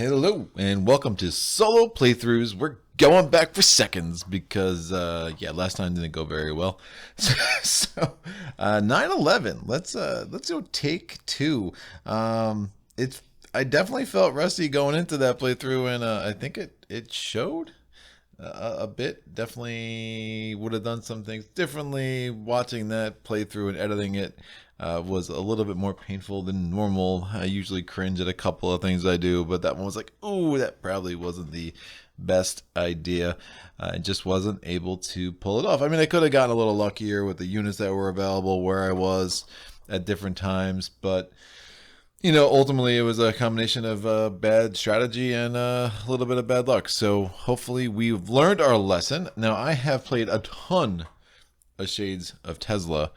Hello and welcome to solo playthroughs. We're going back for seconds because last time didn't go very well. So 9/11. Let's go take two. It's I definitely felt rusty going into that playthrough, and I think it showed a bit. Definitely would have done some things differently. Watching that playthrough and editing it was a little bit more painful than normal. I usually cringe at a couple of things I do, but that one was like, ooh, that probably wasn't the best idea. I just wasn't able to pull it off. I mean, I could have gotten a little luckier with the units that were available where I was at different times, but ultimately it was a combination of bad strategy and a little bit of bad luck. So hopefully we've learned our lesson. Now, I have played a ton of Shades of Tesla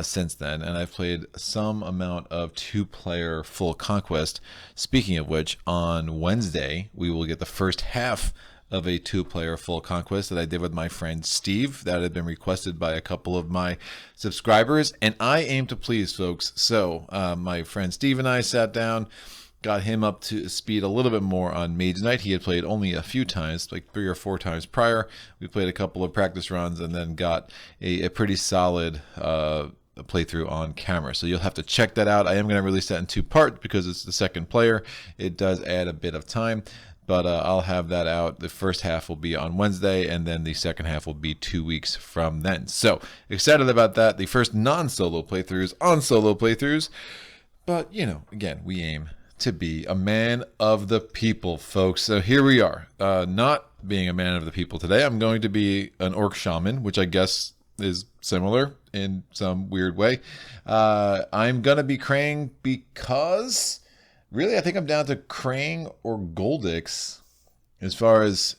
since then, and I've played some amount of two-player full conquest. Speaking of which, on Wednesday, we will get the first half of a two-player full conquest that I did with my friend Steve. That had been requested by a couple of my subscribers, and I aim to please, folks. So my friend Steve and I sat down, got him up to speed a little bit more on Mage Knight. He had played only a few times, like 3 or 4 times prior. We played a couple of practice runs and then got a pretty solid playthrough on camera. So you'll have to check that out. I am going to release that in 2 parts because it's the second player. It does add a bit of time. But I'll have that out. The first half will be on Wednesday, and then the second half will be 2 weeks from then. So excited about that. The first non-solo playthroughs on solo playthroughs. But, again, we aim to be a man of the people, folks. So here we are. Not being a man of the people today, I'm going to be an orc shaman, which I guess is similar in some weird way. I'm going to be Krang because really I think I'm down to Krang or Goldix as far as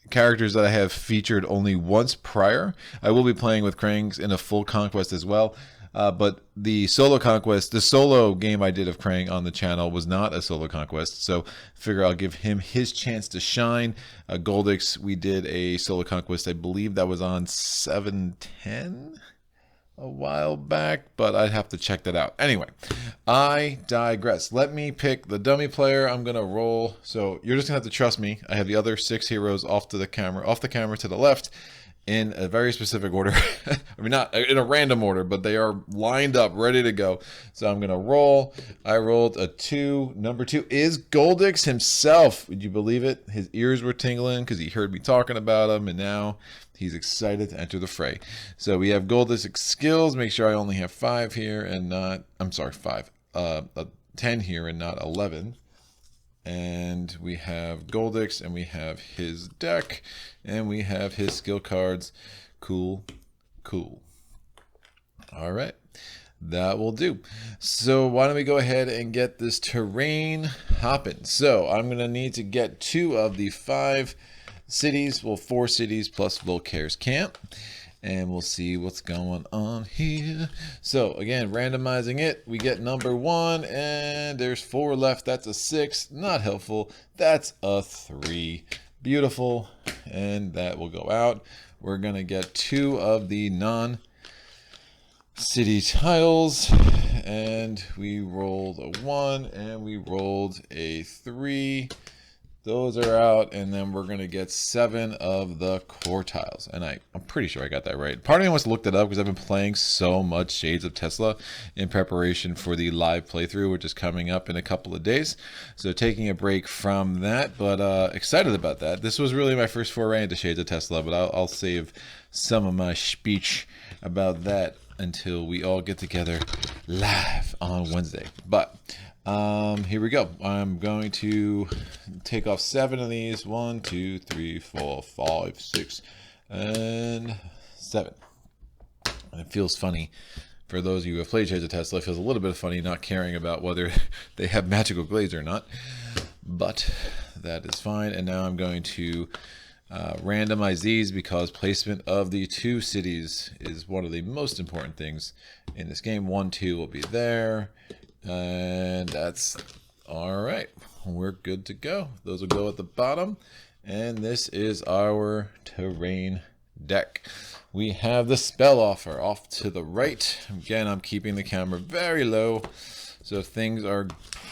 characters that I have featured only once prior. I will be playing with Krangs in a full conquest as well. But the solo conquest, the solo game I did of Krang on the channel was not a solo conquest. So figure I'll give him his chance to shine. Goldix, we did a solo conquest. I believe that was on 710 a while back, but I'd have to check that out. Anyway, I digress. Let me pick the dummy player. I'm going to roll. So you're just going to have to trust me. I have the other 6 heroes off the camera to the left, in a very specific order. I mean, not in a random order, but they are lined up, ready to go. So I'm going to roll. I rolled a 2. Number 2 is Goldix himself. Would you believe it? His ears were tingling because he heard me talking about him, and now he's excited to enter the fray. So we have Goldix skills. Make sure I only have 5 here and not, 10 here and not 11. And we have Goldix, and we have his deck, and we have his skill cards. Cool. All right, that will do. So why don't we go ahead and get this terrain hopping. So I'm going to need to get 2 of the 5 cities, 4 cities plus Volcare's camp. And we'll see what's going on here. So again, randomizing it, we get number 1, and there's 4 left. That's a 6, not helpful. That's a 3, beautiful, and that will go out. We're gonna get 2 of the non-city tiles, and we rolled a 1, and we rolled a 3. Those are out, and then we're going to get 7 of the core tiles. And I'm pretty sure I got that right. Part of me wants to look that up because I've been playing so much Shades of Tesla in preparation for the live playthrough, which is coming up in a couple of days. So taking a break from that, but excited about that. This was really my first foray into Shades of Tesla, but I'll save some of my speech about that until we all get together live on Wednesday. But here we go. I'm going to take off 7 of these. 1, 2, 3, 4, 5, 6, and 7. And it feels funny for those of you who have played Shades of Tesla. It feels a little bit funny not caring about whether they have magical glaze or not, but that is fine. And now I'm going to randomize these because placement of the 2 cities is one of the most important things in this game. 1, 2 will be there. And that's all right. We're good to go. Those will go at the bottom. And this is our terrain deck. We have the spell offer off to the right. Again, I'm keeping the camera very low So things are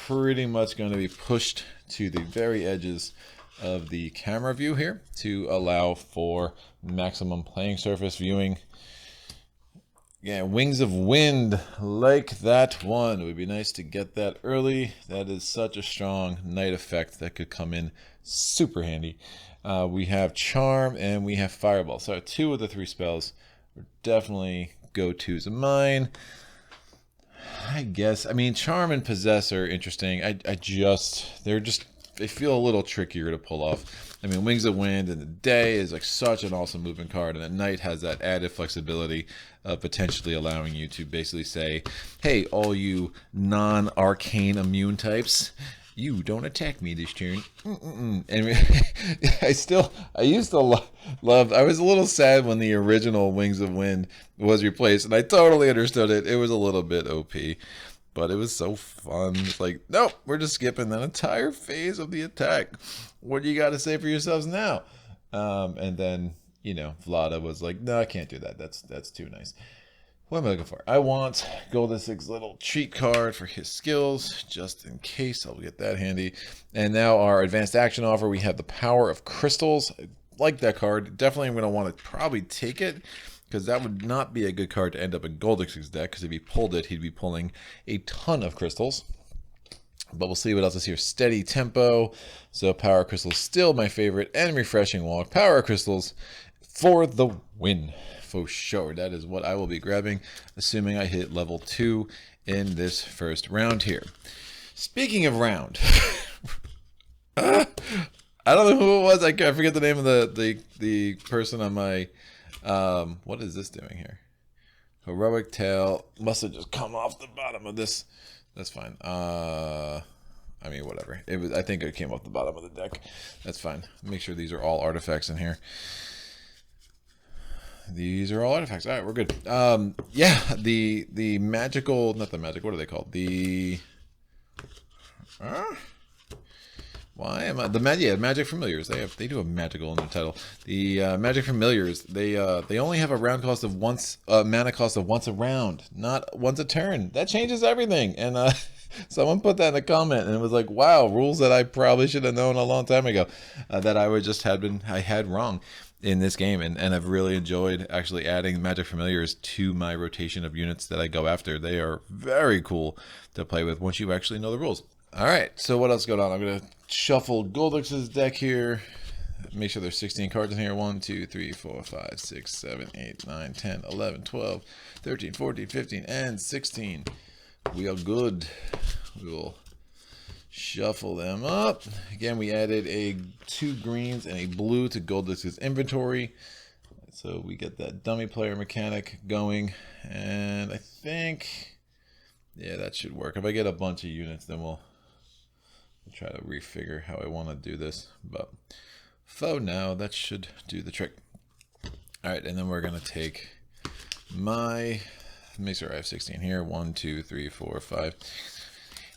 pretty much going to be pushed to the very edges of the camera view here to allow for maximum playing surface viewing. Yeah, Wings of Wind, like that one. It would be nice to get that early. That is such a strong night effect that could come in super handy. We have Charm and we have Fireball. So 2 of the 3 spells are definitely go-tos of mine. I guess. I mean, Charm and Possess are interesting. They feel a little trickier to pull off. I mean, Wings of Wind in the day is like such an awesome movement card, and at night has that added flexibility of potentially allowing you to basically say, hey, all you non-arcane immune types, you don't attack me this turn. And I used to love, I was a little sad when the original Wings of Wind was replaced, and I totally understood it. It was a little bit OP, but it was so fun. It's like, nope, we're just skipping that entire phase of the attack. What do you got to say for yourselves now? And then, you know, Vlada was like, no, I can't do that. That's too nice. What am I looking for? I want Goldisig's little cheat card for his skills, just in case. I'll get that handy. And now our advanced action offer, we have the Power of Crystals. I like that card. Definitely I'm going to want to probably take it, because that would not be a good card to end up in Goldisig's deck, because if he pulled it, he'd be pulling a ton of crystals. But we'll see what else is here. Steady Tempo. So Power of Crystals still my favorite, and Refreshing Walk. Power of Crystals for the win. For sure. That is what I will be grabbing, assuming I hit level 2 in this first round here. Speaking of round, I don't know who it was. I forget the name of the person on my, what is this doing here? Heroic Tail must have just come off the bottom of this. That's fine. I mean, whatever. I think it came off the bottom of the deck. That's fine. Make sure these are all artifacts in here. These are all artifacts. All right, we're good. Yeah, the magical, not the magic, what are they called? The, why am I, Magic Familiars. They do have magical in their title. The Magic Familiars, they only have a round cost of once, mana cost of once a round, not once a turn. That changes everything. And someone put that in a comment, and it was like, wow, rules that I probably should have known a long time ago, that I had wrong in this game, and I've really enjoyed actually adding Magic Familiars to my rotation of units that I go after. They are very cool to play with once you actually know the rules. All right, so what else going on? I'm going to shuffle Goldisig's deck here. Make sure there's 16 cards in here. 1, 2, 3, 4, 5, 6, 7, 8, 9, 10, 11, 12, 13, 14, 15, and 16. We are good. We will shuffle them up. Again, we added 2 greens and a blue to Goldisig's inventory. So we get that dummy player mechanic going. And I think, yeah, that should work. If I get a bunch of units, then we'll try to refigure how I want to do this. But for now, that should do the trick. All right, and then we're going to take my, make sure I have 16 here. 1, 2, 3, 4, 5,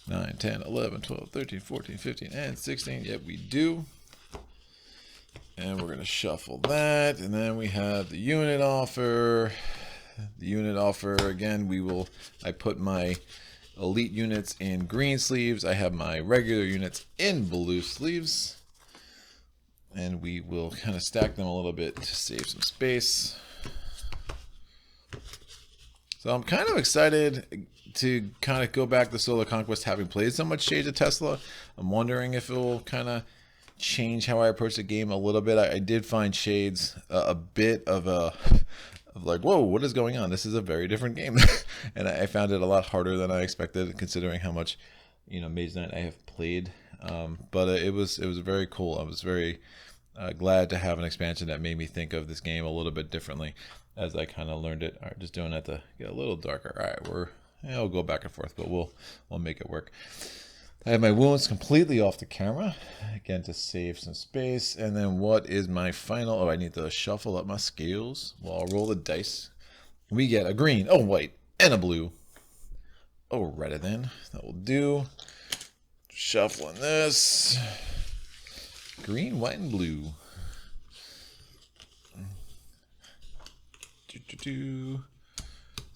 9, 10, 11, 12, 13, 14, 15, and 16. Yep, we do. And we're going to shuffle that. And then we have the unit offer. The unit offer, again, I put my elite units in green sleeves. I have my regular units in blue sleeves. And we will kind of stack them a little bit to save some space. So I'm kind of excited to kind of go back to Solo Conquest, having played so much Shades of Tesla. I'm wondering if it will kind of change how I approach the game a little bit. I did find Shades a bit of like, whoa, what is going on? This is a very different game. And I found it a lot harder than I expected, considering how much, you know, Mage Knight I have played. But it was very cool. I was very glad to have an expansion that made me think of this game a little bit differently as I kind of learned it. All right, just doing that to get a little darker. All right, I'll go back and forth, but we'll make it work. I have my wounds completely off the camera, again, to save some space. And then what is my final? Oh, I need to shuffle up my scales. Well, I'll roll the dice. We get a green, oh, white, and a blue. Oh, right then. That will do. Shuffling this. Green, white, and blue.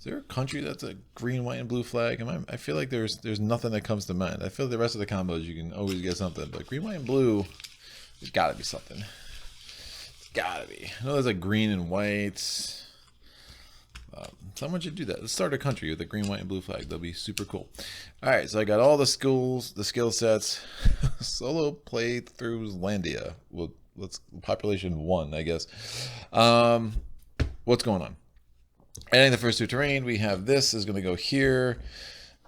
Is there a country that's a green, white, and blue flag? I feel like there's nothing that comes to mind. I feel like the rest of the combos you can always get something, but green, white, and blue, there's got to be something. It's got to be. I know there's like green and white. Someone should do that. Let's start a country with a green, white, and blue flag. That'll be super cool. All right, so I got all the skills, the skill sets. Solo playthroughs Landia. Well, let's population 1, I guess. What's going on? Adding the first 2 terrain, we have this is going to go here.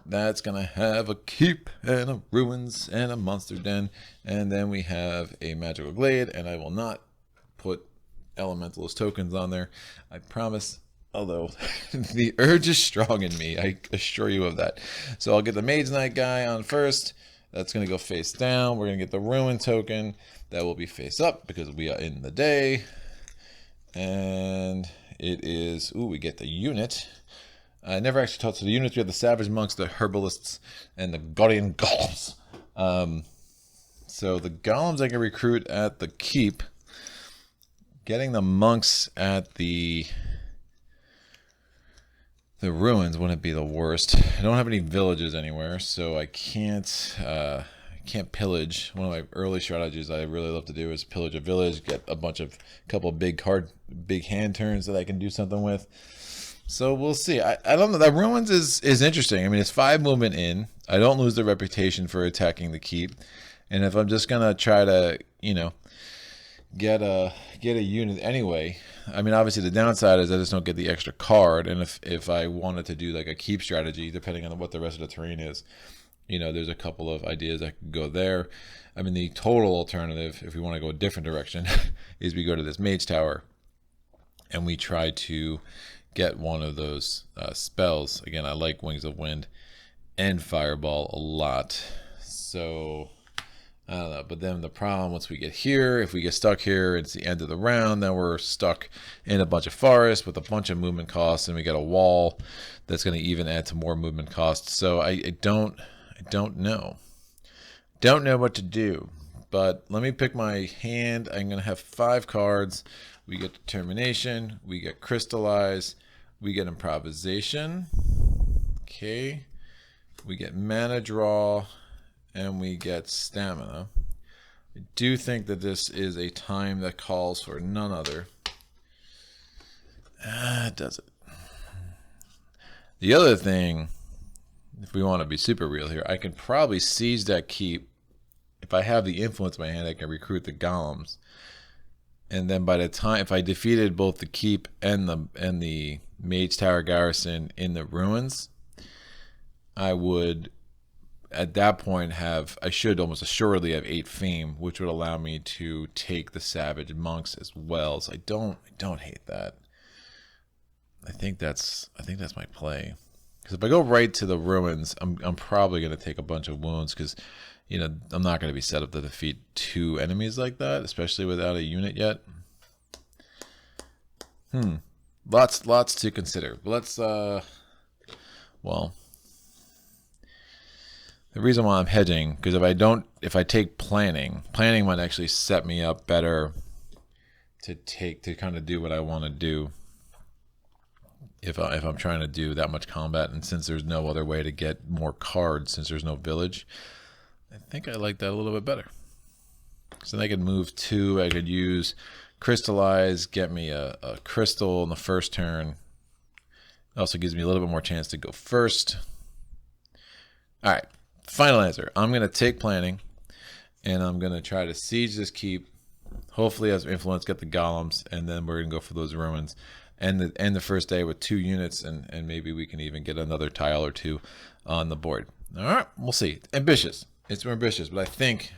That's going to have a keep and a ruins and a monster den. And then we have a magical glade, and I will not put elementalist tokens on there. I promise. Although the urge is strong in me, I assure you of that. So I'll get the Mage Knight guy on first. That's going to go face down. We're going to get the Ruin token. That will be face up because we are in the day. And it is... Ooh, we get the unit. I never actually talked to the units. We have the Savage Monks, the Herbalists, and the Guardian Golems. So the Golems I can recruit at the Keep. Getting the Monks at the ruins wouldn't be the worst. I don't have any villages anywhere, so I can't pillage. One of my early strategies I really love to do is pillage a village, get a couple of big hand turns that I can do something with. So we'll see. I don't know. That ruins is interesting. I mean, it's 5 movement in. I don't lose the reputation for attacking the keep, and if I'm just gonna try to, get a unit anyway. I mean, obviously the downside is I just don't get the extra card, and if I wanted to do like a keep strategy, depending on what the rest of the terrain is, there's a couple of ideas I could go there. I mean, the total alternative, if we want to go a different direction, is we go to this Mage Tower, and we try to get one of those spells. Again, I like Wings of Wind and Fireball a lot, so... I don't know, but then the problem once we get here, if we get stuck here, it's the end of the round, then we're stuck in a bunch of forest with a bunch of movement costs, and we get a wall that's going to even add to more movement costs. So I don't know. Don't know what to do. But let me pick my hand. I'm going to have 5 cards. We get Determination, we get Crystallize, we get Improvisation. Okay. We get Mana Draw. And we get Stamina. I do think that this is a time that calls for none other. Does it? The other thing, if we want to be super real here, I can probably siege that keep. If I have the influence in my hand, I can recruit the golems. And then by the time, if I defeated both the keep and the Mage Tower garrison in the ruins, I would... at that point I should almost assuredly have 8 fame, which would allow me to take the Savage Monks as well. So I don't hate that. I think that's my play. Because if I go right to the ruins, I'm probably going to take a bunch of wounds because I'm not going to be set up to defeat 2 enemies like that, especially without a unit yet. Lots to consider. But let's well. The reason why I'm hedging, because if I take planning might actually set me up better to kind of do what I want to do if I'm trying to do that much combat, and since there's no other way to get more cards, since there's no village, I think I like that a little bit better. So then I could move 2, I could use Crystallize, get me a crystal in the first turn. It also gives me a little bit more chance to go first. All right. Final answer. I'm going to take planning, and I'm going to try to siege this keep. Hopefully, as influence, get the golems, and then we're going to go for those ruins. And end the first day with 2 units, and maybe we can even get another tile or 2 on the board. All right, we'll see. Ambitious. It's more ambitious, but I think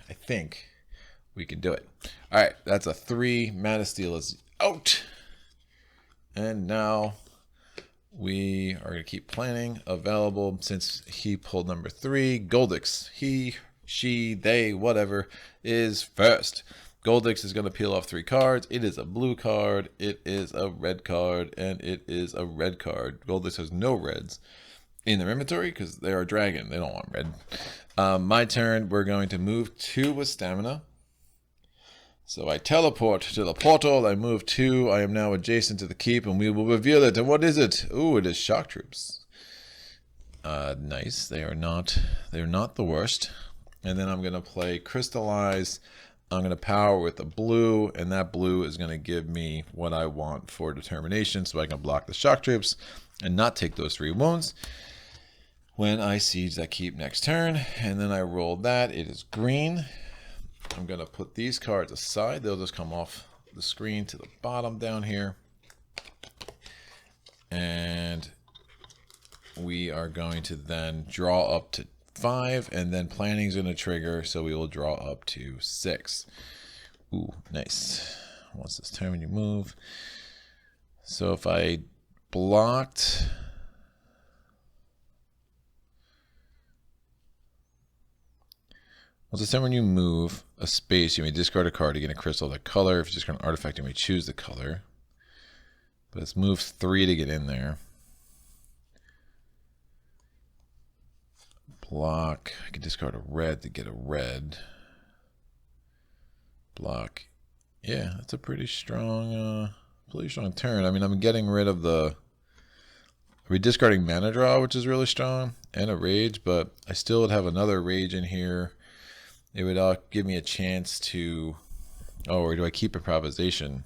we can do it. All right, that's a 3. Mana Steel is out, and now we are going to keep planning available since he pulled number 3. Goldix, he, she, they, whatever, is first. Goldix is going to peel off 3 cards. It is a blue card, it is a red card, and it is a red card. Goldix has no reds in their inventory because they are a dragon. They don't want red. My turn, we're going to move 2 with stamina. So I teleport to the portal, I move 2, I am now adjacent to the keep, and we will reveal it. And what is it? Ooh, it is shock troops. Nice. They're not the worst. And then I'm going to play Crystallize. I'm going to power with a blue, and that blue is going to give me what I want for determination, so I can block the shock troops and not take those 3 wounds when I siege that keep next turn. And then I roll that. It is green. I'm going to put these cards aside. They'll just come off the screen to the bottom down here. And we are going to then draw up to 5, and then planning is going to trigger, so we will draw up to 6. Ooh, nice. Once this turn when you move. So if I blocked... Once this turn when you move a space, you may discard a card to get a crystal of the color. If you discard an artifact, you may choose the color. But it's moved 3 to get in there. Block. I can discard a red to get a red. Block. Yeah, that's a pretty strong turn. I mean, I'm getting rid of the... We're discarding mana draw, which is really strong, and a rage, but I still would have another rage in here. It would give me a chance to... Oh, or do I keep improvisation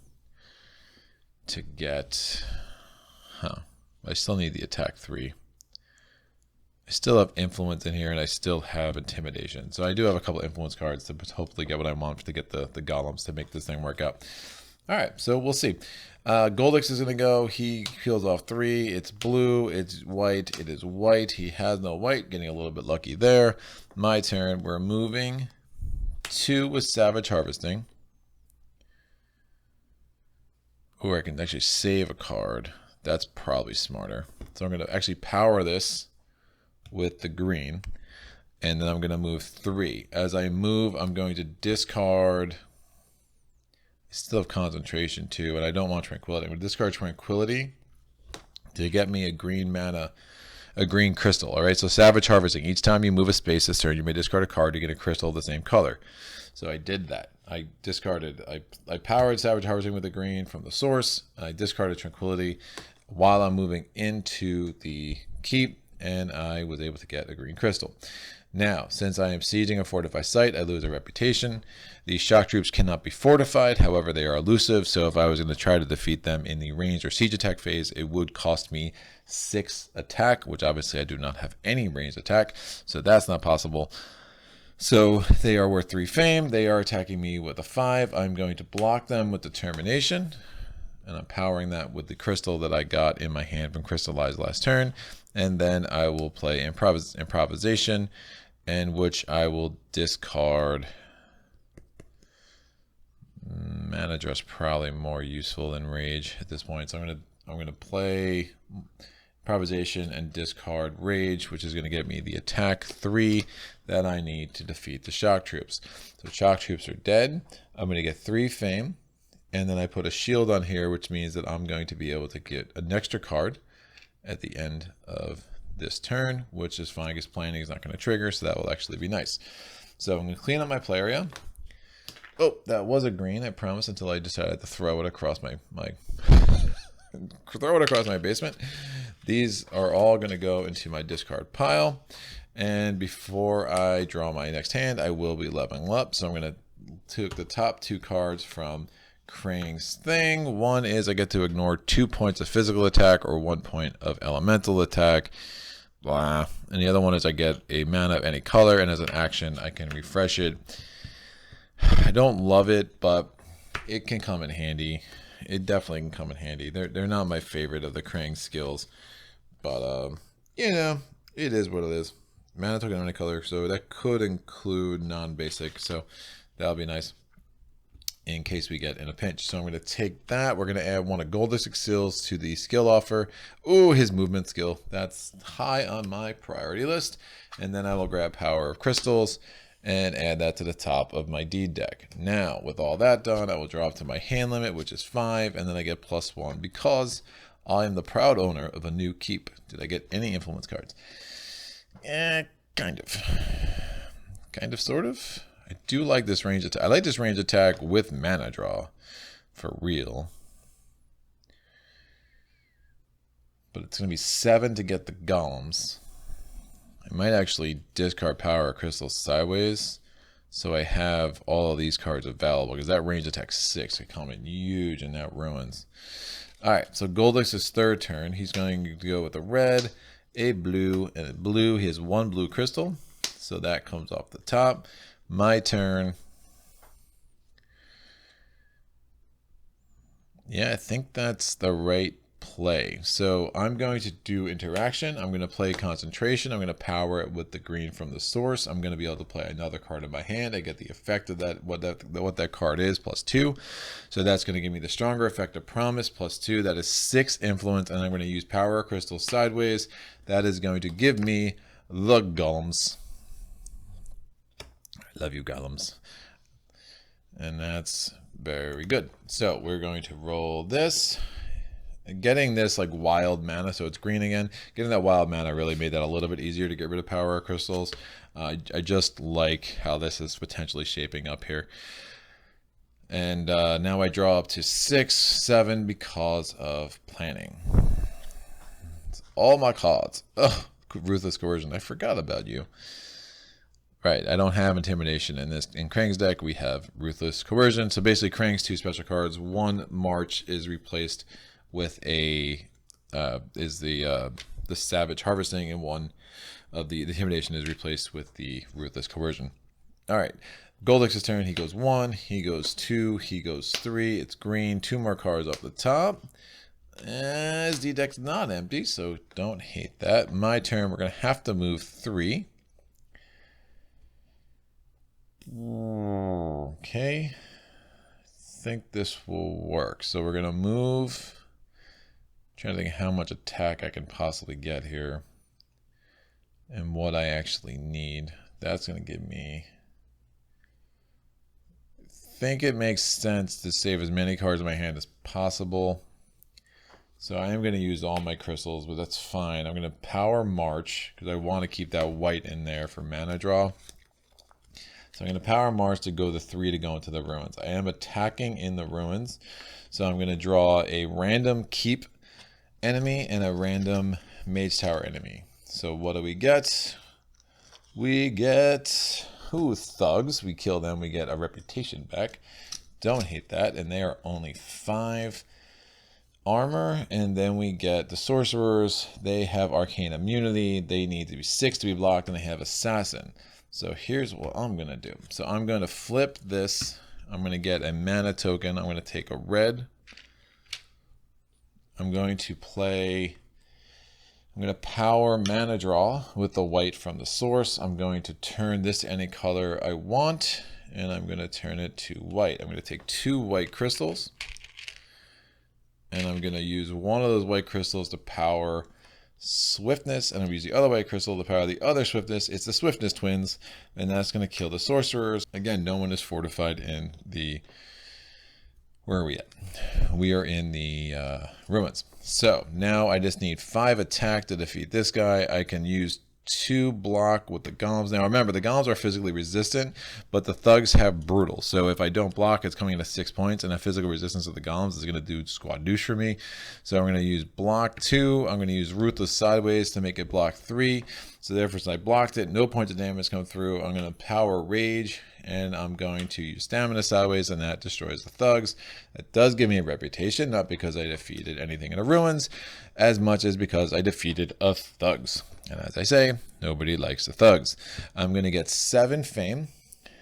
to get... Huh. I still need the attack 3. I still have influence in here, and I still have intimidation. So I do have a couple influence cards to hopefully get what I want to get the golems to make this thing work out. All right, so we'll see. Goldix is going to go. He peels off 3. It's blue. It's white. It is white. He has no white. Getting a little bit lucky there. My turn. We're moving 2 with Savage Harvesting. Or I can actually save a card. That's probably smarter. So I'm going to actually power this with the green, and then I'm going to move 3. As I move, I'm going to discard... I still have concentration too, and I don't want Tranquility. I'm going to discard Tranquility to get me a green mana, a green crystal. All right, so Savage Harvesting. Each time you move a space this turn, you may discard a card to get a crystal of the same color. So I did that. I discarded, I powered Savage Harvesting with the green from the source. I discarded Tranquility while I'm moving into the keep, and I was able to get a green crystal. Now, since I am sieging a fortified site, I lose a reputation. These shock troops cannot be fortified, however, they are elusive, so if I was going to try to defeat them in the ranged or siege attack phase, it would cost me 6 attack, which obviously I do not have any ranged attack, so that's not possible. So they are worth 3 fame. They are attacking me with a 5. I'm going to block them with Determination, and I'm powering that with the crystal that I got in my hand from Crystallize last turn. And then I will play Improvisation, and which I will discard. Mana Draw is probably more useful than Rage at this point. So I'm gonna play Improvisation and discard Rage, which is gonna get me the attack 3 that I need to defeat the shock troops. So shock troops are dead. I'm gonna get 3 fame, and then I put a shield on here, which means that I'm going to be able to get an extra card at the end of this turn, which is fine because planning is not going to trigger, so that will actually be nice. So I'm going to clean up my play area. Oh, that was a green, I promise, until I decided to throw it across my throw it across my basement. These are all going to go into my discard pile, and before I draw my next hand, I will be leveling up. So I'm going to take the top 2 cards from Krang's thing. One is I get to ignore 2 points of physical attack or 1 point of elemental attack. Blah. And the other one is I get a mana of any color, and as an action I can refresh it. I don't love it, but it can come in handy. It definitely can come in handy. They're not my favorite of the Krang skills, but you know, it is what it is. Mana token of any color, so that could include non-basic, so that'll be nice in case we get in a pinch. So I'm going to take that. We're going to add 1 of Goldix skills to the skill offer. Ooh, his movement skill. That's high on my priority list. And then I will grab Power of Crystals and add that to the top of my deed deck. Now, with all that done, I will drop to my hand limit, which is 5, and then I get +1 because I am the proud owner of a new keep. Did I get any influence cards? Kind of. Kind of, sort of. I do like this range attack. I like this range attack with mana draw, for real. But it's going to be 7 to get the golems. I might actually discard Power Crystal sideways, so I have all of these cards available, because that range attack 6 could come in huge in that ruins. Alright, so Goldix's third turn. He's going to go with a red, a blue, and a blue. He has 1 blue crystal, so that comes off the top. My turn. Yeah, I think that's the right play. So I'm going to do interaction. I'm going to play concentration. I'm going to power it with the green from the source. I'm going to be able to play another card in my hand. I get the effect of that, what that card is, +2. So that's going to give me the stronger effect of promise, +2. That is 6 influence, and I'm going to use power crystal sideways. That is going to give me the golems. I love you, golems. And that's very good. So we're going to roll this. Getting this like wild mana, so it's green again. Getting that wild mana really made that a little bit easier to get rid of power crystals. I just like how this is potentially shaping up here. And now I draw up to 6, 7 because of planning. It's all my cards. Ugh, ruthless coercion. I forgot about you. Right, I don't have intimidation in this. In Krang's deck, we have ruthless coercion. So basically, Krang's 2 special cards. 1 March is replaced with a the savage harvesting, and 1 of the intimidation is replaced with the ruthless coercion. All right, Goldix's turn. He goes 1, he goes 2, he goes 3. It's green. 2 more cards off the top. His D deck's not empty, so don't hate that. My turn. We're gonna have to move 3. Okay, I think this will work. So we're gonna move. Trying to think how much attack I can possibly get here and what I actually need. That's going to give me... I think it makes sense to save as many cards in my hand as possible. So I am going to use all my crystals, but that's fine. I'm going to power March because I want to keep that white in there for mana draw. So I'm going to power March to go the 3 to go into the ruins. I am attacking in the ruins, so I'm going to draw a random keep enemy and a random mage tower enemy. So what do we get? We get thugs. We kill them, we get a reputation back. Don't hate that. And they are only 5 armor. And then we get the sorcerers. They have arcane immunity. They need to be 6 to be blocked, and they have assassin. So here's what I'm gonna do. So I'm gonna flip this. I'm gonna get a mana token. I'm gonna take a red. I'm going to power mana draw with the white from the source. I'm going to turn this to any color I want, and I'm going to turn it to white. I'm going to take 2 white crystals, and I'm going to use one of those white crystals to power swiftness, and I'm going to use the other white crystal to power the other swiftness. It's the swiftness twins, and that's going to kill the sorcerers. Again, no one is fortified in the... Where are we at? We are in the ruins. So now I just need 5 attack to defeat this guy. I can use 2 block with the golems. Now remember, the golems are physically resistant, but the thugs have brutal. So if I don't block, it's coming in at 6 points, and a physical resistance of the golems is going to do squad douche for me. So I'm going to use block 2. I'm going to use ruthless sideways to make it block 3. So therefore, since I blocked it, no points of damage come through. I'm going to power rage, and I'm going to use stamina sideways, and that destroys the thugs. That does give me a reputation, not because I defeated anything in the ruins, as much as because I defeated a thugs. And as I say, nobody likes the thugs. I'm going to get 7 fame.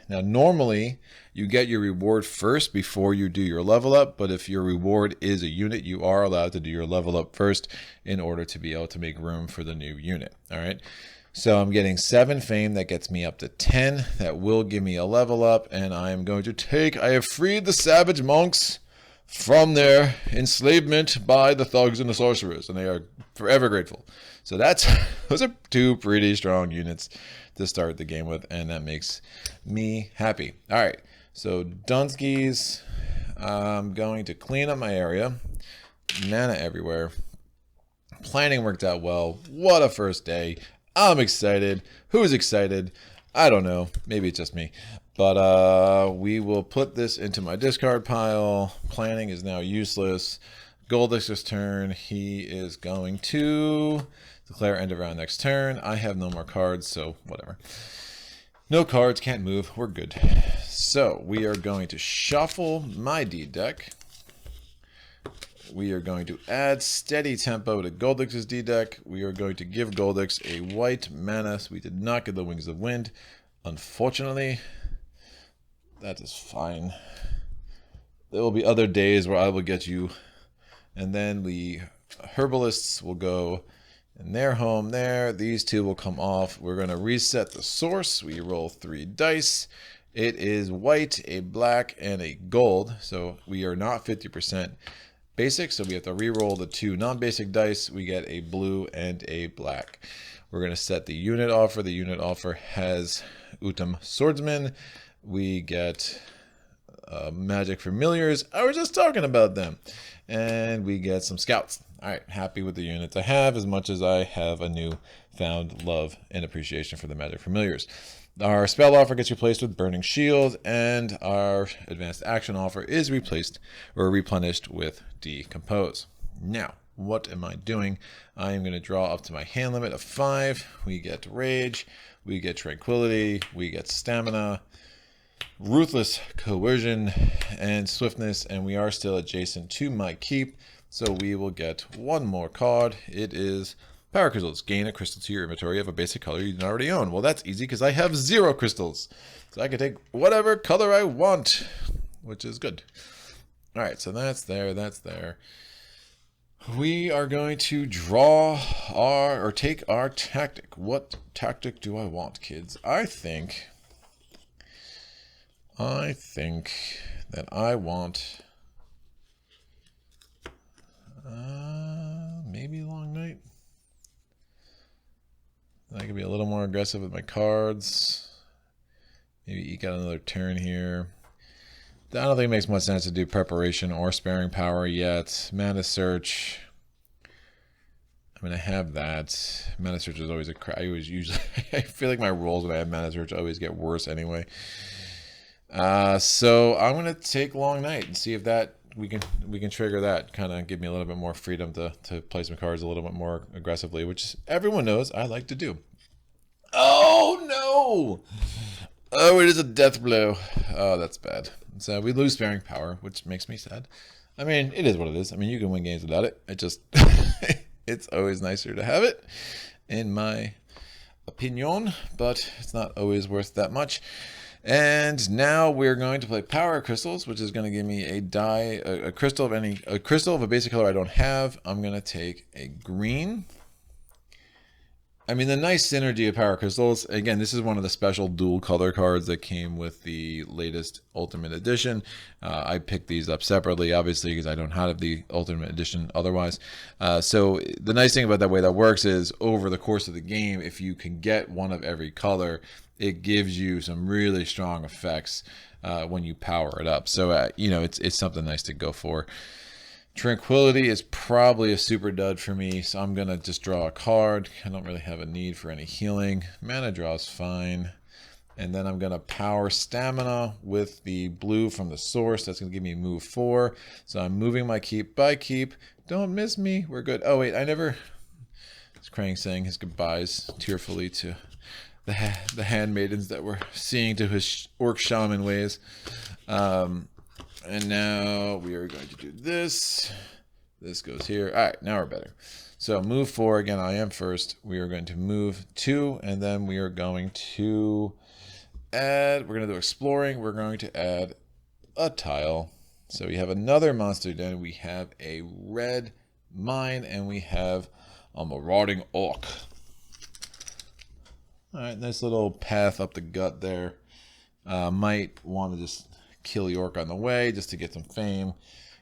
Now, normally, you get your reward first before you do your level up, but if your reward is a unit, you are allowed to do your level up first in order to be able to make room for the new unit. All right. So I'm getting 7 fame. That gets me up to 10. That will give me a level up, and I am going to I have freed the savage monks from their enslavement by the thugs and the sorcerers, and they are forever grateful. So those are 2 pretty strong units to start the game with, and that makes me happy. All right, so Dunskies, I'm going to clean up my area. Mana everywhere. Planning worked out well. What a first day. I'm excited. Who's excited? I don't know. Maybe it's just me. But we will put this into my discard pile. Planning is now useless. Goldix's turn. He is going to declare end of round next turn. I have no more cards, so whatever. No cards, can't move. We're good. So we are going to shuffle my D deck. We are going to add steady tempo to Goldix's D deck. We are going to give Goldix a white mana. We did not get the Wings of Wind, unfortunately. That is fine. There will be other days where I will get you. And then the Herbalists will go in their home there. These two will come off. We're going to reset the source. We roll 3 dice. It is white, a black, and a gold. So we are not 50% basic. So we have to re-roll the 2 non-basic dice. We get a blue and a black. We're going to set the unit offer. The unit offer has Utam Swordsman. We get Magic Familiars. I was just talking about them. And we get some Scouts. All right, happy with the units I have as much as I have a new found love and appreciation for the Magic Familiars. Our spell offer gets replaced with Burning Shield, and our advanced action offer is replaced or replenished with Decompose. Now, what am I doing? I am going to draw up to my hand limit of 5. We get Rage, we get Tranquility, we get Stamina, Ruthless, Coercion, and Swiftness, and we are still adjacent to my keep, so we will get one more card. It is Power Crystals. Gain a crystal to your inventory of a basic color you already own. Well, that's easy because I have 0 crystals, so I can take whatever color I want, which is good. All right, so that's there, that's there. We are going to draw or take our tactic. What tactic do I want, kids? I think that I want maybe Long Night. I can be a little more aggressive with my cards. Maybe eke out another turn here. I don't think it makes much sense to do Preparation or Sparing Power yet. Mana Search. I mean, I have that. Mana Search is always I feel like my rolls when I have Mana Search always get worse anyway. So I'm gonna take Long Night and see if that we can trigger that. Kind of give me a little bit more freedom to play some cards a little bit more aggressively, which everyone knows I like to do. Oh no! Oh, it is a death blow. Oh, that's bad. So we lose Sparing Power, which makes me sad. I mean, it is what it is. I mean, you can win games without it. It just it's always nicer to have it, in my opinion, but it's not always worth that much. And now we're going to play Power Crystals, which is going to give me a crystal of a basic color I don't have. I'm going to take a green. I mean, the nice synergy of Power Crystals, again, this is one of the special dual color cards that came with the latest Ultimate Edition. I picked these up separately, obviously, because I don't have the Ultimate Edition otherwise. So the nice thing about that way that works is over the course of the game, if you can get one of every color, it gives you some really strong effects when you power it up. So, you know, it's something nice to go for. Tranquility is probably a super dud for me, so I'm going to just draw a card. I don't really have a need for any healing. Mana draw is fine. And then I'm going to power Stamina with the blue from the source. That's going to give me move 4. So I'm moving my keep by keep. Don't miss me. We're good. Oh, wait, I never... It's Krang saying his goodbyes tearfully to the handmaidens that we're seeing to his orc shaman ways. And now we are going to do this. This goes here. All right, now we're better. So move 4. Again, I am first. We are going to move 2, and then we are going to add, we're going to do exploring. We're going to add a tile. So we have another monster den. We have a red mine, and we have a marauding orc. All right, nice little path up the gut there. Might want to just kill the orc on the way just to get some fame,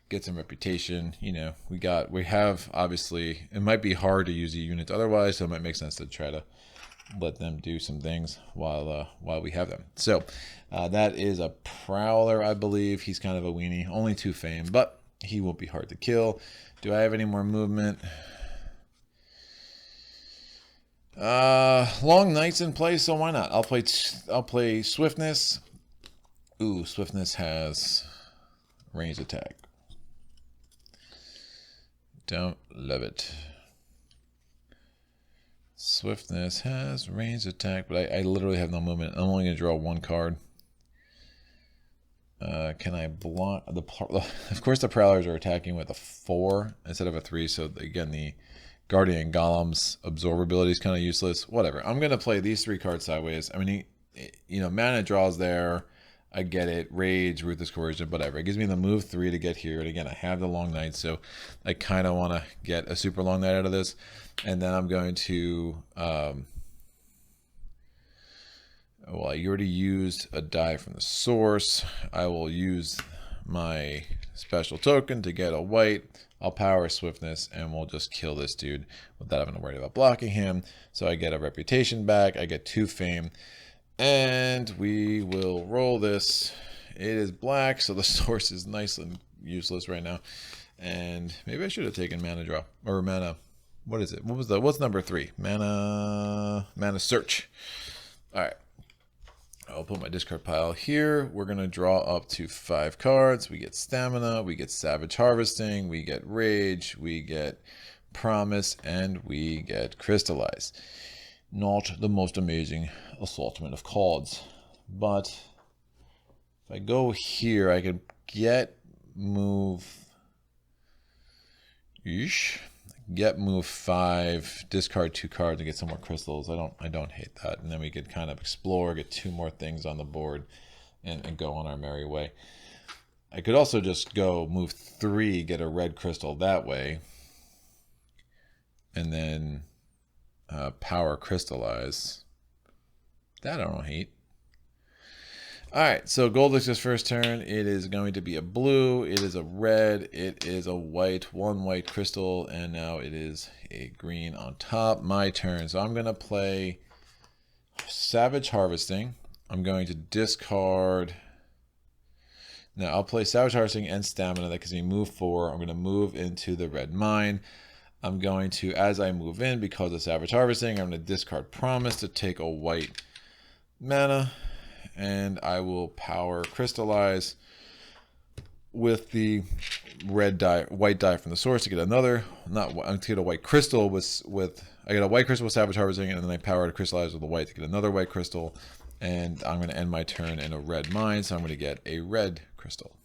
get some reputation. You know, we have obviously, it might be hard to use a unit otherwise, so it might make sense to try to let them do some things while we have them. So that is a prowler, I believe. He's kind of a weenie, only 2 fame, but he won't be hard to kill. Do I have any more movement? Long Night's in play, so why not? I'll play Swiftness. Ooh, swiftness has ranged attack. Don't love it. Swiftness has ranged attack, but I literally have no movement. I'm only going to draw one card. Can I block the? Of course, the Prowlers are attacking with a 4 instead of a 3. So again, the Guardian Golem's absorbability is kind of useless. Whatever. I'm going to play these 3 cards sideways. I mean, you know, mana draws there. I get it. Rage, Ruthless, Coercion, whatever. It gives me the move 3 to get here. And again, I have the Long Night, so I kind of want to get a super Long Night out of this. And then I'm going to... well, I already used a die from the source. I will use my special token to get a white. I'll power swiftness, and we'll just kill this dude without having to worry about blocking him. So I get a reputation back. I get 2 fame. And we will roll this. It is black, so the source is nice and useless right now. And maybe I should have taken mana draw. Or mana... What is it? What's number 3? Mana search. Alright. I'll put my discard pile here. We're going to draw up to 5 cards. We get Stamina, we get Savage Harvesting, we get Rage, we get Promise, and we get Crystallize. Not the most amazing assortment of cards. But if I go here, I could get move... Get move 5, discard 2 cards and get some more crystals. I don't hate that. And then we could kind of explore, get 2 more things on the board, and go on our merry way. I could also just go move 3, get a red crystal that way, and then power crystallize. That I don't hate. Alright, so Goldix's first turn, it is going to be a blue, it is a red, it is a white, 1 white crystal, and now it is a green on top. My turn. So I'm going to play Savage Harvesting. I'm going to discard... Now I'll play Savage Harvesting and Stamina. That gives me move 4. I'm going to move into the red mine. I'm going to, as I move in, because of Savage Harvesting, I'm going to discard Promise to take a white mana. And I will power Crystallize with the white die from the source to get another, to get a white crystal I get a white crystal with Savage Harvesting, and then I power to Crystallize with the white to get another white crystal. And I'm going to end my turn in a red mine, so I'm going to get a red crystal.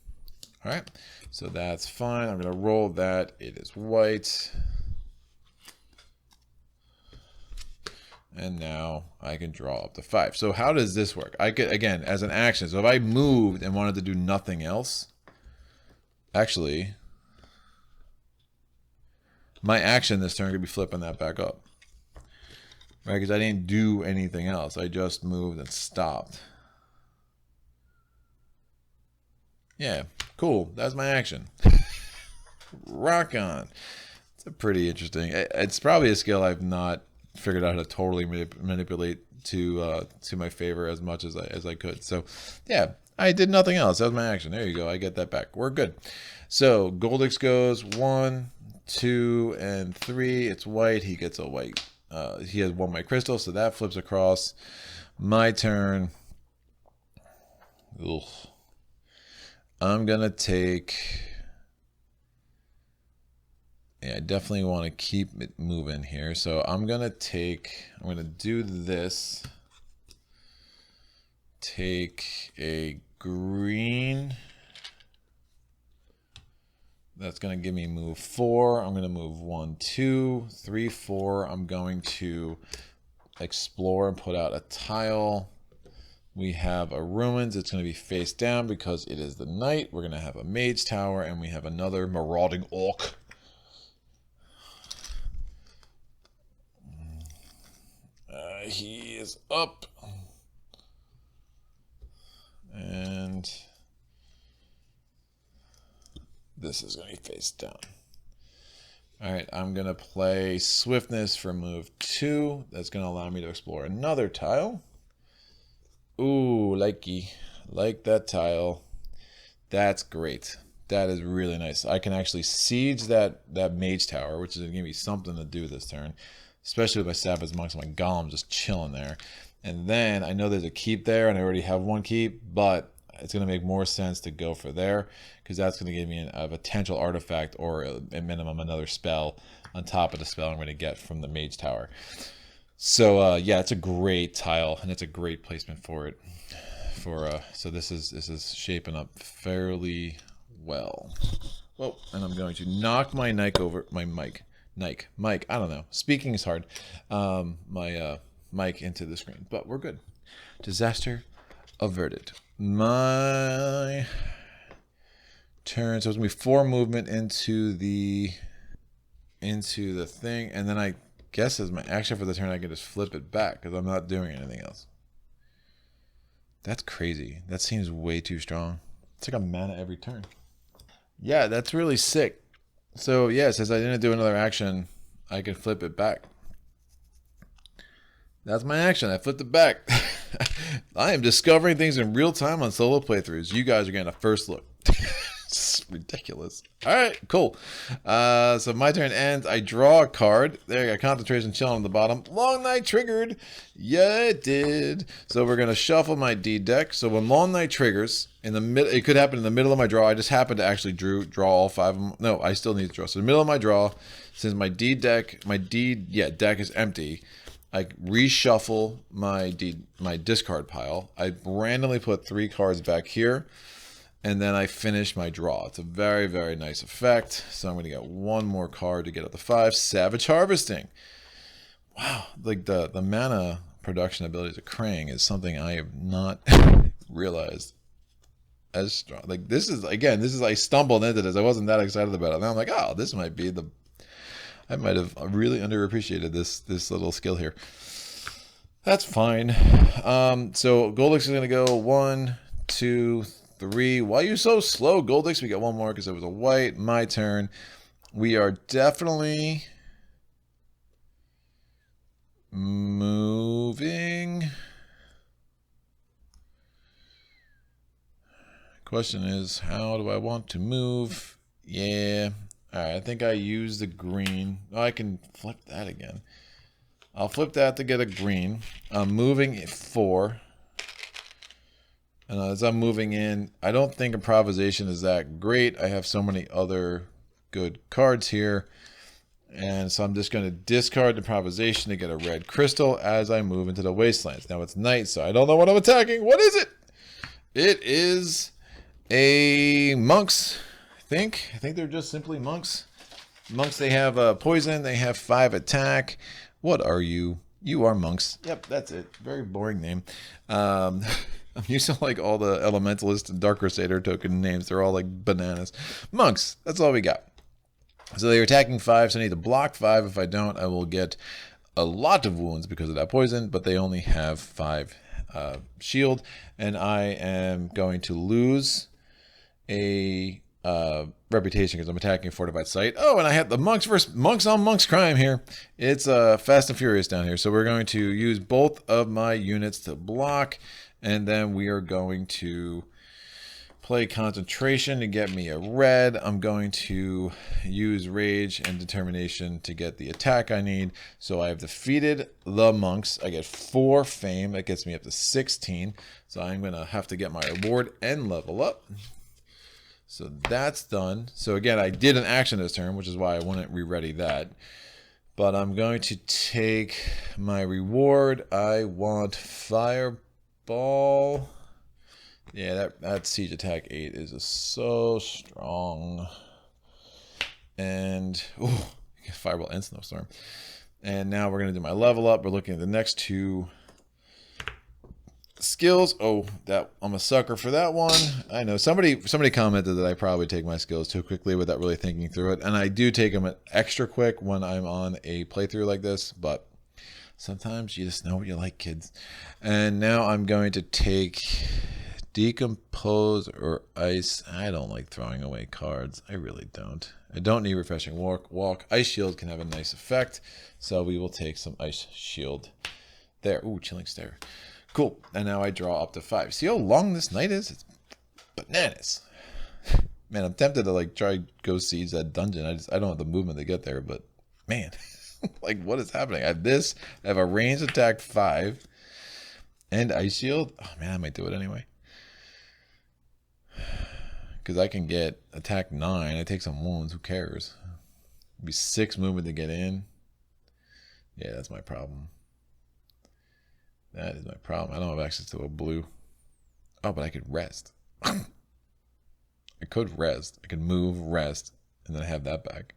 All right, so that's fine. I'm going to roll that. It is white. And now I can draw up to 5. So how does this work? I could, again, as an action. So if I moved and wanted to do nothing else, actually, my action this turn could be flipping that back up. Right? Because I didn't do anything else. I just moved and stopped. Yeah, cool. That's my action. Rock on. It's a pretty interesting. It's probably a skill I've not figured out how to totally manipulate to my favor as much as I could. So yeah, I did nothing else. That was my action. There you go. I get that back. We're good. So Goldix goes 1, 2, and 3. It's white. He gets a white. He has 1 white crystal, so that flips across. My turn. Ugh. I'm gonna take... Yeah, I definitely want to keep it moving here. So I'm going to do this. Take a green. That's going to give me move 4. I'm going to move 1, 2, 3, 4. I'm going to explore and put out a tile. We have a ruins. It's going to be face down because it is the night. We're going to have a mage tower, and we have another marauding orc. He is up, and this is going to be face down. All right, I'm going to play Swiftness for move 2. That's going to allow me to explore another tile. Ooh, like that tile. That's great. That is really nice. I can actually siege that mage tower, which is going to give me something to do this turn. Especially with my Savage Monks and my Golem just chilling there. And then I know there's a keep there, and I already have 1 keep, but it's going to make more sense to go for there, because that's going to give me a potential artifact or at minimum another spell on top of the spell I'm going to get from the Mage Tower. So yeah, it's a great tile, and it's a great placement for it. So this is shaping up fairly well. Whoa, and I'm going to knock my mic over my mic. I don't know. Speaking is hard. My mic into the screen, but we're good. Disaster averted. My turn. So it's gonna be 4 movement into the thing, and then I guess as my action for the turn, I can just flip it back because I'm not doing anything else. That's crazy. That seems way too strong. It's like a mana every turn. Yeah, that's really sick. So yeah, since I didn't do another action, I can flip it back. That's my action. I flipped it back. I am discovering things in real time on solo playthroughs. You guys are getting a first look. It's ridiculous. All right, cool. So my turn ends. I draw a card. There you go. Concentration chilling on the bottom. Long Night triggered. Yeah, it did. So we're gonna shuffle my D deck. So when Long Night triggers in the middle, it could happen in the middle of my draw. I just happened to actually draw all 5 of them. No, I still need to draw. So in the middle of my draw, since my deck is empty, I reshuffle my discard pile. I randomly put 3 cards back here, and then I finish my draw. It's a very, very nice effect. So I'm going to get 1 more card to get up to 5. Savage Harvesting. Wow, like the mana production abilities of Krang is something I have not realized as strong. Like this is I stumbled into this. I wasn't that excited about it. Now I'm like, oh, this might be I might have really underappreciated this little skill here. That's fine. So Goldix is gonna go 1, 2, 3. Why are you so slow, Goldix? We got 1 more because it was a white. My turn. We are definitely moving. Question is, how do I want to move? Yeah. Alright, I think I used the green. Oh, I can flip that again. I'll flip that to get a green. I'm moving 4. And as I'm moving in, I don't think improvisation is that great. I have so many other good cards here. And so I'm just going to discard improvisation to get a red crystal as I move into the wastelands. Now it's night, so I don't know what I'm attacking. What is it? It is a monks. I think they're just simply monks. Monks, they have poison. They have 5 attack. What are you? You are monks. Yep, that's it. Very boring name. I'm used to like all the elementalist and dark crusader token names. They're all like bananas. Monks. That's all we got. So they're attacking 5. So I need to block 5. If I don't, I will get a lot of wounds because of that poison. But they only have 5 shield, and I am going to lose a reputation because I'm attacking a fortified site. Oh, and I had the monks versus monks on monks crime here. It's Fast and Furious down here. So we're going to use both of my units to block, and then we are going to play concentration to get me a red. I'm going to use rage and determination to get the attack I need. So I have defeated the monks. I get 4 fame. That gets me up to 16. So I'm going to have to get my reward and level up. So that's done. So again, I did an action this turn, which is why I wouldn't re-ready that. But I'm going to take my reward. I want Fireball. Yeah, that siege attack 8 is so strong. And ooh, Fireball and Snowstorm. And now we're gonna do my level up. We're looking at the next 2 skills. Oh, that I'm a sucker for that one. I know somebody commented that I probably take my skills too quickly without really thinking through it, and I do take them extra quick when I'm on a playthrough like this. But sometimes you just know what you like, kids. And now I'm going to take Decompose or Ice. I don't like throwing away cards. I really don't. I don't need Refreshing Walk. Ice Shield can have a nice effect, so we will take some Ice Shield there. Ooh, Chilling Stare. Cool. And now I draw up to 5. See how long this night is? It's bananas. Man, I'm tempted to like try go siege that dungeon. I don't have the movement to get there, but man, like what is happening? I have this. I have a ranged attack 5 and Ice Shield. Oh man, I might do it anyway. because I can get attack 9. I take some wounds. Who cares? It'd be 6 movement to get in. Yeah, that's my problem. That is my problem. I don't have access to a blue. Oh, but I could rest. I could rest. I could move, rest, and then have that back.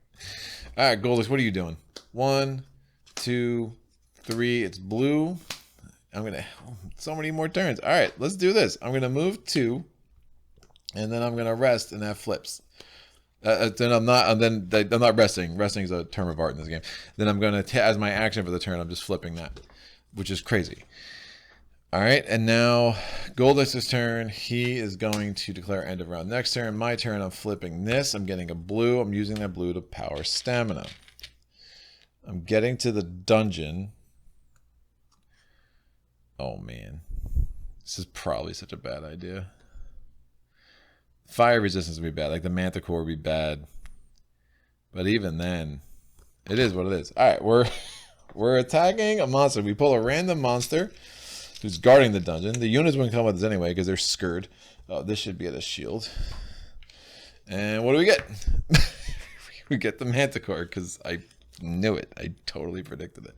All right, Goldix, what are you doing? 1, 2, 3. It's blue. I'm gonna so many more turns. All right, let's do this. I'm gonna move 2, and then I'm gonna rest, and that flips. Then I'm not. And then I'm not resting. Resting is a term of art in this game. Then I'm gonna as my action for the turn. I'm just flipping that, which is crazy. All right, and now Goldix's turn. He is going to declare end of round. Next turn, my turn. I'm flipping this. I'm getting a blue. I'm using that blue to power stamina. I'm getting to the dungeon. Oh man, this is probably such a bad idea. Fire resistance would be bad. Like the Manticore would be bad. But even then, it is what it is. All right, we're attacking a monster. We pull a random monster who's guarding the dungeon. The units wouldn't come with us anyway because they're scared. Oh, this should be at a shield. And what do we get? We get the Manticore because I knew it. I totally predicted it.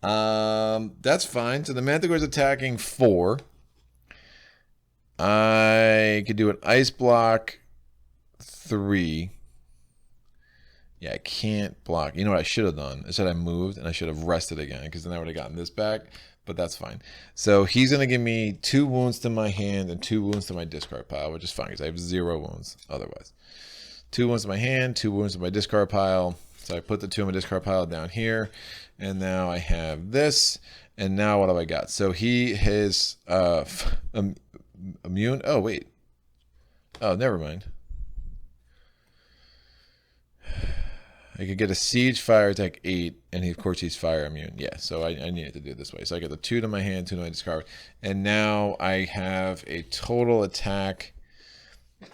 That's fine. So the Manticore is attacking 4. I could do an ice block 3. Yeah, I can't block. You know what I should have done? I said I moved and I should have rested again because then I would have gotten this back. But that's fine. So he's going to give me 2 wounds to my hand and 2 wounds to my discard pile, which is fine because I have 0 wounds otherwise. 2 wounds to my hand, 2 wounds to my discard pile. So I put the 2 in my discard pile down here. And now I have this. And now what do I got? So he is immune. Oh, wait. Oh, never mind. I could get a siege fire attack 8, and of course he's fire immune. Yeah, so I needed to do it this way. So I get the 2 to my hand, 2 to my discard, and now I have a total attack.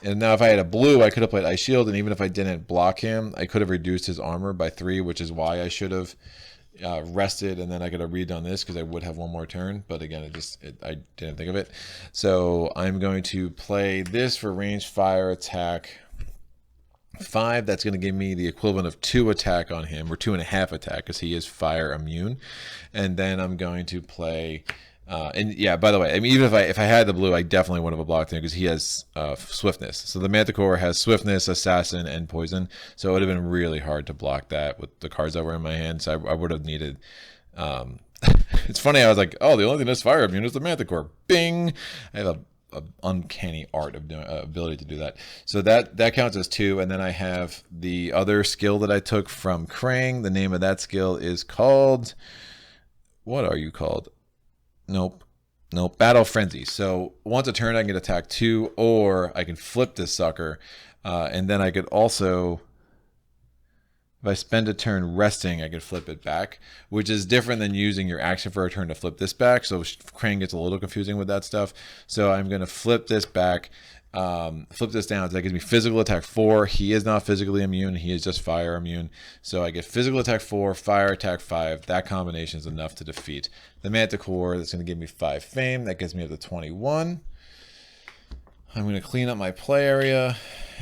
And now if I had a blue, I could have played Ice Shield, and even if I didn't block him, I could have reduced his armor by 3, which is why I should have rested, and then I could have redone this because I would have 1 more turn. But again, I didn't think of it. So I'm going to play this for ranged fire attack 5. That's going to give me the equivalent of 2 attack on him, or 2.5 attack, because he is fire immune. And then I'm going to play, and yeah, by the way, I mean, even if I had the blue, I definitely wouldn't have blocked him because he has swiftness. So the Manticore has swiftness, assassin, and poison. So it would have been really hard to block that with the cards that were in my hand. So I would have needed. It's funny. I was like, oh, the only thing that's fire immune is the Manticore. Bing! I have a uncanny art of doing ability to do that. So that counts as 2, and then I have the other skill that I took from Krang. The name of that skill is called, what are you called? Nope, Battle Frenzy. So once a turn I can get attack 2, or I can flip this sucker, and then I could also, if I spend a turn resting, I can flip it back, which is different than using your action for a turn to flip this back. So Krang gets a little confusing with that stuff. So I'm going to flip this back, flip this down. So that gives me physical attack 4. He is not physically immune. He is just fire immune. So I get physical attack 4, fire attack 5. That combination is enough to defeat the Manticore. That's going to give me 5 fame. That gets me up to 21. I'm going to clean up my play area,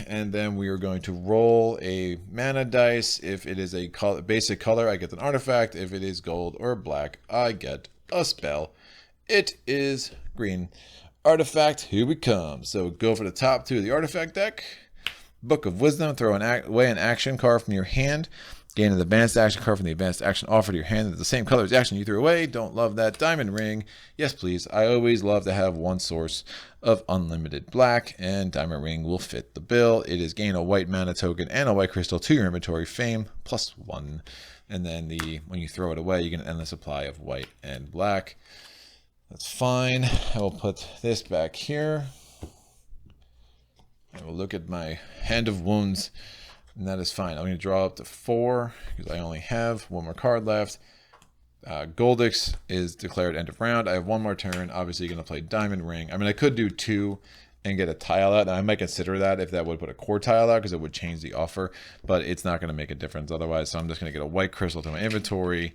and then we are going to roll a mana dice. If it is a basic color, I get an artifact. If it is gold or black, I get a spell. It is green. Artifact, here we come. So go for the top 2 of the artifact deck. Book of Wisdom, throw away an action card from your hand. Gain an advanced action card from the advanced action offered to your hand that's the same color as the action you threw away. Don't love that. Diamond ring. Yes, please. I always love to have one source of unlimited black, and diamond ring will fit the bill. It is gain a white mana token and a white crystal to your inventory. Fame +1. And then when you throw it away, you get an endless supply of white and black. That's fine. I will put this back here. I will look at my Hand of Wounds. And that is fine. I'm going to draw up to 4 because I only have 1 more card left. Goldix is declared end of round. I have 1 more turn. Obviously, going to play Diamond Ring. I mean, I could do 2 and get a tile out. And I might consider that if that would put a core tile out because it would change the offer. But it's not going to make a difference otherwise. So I'm just going to get a white crystal to my inventory.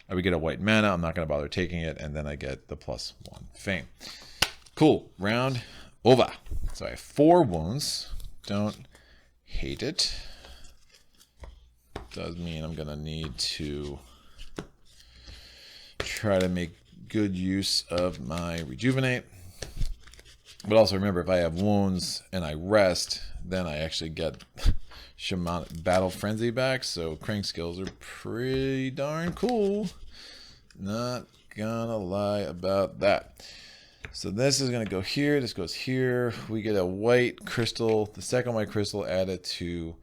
I would get a white mana. I'm not going to bother taking it. And then I get the +1 fame. Cool. Round over. So I have 4 wounds. Don't hate it. Does mean I'm gonna need to try to make good use of my rejuvenate. But also remember, if I have wounds and I rest, then I actually get Shaman Battle Frenzy back. So Krang skills are pretty darn cool. Not gonna lie about that. So this is gonna go here. This goes here. We get a white crystal. The second white crystal added to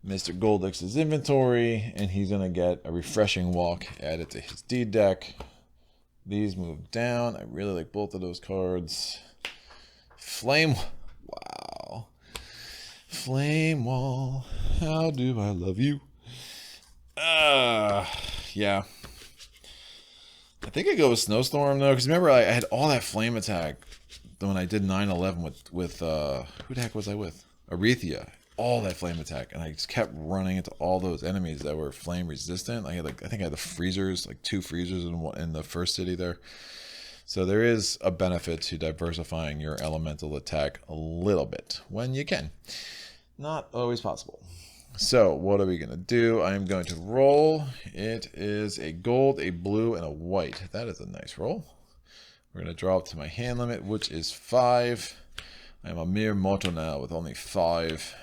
Mr. Goldix's inventory, and he's gonna get a refreshing walk added to his D deck. These move down. I really like both of those cards. Flame, wow. Flame Wall, how do I love you? Yeah. I think I go with Snowstorm though, because remember I had all that flame attack when I did 9/11 with who the heck was I with? Arethia. All that flame attack, and I just kept running into all those enemies that were flame resistant. I think I had the freezers, like 2 freezers in the first city there. So there is a benefit to diversifying your elemental attack a little bit when you can. Not always possible. So what are we going to do? I am going to roll. It is a gold, a blue, and a white. That is a nice roll. We're going to draw up to my hand limit, which is 5. I am a mere mortal now with only 5.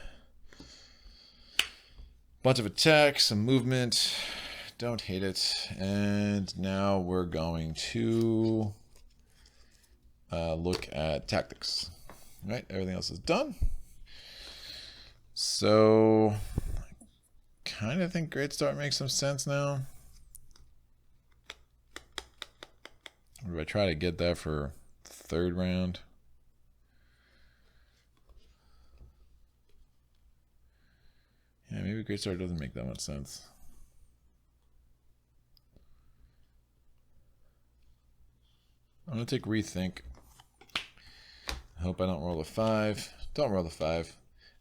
Bunch of attacks, some movement. Don't hate it. And now we're going to look at tactics. All right, everything else is done. So I kind of think Great Start makes some sense now. Or do I try to get that for 3rd round? Yeah, maybe Great Start doesn't make that much sense. I'm going to take Rethink. I hope I don't roll a 5. Don't roll a 5.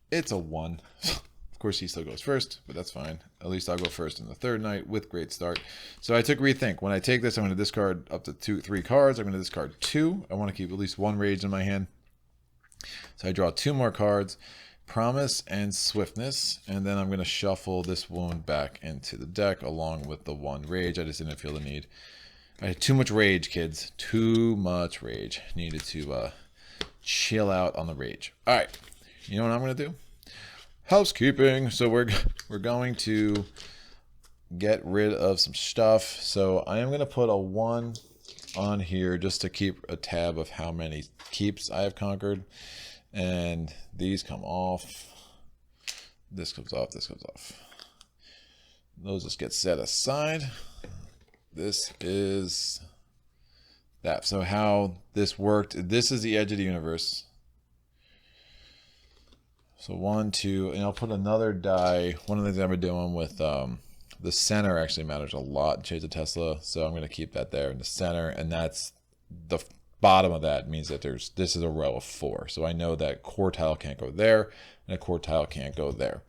It's a 1. Of course, he still goes first, but that's fine. At least I'll go first in the 3rd night with Great Start. So I took Rethink. When I take this, I'm going to discard up to 3 cards. I'm going to discard 2. I want to keep at least 1 Rage in my hand. So I draw 2 more cards. Promise and Swiftness, and then I'm going to shuffle this wound back into the deck along with the 1 Rage. I just didn't feel the need. I had too much rage, kids. Too much rage. Needed to chill out on the rage. All right, you know what I'm going to do? Housekeeping. So we're going to get rid of some stuff. So I am going to put a 1 on here just to keep a tab of how many keeps I have conquered. And these come off. This comes off. This comes off. Those just get set aside. This is that. So how this worked. This is the edge of the universe. So 1, 2, and I'll put another die. One of the things I've been doing with the center actually matters a lot in Shades of Tesla. So I'm going to keep that there in the center, and that's the bottom of that means that this is a row of 4. So I know that core tile can't go there and a core tile can't go there.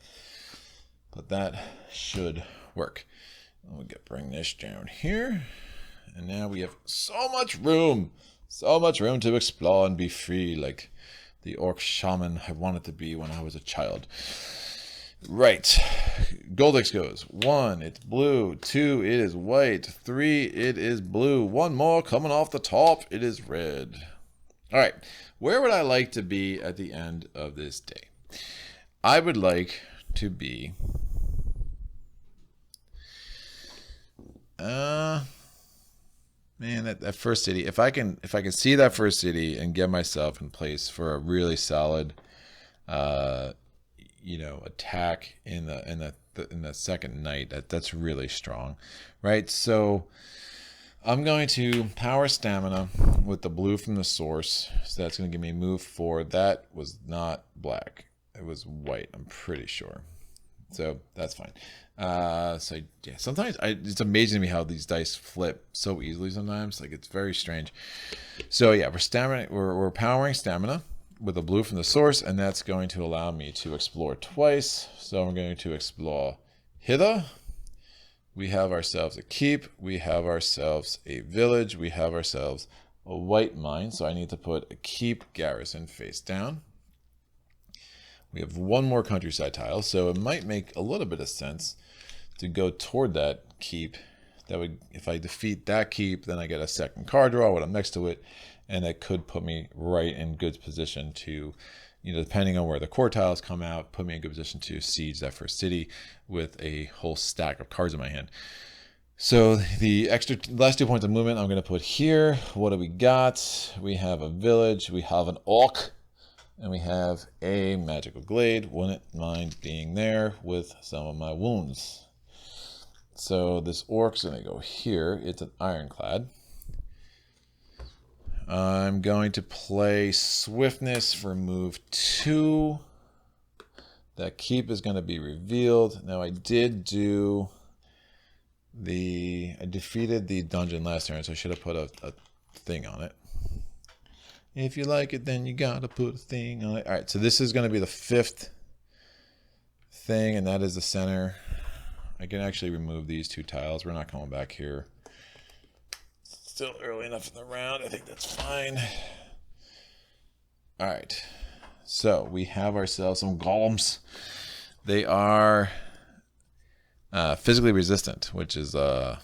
But that should work. We'll bring this down here. And now we have so much room. So much room to explore and be free like the orc shaman I wanted to be when I was a child. Right. Goldix goes 1, it's blue. 2, it is white. 3, it is blue. 1 more coming off the top, it is red. All right. Where would I like to be at the end of this day? I would like to be man, that first city. If I can see that first city and get myself in place for a really solid attack in the second night, that's really strong, right? So I'm going to power stamina with the blue from the source. So that's going to give me move 4. That was not black. It was white, I'm pretty sure. So that's fine. So yeah, sometimes it's amazing to me how these dice flip so easily sometimes. Like, it's very strange. So yeah, we're powering stamina with a blue from the source, and that's going to allow me to explore twice. So I'm going to explore hither. We have ourselves a keep. We have ourselves a village. We have ourselves a white mine. So I need to put a keep garrison face down. We have one more countryside tile, so it might make a little bit of sense to go toward that keep. That would, if I defeat that keep, then I get a second card draw when I'm next to it, and that could put me right in good position to, you know, depending on where the core tiles come out, put me in good position to siege that first city with a whole stack of cards in my hand. So the last 2 points of movement I'm going to put here. What do we got? We have a village, we have an orc, and we have a magical glade. Wouldn't mind being there with some of my wounds. So this orc's going to go here. It's an ironclad. I'm going to play swiftness for move 2. That keep is going to be revealed. Now I did do I defeated the dungeon last turn, so I should have put a thing on it. If you like it, then you gotta put a thing on it. All right, so this is going to be the 5th thing, and that is the center. I can actually remove these 2 tiles. We're not coming back here. Still early enough in the round. I think that's fine. All right, so we have ourselves some golems. They are physically resistant, which is a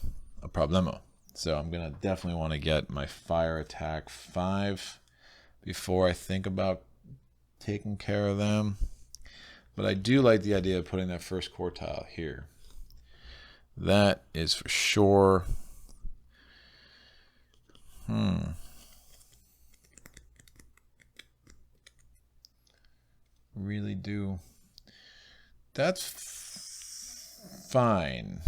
problemo. So I'm gonna definitely want to get my fire attack 5 before I think about taking care of them. But I do like the idea of putting that first core tile here. That is for sure. Really do. That's fine.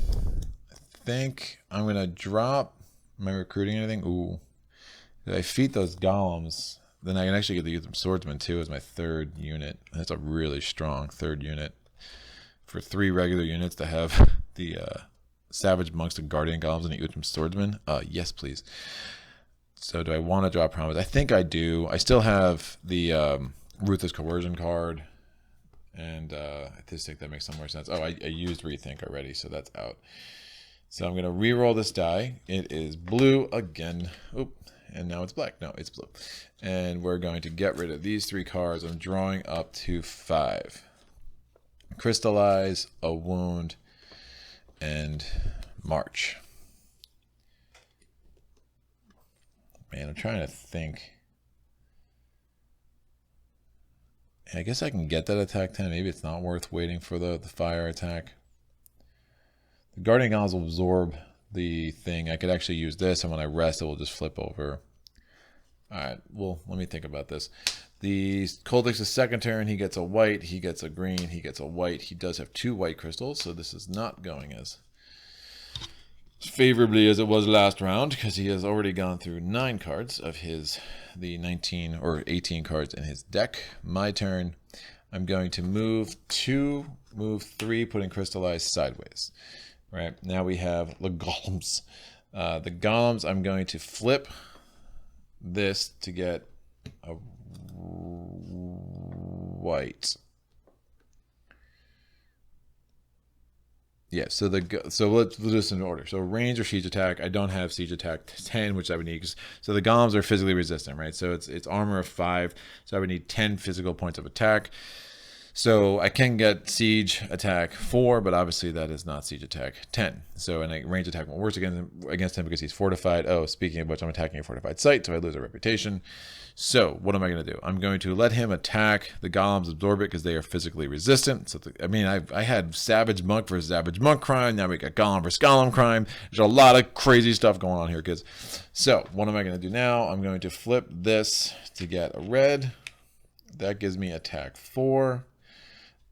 I think I'm going to drop my recruiting anything. Ooh. If I defeat those golems, then I can actually get to use some swordsmen too as my 3rd unit. That's a really strong 3rd unit. For 3 regular units to have the savage monks, the guardian golems, and the Utrim swordsman. Yes, please. So do I want to drop promise? I think I do. I still have the ruthless coercion card. And I just think that makes some more sense. Oh, I used Rethink already, so that's out. So I'm going to re-roll this die. It is blue again. Oop, and now it's black. No, it's blue. And we're going to get rid of these 3 cards. I'm drawing up to 5. Crystallize, a wound, and march. Man, I'm trying to think. I guess I can get that attack 10. Maybe it's not worth waiting for the fire attack. The Guardian Golems will absorb the thing. I could actually use this, and when I rest, it will just flip over. Alright, well, let me think about this. The Coldix is 2nd turn. He gets a white, he gets a green, he gets a white. He does have 2 white crystals, so this is not going as favorably as it was last round, because he has already gone through 9 cards of the 19 or 18 cards in his deck. My turn. I'm going to move 2, move 3, putting crystallized sideways. Right, now we have the golems. The golems, I'm going to flip this to get a white. Yeah, so let's do this in order. So range or siege attack. I don't have siege attack 10, which I would need. So the golems are physically resistant, right? So it's armor of 5. So I would need 10 physical points of attack. So I can get siege attack 4, but obviously that is not siege attack 10. So and a range attack won't work against him because he's fortified. Oh, speaking of which, I'm attacking a fortified site, so I lose a reputation. So what am I going to do? I'm going to let him attack the golems, absorb it because they are physically resistant. So I had savage monk versus savage monk crime. Now we got golem versus golem crime. There's a lot of crazy stuff going on here, kids. So what am I going to do now? I'm going to flip this to get a red. That gives me attack 4.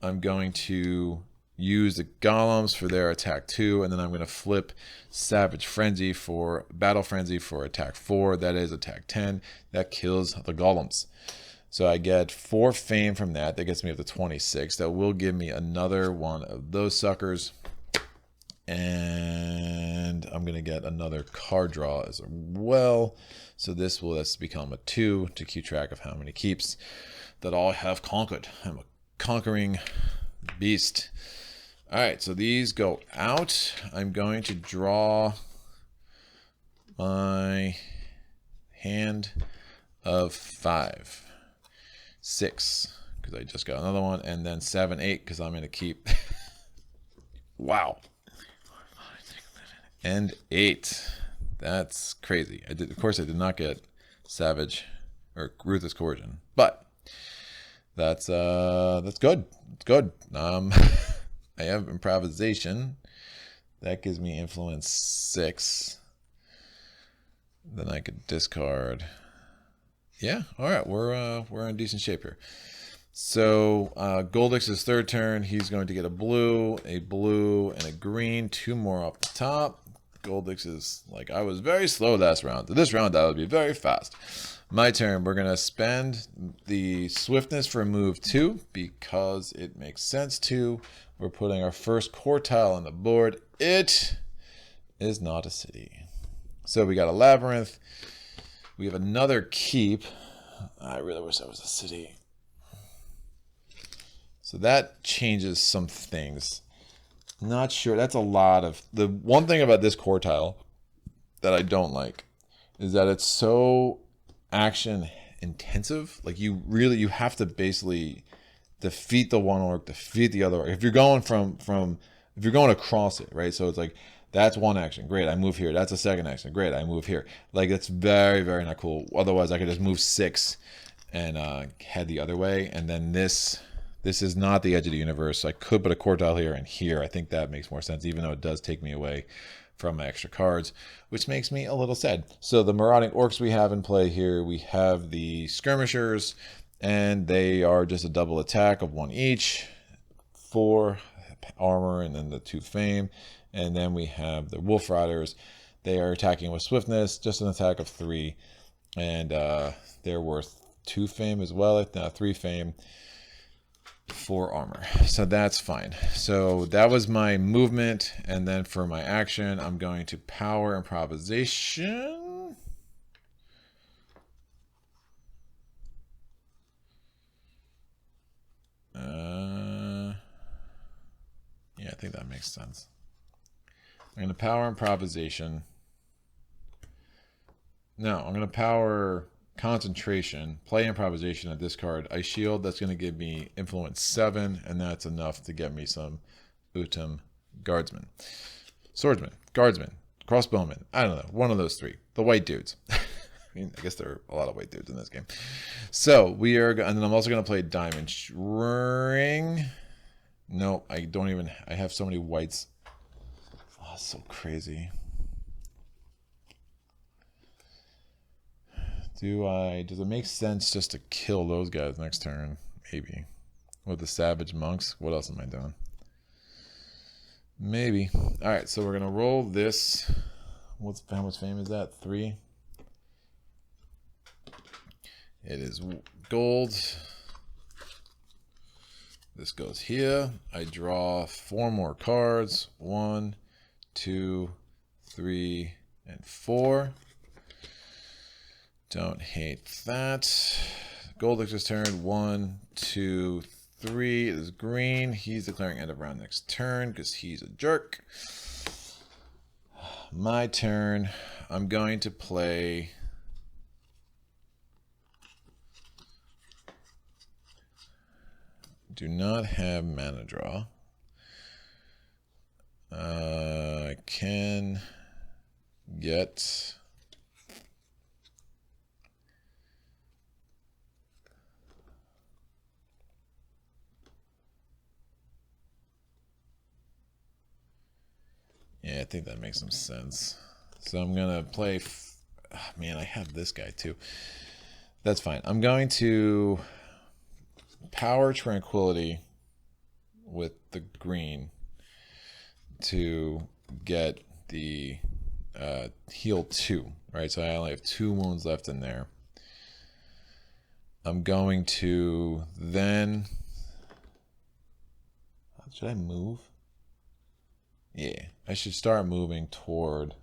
I'm going to use the golems for their attack 2, and then I'm going to flip Savage Frenzy for Battle Frenzy for attack 4. That is attack 10. That kills the golems. So I get 4 fame from that. That gets me up to 26. That will give me another one of those suckers. And I'm going to get another card draw as well. So this will become a 2 to keep track of how many keeps that I have conquered. I'm a conquering beast. All right, so these go out. I'm going to draw my hand of 5, 6 because I just got another one, and then 7, 8 because I'm going to keep. Wow. And 8. That's crazy. Of course, I did not get Savage or Ruthless Coercion, but that's good. It's good. I have Improvisation. That gives me Influence 6. Then I could discard. Yeah, all right, we're in decent shape here. So Goldix's third turn, he's going to get a blue, and a green, 2 more off the top. Goldix is like, I was very slow last round. This round I would be very fast. My turn, we're going to spend the swiftness for move 2 because it makes sense to. We're putting our first quartile on the board. It is not a city. So we got a labyrinth. We have another keep. I really wish that was a city. So that changes some things. Not sure. That's a lot of... The one thing about this quartile that I don't like is that it's so action intensive. Like you have to basically defeat the one orc, defeat the other orc. If you're going if you're going across it, right? So it's like, that's one action. Great, I move here. That's a second action. Great, I move here. Like, that's very, very not cool. Otherwise, I could just move 6 and head the other way. And then this is not the edge of the universe. So I could put a quartile here and here. I think that makes more sense, even though it does take me away from my extra cards, which makes me a little sad. So the marauding orcs we have in play here, we have the skirmishers, and they are just a double attack of 1 each, 4 armor, and then the 2 fame. And then we have the wolf riders. They are attacking with swiftness, just an attack of 3, and they're worth 2 fame as well. 3 fame, 4 armor. So that's fine. So that was my movement, and then for my action, I'm going to power improvisation. Yeah, I think that makes sense. I'm going to power improvisation. No, I'm going to power concentration, play improvisation, and discard Ice Shield. That's going to give me influence 7, and that's enough to get me some Utum Guardsmen. Swordsman, Guardsman, Crossbowman. I don't know. One of those 3. The white dudes. I mean, I guess there are a lot of white dudes in this game. So we are, and then I'm also going to play Diamond Ring. No, I don't even, I have so many whites. Oh, that's so crazy. Does it make sense just to kill those guys next turn? Maybe. With the Savage Monks. What else am I doing? Maybe. Alright, so we're going to roll this. How much fame is that? 3. It is gold. This goes here. I draw 4 more cards. 1, 2, 3, and 4. Don't hate that. Goldix's turn. 1, 2, 3 is green. He's declaring end of round next turn because he's a jerk. My turn. I'm going to play... Do not have mana draw. I can get... Yeah, I think that makes some sense. So I'm going to play... man, I have this guy too. That's fine. I'm going to power Tranquility with the green to get the heal 2, right? So I only have 2 wounds left in there. I'm going to then... Should I move? Yeah, I should start moving toward...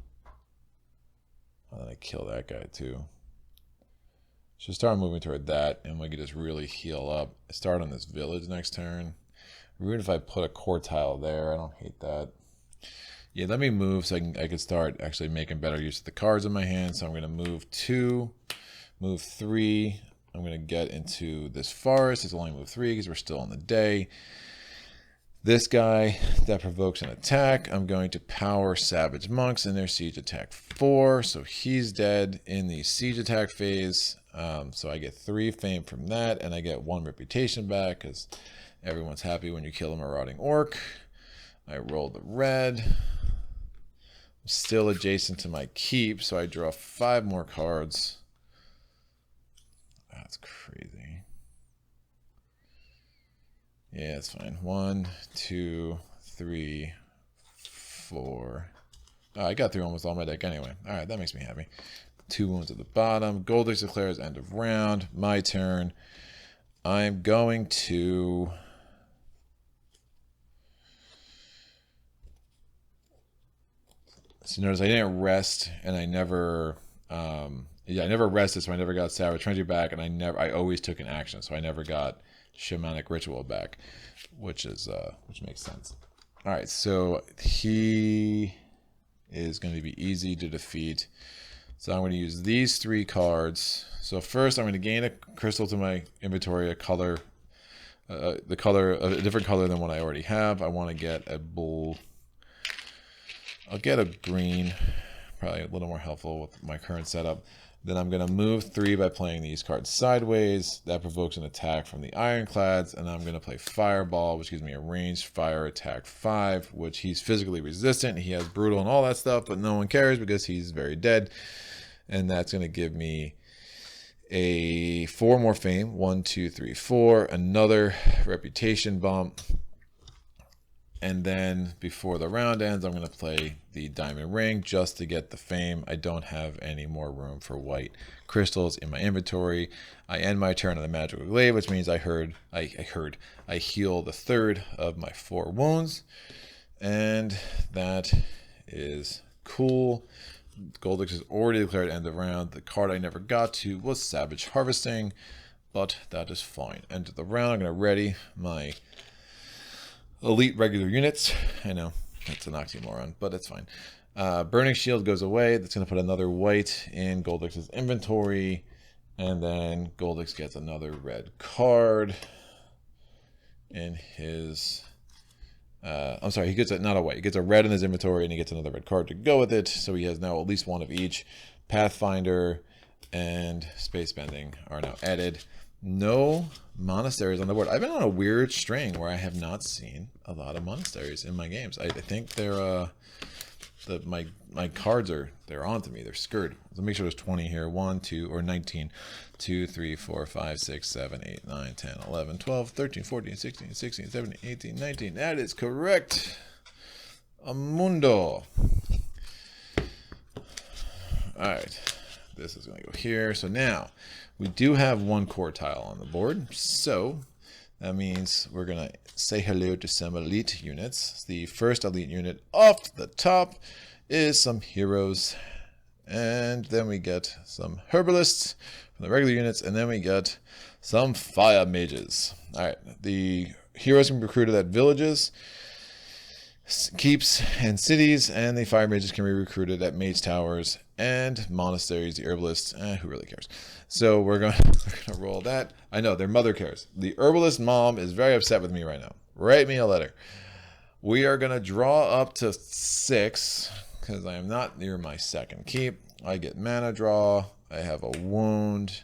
Oh, I kill that guy too. Should start moving toward that, and we could just really heal up. Start on this village next turn. Weird if I put a quartile there. I don't hate that. Yeah, let me move so I could start actually making better use of the cards in my hand. So I'm going to move 2, move 3, I'm going to get into this forest. It's only move 3 because we're still on the day. This guy, that provokes an attack. I'm going to power Savage Monks in their siege attack 4. So he's dead in the siege attack phase. So I get 3 fame from that, and I get 1 reputation back because everyone's happy when you kill a marauding orc. I roll the red. I'm still adjacent to my keep, so I draw 5 more cards. That's crazy. Yeah, it's fine. 1, 2, 3, 4. Oh, I got through almost all my deck anyway. All right, that makes me happy. 2 wounds at the bottom. Goldix declares end of round. My turn. I'm going to... So notice I didn't rest, and I never... I never rested, so I never got Savage Frenzy back, and I always took an action, so I never got Shamanic Ritual back, which makes sense. All right, so he is going to be easy to defeat. So I'm going to use these 3 cards. So first, I'm going to gain a crystal to my inventory, a color, a different color than what I already have. I want to get a bull. I'll get a green, probably a little more helpful with my current setup. Then I'm going to move 3 by playing these cards sideways. That provokes an attack from the Ironclads. And I'm going to play Fireball, which gives me a ranged fire attack 5, which he's physically resistant. He has brutal and all that stuff, but no one cares because he's very dead. And that's going to give me a 4 more fame. 1, 2, 3, 4. Another reputation bump. And then before the round ends, I'm going to play the Diamond Ring just to get the fame. I don't have any more room for white crystals in my inventory. I end my turn on the Magical Glaive, which means I heal the 3rd of my 4 wounds. And that is cool. Goldix has already declared end of round. The card I never got to was Savage Harvesting, but that is fine. End of the round, I'm going to ready my elite regular units. I know, that's an oxymoron, but it's fine. Burning Shield goes away. That's going to put another white in Goldix's inventory. And then Goldix gets another red card in his... I'm sorry, he gets not a white. He gets a red in his inventory, and he gets another red card to go with it. So he has now at least 1 of each. Pathfinder and Space Bending are now added. No monasteries on the board. I've been on a weird string where I have not seen a lot of monasteries in my games. I think they're my cards they're onto me. They're screwed. Let's make sure there's 20 here. 1, 2, or 19. 2, 3, 4, 5, 6, 7, 8, 9, 10, 11, 12, 13, 14, 16, 16, 17, 18, 19. That is correct. Amundo. Alright. This is going to go here. So now we do have 1 core tile on the board. So that means we're going to say hello to some elite units. The first elite unit off the top is some heroes. And then we get some herbalists from the regular units. And then we get some fire mages. All right. The heroes can be recruited at villages, keeps, and cities. And the fire mages can be recruited at mage towers and monasteries. The herbalists, who really cares? So we're going to roll that. I know, their mother cares. The herbalist mom is very upset with me right now. Write me a letter. We are going to draw up to 6, because I am not near my second keep. I get mana draw. I have a wound.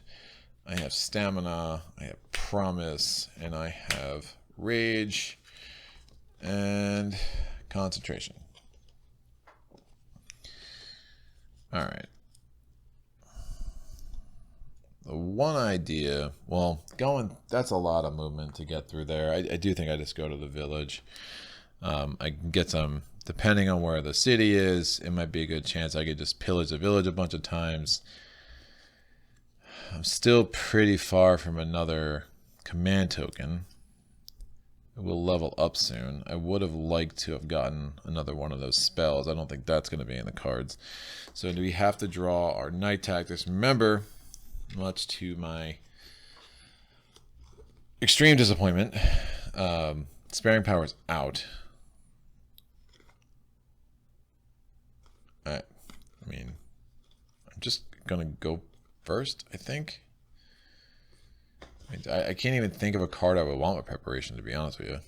I have stamina. I have promise. And I have rage and concentration. All right. The one idea, well, that's a lot of movement to get through there. I do think I just go to the village. I can get some, depending on where the city is, it might be a good chance I could just pillage the village a bunch of times. I'm still pretty far from another command token. It will level up soon. I would have liked to have gotten another one of those spells. I don't think that's going to be in the cards. So do we have to draw our night tactics? Remember, much to my extreme disappointment, sparing power is out. I mean, I'm just going to go first, I think. I can't even think of a card I would want with preparation, to be honest with you.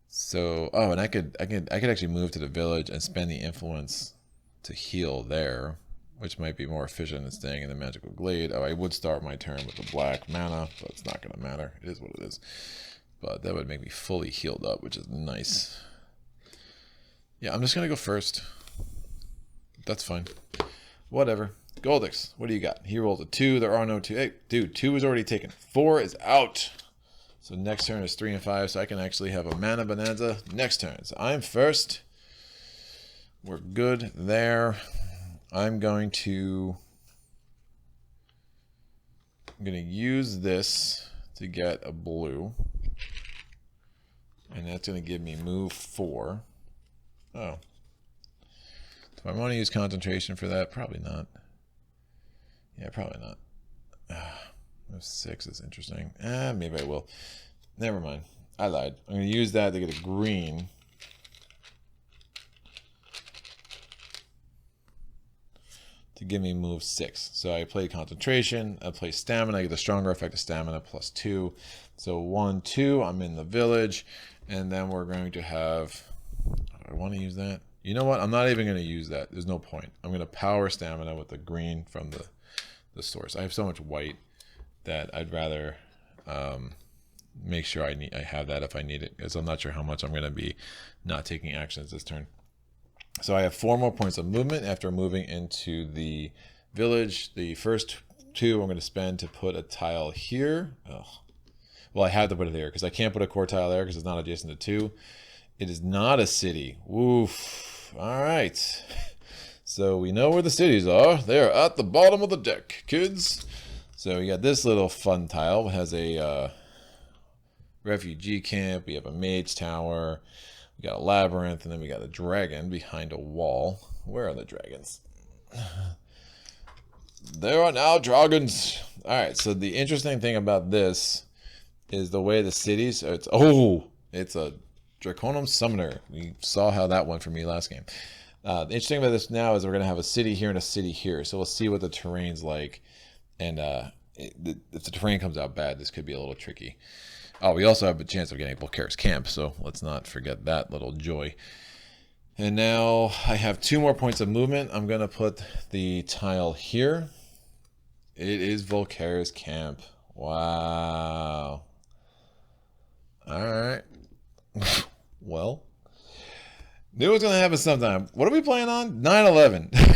So, oh, and I could actually move to the village and spend the influence to heal there, which might be more efficient than staying in the magical glade. Oh, I would start my turn with the black mana, but it's not going to matter. It is what it is. But that would make me fully healed up, which is nice. Yeah, I'm just going to go first. That's fine. Whatever. Goldix, what do you got? He rolls a 2. There are no 2. Hey, dude, 2 is already taken. 4 is out. So next turn is 3 and 5, so I can actually have a mana bonanza next turn. So I'm first. We're good there. I'm going to use this to get a blue. And that's going to give me move 4. Oh. Do I want to use concentration for that? Probably not. Yeah, probably not. Move 6 is interesting. Maybe I will. Never mind. I lied. I'm going to use that to get a green. To give me move 6. So I play concentration, I play stamina, I get the stronger effect of stamina plus 2. So 1, 2, I'm in the village, and then we're going to have, I want to use that. You know what? I'm not even going to use that. There's no point. I'm going to power stamina with the green from the source. I have so much white that I'd rather make sure I have that if I need it, because I'm not sure how much I'm going to be not taking actions this turn. So I have 4 more points of movement after moving into the village. The first 2 I'm going to spend to put a tile here. Oh. Well, I have to put it there because I can't put a core tile there because it's not adjacent to 2. It is not a city. Woof. All right. So we know where the cities are. They are at the bottom of the deck, kids. So we got this little fun tile. It has a refugee camp. We have a mage tower. We got a labyrinth, and then we got a dragon behind a wall. Where are the dragons? There are now dragons. All right, so the interesting thing about this is the way the cities... it's a Draconum Summoner. We saw how that went for me last game. The interesting about this now is we're going to have a city here and a city here. So we'll see what the terrain's like. And if the terrain comes out bad, this could be a little tricky. Oh, we also have a chance of getting Volcare's camp, so let's not forget that little joy. And now I have 2 more points of movement. I'm going to put the tile here. It is Volcare's camp. Wow. All right. Well, knew it was going to happen sometime. What are we playing on? 9/11.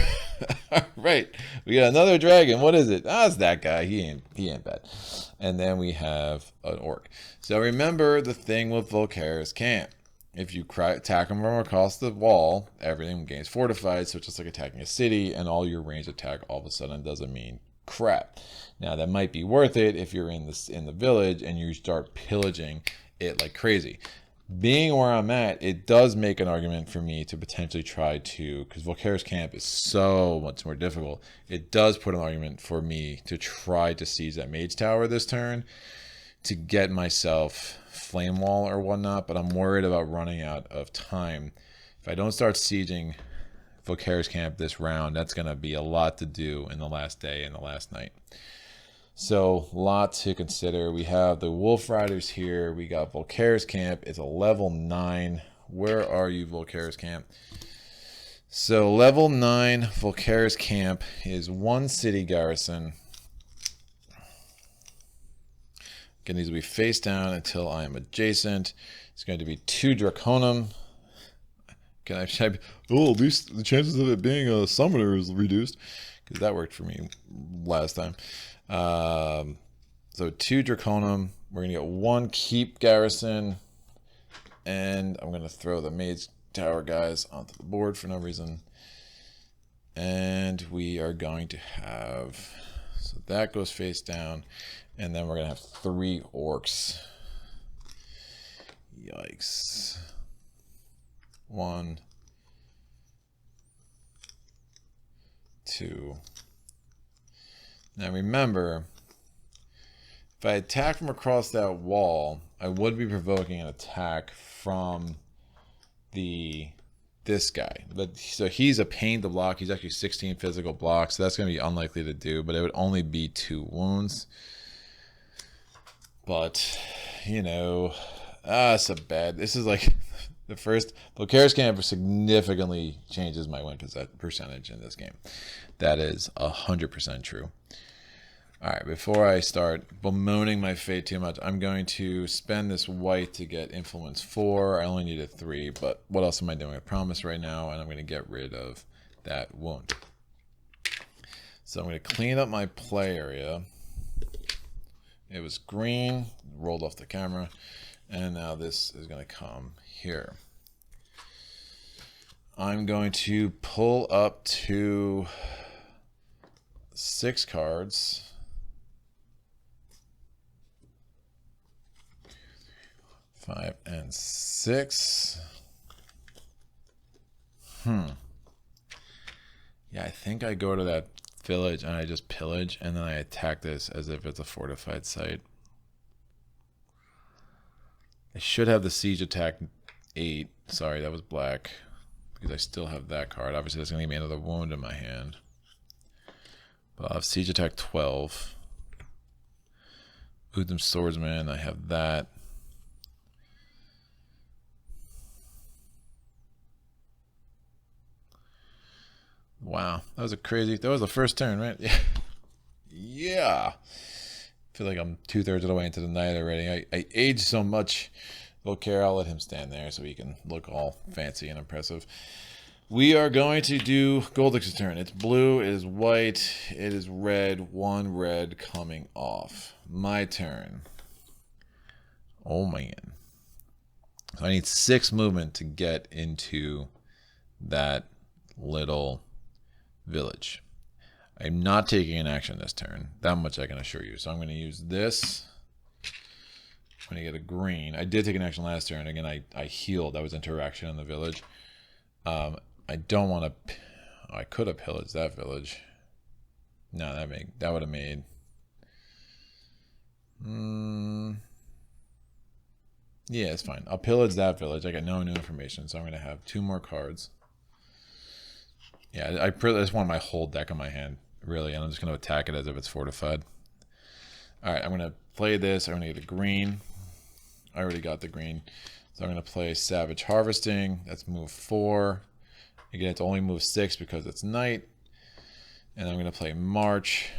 All right, we got another dragon. What is it? It's that guy. He ain't bad. And then we have an orc. So remember the thing with Volcare's camp. If you attack him from across the wall, everything gains fortified, so it's just like attacking a city, and all your ranged attack all of a sudden doesn't mean crap. Now that might be worth it if you're in the village and you start pillaging it like crazy. Being where I'm at, it does make an argument for me to potentially try to, because Volcare's camp is so much more difficult, it does put an argument for me to try to siege that mage tower this turn to get myself flame wall or whatnot, but I'm worried about running out of time. If I don't start sieging Volcare's camp this round, that's going to be a lot to do in the last day and the last night. So, lot to consider. We have the Wolf Riders here. We got Volcare's camp. It's a level 9. Where are you, Volcare's camp? So, level 9 Volcare's camp is 1 city garrison. It needs to be face down until I am adjacent. It's going to be 2 Draconum. At least the chances of it being a summoner is reduced, because that worked for me last time. So 2 Draconum. We're going to get 1 keep garrison. And I'm going to throw the Mage Tower guys onto the board for no reason. And we are going to have... so that goes face down. And then we're going to have 3 orcs. Yikes. 1, 2. Now remember, if I attack from across that wall, I would be provoking an attack from the this guy. But so he's a pain to block. He's actually 16 physical blocks, so that's going to be unlikely to do, but it would only be 2 wounds. But, you know, it's a bad. This is like the first. Volcare's camp significantly changes my win percentage in this game. That is 100% true. All right, before I start bemoaning my fate too much, I'm going to spend this white to get influence 4. I only needed 3, but what else am I doing? I promise right now, and I'm going to get rid of that wound. So I'm going to clean up my play area. It was green, rolled off the camera, and now this is going to come here. I'm going to pull up to 6 cards. 5 and 6. Yeah, I think I go to that village and I just pillage, and then I attack this as if it's a fortified site. I should have the siege attack 8. Sorry, that was black. Because I still have that card. Obviously, that's going to give me another wound in my hand. But I'll have siege attack 12. Udam Swordsman, I have that. Wow, that was that was the first turn, right? Yeah. Yeah. I feel like I'm 2/3 of the way into the night already. I aged so much. Volcare, I'll let him stand there so he can look all fancy and impressive. We are going to do Goldix's turn. It's blue, it is white, it is red, 1 red coming off. My turn. Oh man. So I need 6 movement to get into that little village. I'm not taking an action this turn. That much I can assure you. So I'm going to use this. I'm going to get a green. I did take an action last turn. Again, I healed. That was interaction in the village. I don't want to... Oh, I could have pillaged that village. No, that would have made... Yeah, it's fine. I'll pillage that village. I got no new information, so I'm going to have 2 more cards. Yeah, I just want my whole deck in my hand, really, and I'm just going to attack it as if it's fortified. All right, I'm going to play this. I'm going to get a green. I already got the green. So I'm going to play Savage Harvesting. That's move 4. Again, it's only move 6 because it's night. And I'm going to play March.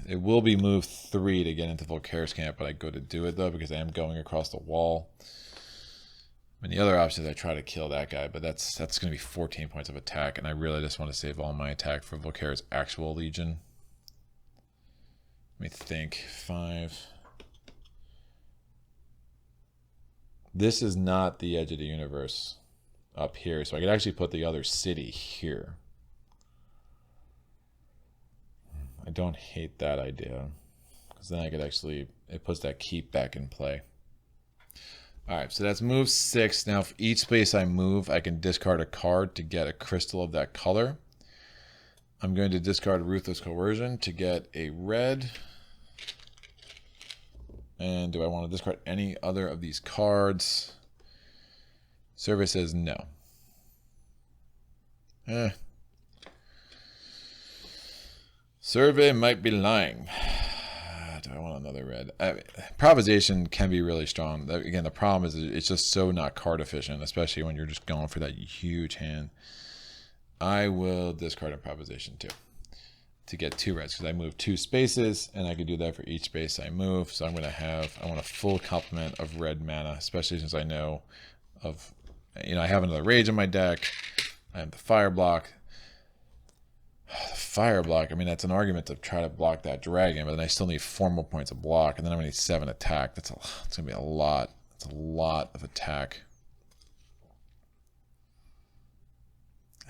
It will be move 3 to get into Volcare's camp, but I go to do it, though, because I am going across the wall. And the other option is I try to kill that guy, but that's going to be 14 points of attack, and I really just want to save all my attack for Volcare's actual Legion. Let me think. 5. This is not the edge of the universe up here, so I could actually put the other city here. I don't hate that idea, because then I could actually, it puts that keep back in play. Alright, so that's move 6. Now, for each space I move, I can discard a card to get a crystal of that color. I'm going to discard Ruthless Coercion to get a red. And do I want to discard any other of these cards? Survey says no. Survey might be lying. Do I want another red? Improvisation can be really strong. Again, the problem is it's just so not card efficient, especially when you're just going for that huge hand. I will discard Improvisation too to get 2 reds because I move 2 spaces, and I can do that for each space I move. So I want a full complement of red mana, especially since I know of, I have another Rage in my deck. I have the Fire block. Fire block, I mean, that's an argument to try to block that dragon, but then I still need 4 more points of block, and then I'm going to need 7 attack. It's going to be a lot. It's a lot of attack.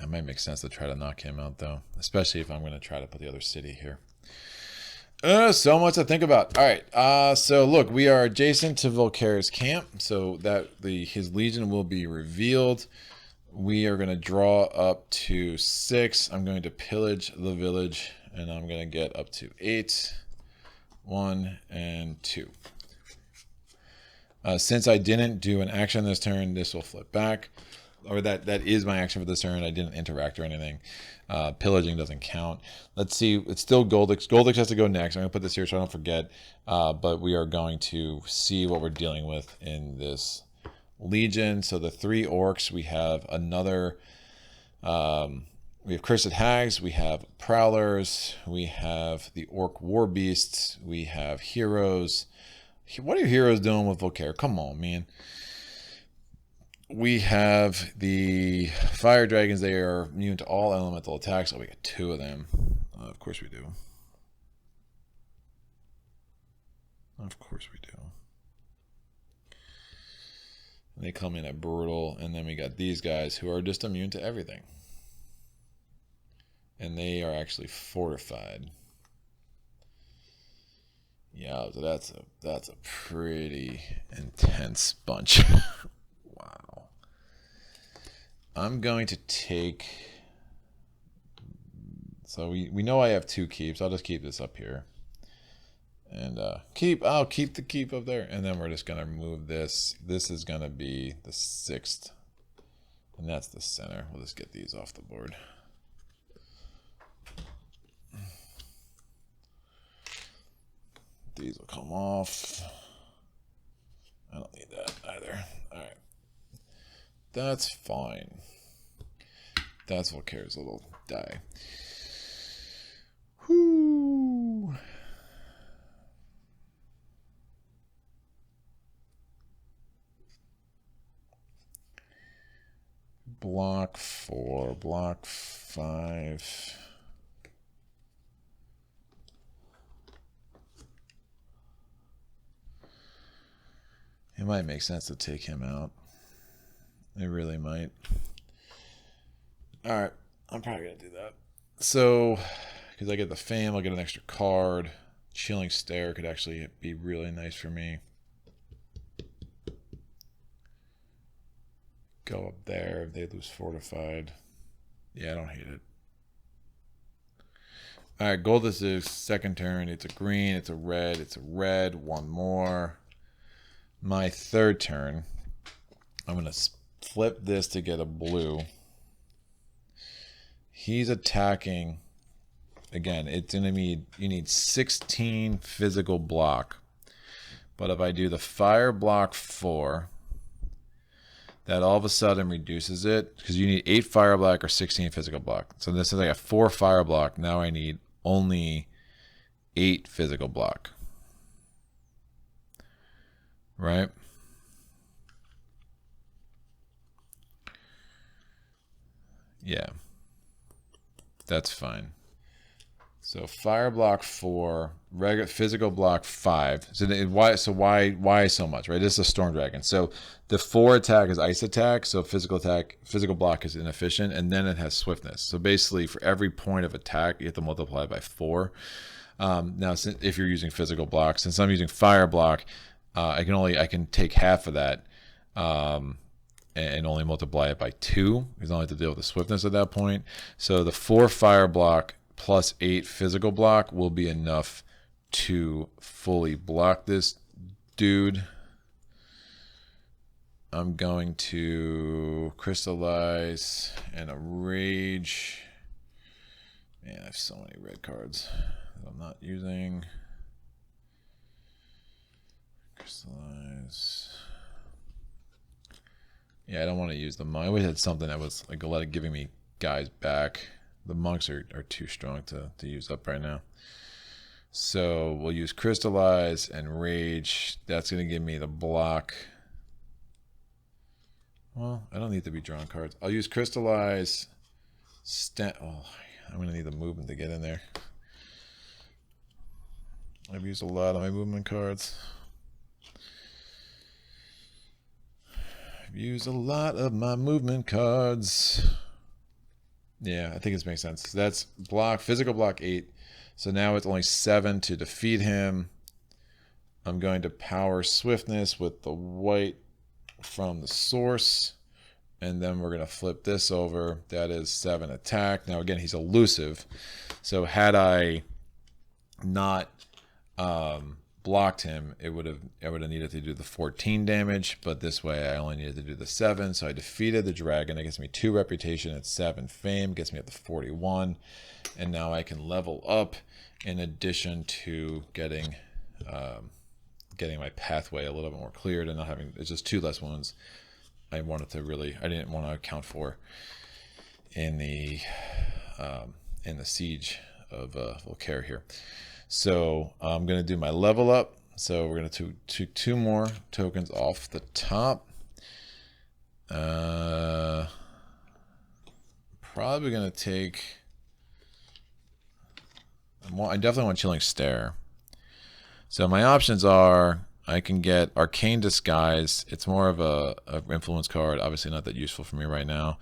It might make sense to try to knock him out, though, especially if I'm going to try to put the other city here. So much to think about. All right, so look, we are adjacent to Volcare's camp, so that his legion will be revealed. We are going to draw up to 6. I'm going to pillage the village, and I'm going to get up to 8. 1 and 2. Since I didn't do an action this turn, this will flip back. or that is my action for this turn. I didn't interact or anything. Pillaging doesn't count. Let's see. It's still Goldix. Goldix has to go next. I'm going to put this here so I don't forget. But we are going to see what we're dealing with in this Legion. So the 3 orcs, we have another... we have Cursed Hags, we have Prowlers, we have the Orc War Beasts, we have Heroes. What are your heroes doing with Volcare? Come on, man. We have the Fire Dragons. They are immune to all elemental attacks. Oh, we got 2 of them. Of course we do. Of course we do. And they come in at Brutal. And then we got these guys who are just immune to everything. And they are actually fortified. Yeah, so that's a pretty intense bunch. Wow. I'm going to take... So we know I have 2 keeps. I'll just keep this up here. And I'll keep the keep up there. And then we're just going to move this. This is going to be the 6th. And that's the center. We'll just get these off the board. These will come off. I don't need that either. Alright. That's fine. That's Volcare's little die. Whoo! Block 4, block 5. It might make sense to take him out. It really might. Alright, I'm probably going to do that. So, because I get the fame, I'll get an extra card. Chilling Stare could actually be really nice for me. Go up there if they lose Fortified. Yeah, I don't hate it. Alright, gold is his second turn. It's a green, it's a red, it's a red. One more. My third turn, I'm going to flip this to get a blue. He's attacking. Again, it's going to be, you need 16 physical block. But if I do the fire block 4, that all of a sudden reduces it. Because you need 8 fire block or 16 physical block. So this is like a 4 fire block. Now I need only 8 physical block. Right? Yeah. That's fine. So fire block 4, regular physical block 5. So why so much, right? This is a storm dragon. So the 4 attack is ice attack, so physical block is inefficient, and then it has swiftness. So basically for every point of attack, you have to multiply by 4. Now if you're using physical block, since I'm using fire block, I can take half of that and only multiply it by 2 because I don't have to deal with the swiftness at that point. So the 4 fire block plus 8 physical block will be enough to fully block this dude. I'm going to crystallize and a rage. Man, I have so many red cards that I'm not using. Crystallize. Yeah, I don't want to use the monk. I always had something that was like a lot of giving me guys back. The monks are too strong to use up right now. So we'll use crystallize and rage. That's going to give me the block. Well, I don't need to be drawing cards. I'll use crystallize. Oh, I'm going to need the movement to get in there. I've used a lot of my movement cards. Use a lot of my movement cards. Yeah, I think this makes sense. So that's block, physical block 8. So now it's only 7 to defeat him. I'm going to power swiftness with the white from the source. And then we're going to flip this over. That is 7 attack. Now again, he's elusive. So had I not blocked him, I would have needed to do the 14 damage, but this way I only needed to do the 7. So I defeated the dragon. It gets me 2 reputation and 7 fame, gets me up to 41, and now I can level up in addition to getting my pathway a little bit more cleared and not having, it's just 2 less wounds. I didn't want to account for in the siege of Volcare here. So I'm going to do my level up. So we're going to take 2 more tokens off the top. Probably going to take... I definitely want Chilling Stare. So my options are, I can get Arcane Disguise. It's more of a influence card, obviously not that useful for me right now.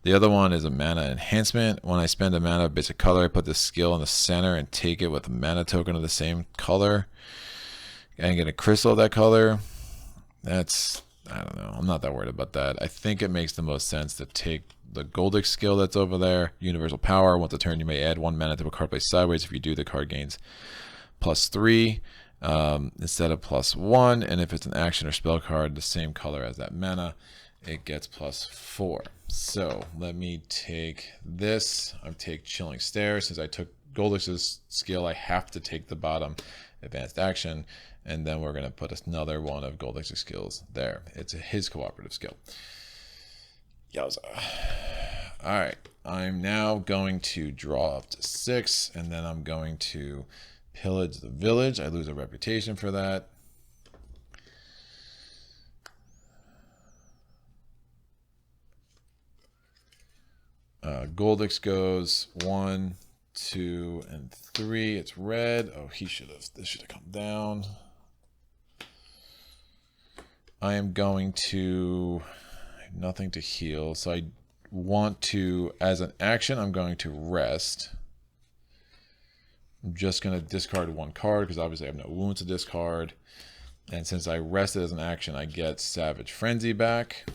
The other one is a mana enhancement. When I spend a mana of basic color, I put this skill in the center and take it with a mana token of the same color. And get a crystal of that color. That's, I don't know, I'm not that worried about that. I think it makes the most sense to take the Goldix skill that's over there, Universal Power. Once a turn, you may add 1 mana to a card placed sideways. If you do, the card gains +3 instead of +1. And if it's an action or spell card, the same color as that mana, it gets +4. So let me take this. I take Chilling Stare. Since I took Goldix's skill, I have to take the bottom advanced action. And then we're going to put another one of Goldix's skills there. It's his cooperative skill. Yowza. Alright, I'm now going to draw up to 6, and then I'm going to pillage the village. I lose a reputation for that. Goldix goes 1, 2, and 3. It's red. Oh, this should have come down. I am going to... nothing to heal, so I want to, as an action, I'm going to rest. I'm just going to discard 1 card because obviously I have no wounds to discard. And since I rested as an action, I get Savage Frenzy back.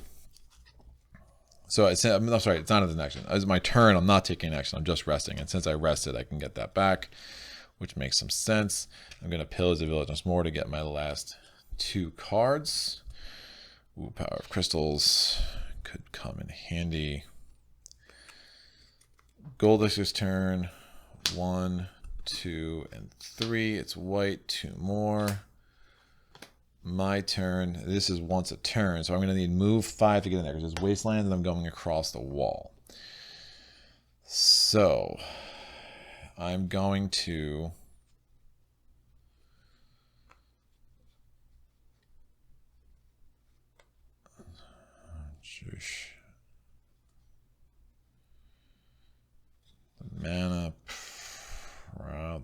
So I'm sorry, it's not as an action. As my turn, I'm not taking action. I'm just resting. And since I rested, I can get that back, which makes some sense. I'm going to pillage the village once more to get my last 2 cards. Ooh, Power of Crystals could come in handy. Goldix's turn. 1, 2, and 3. It's white. 2 more. My turn. This is once a turn, so I'm going to need move 5 to get in there because it's wasteland and I'm going across the wall. So I'm going to... the mana,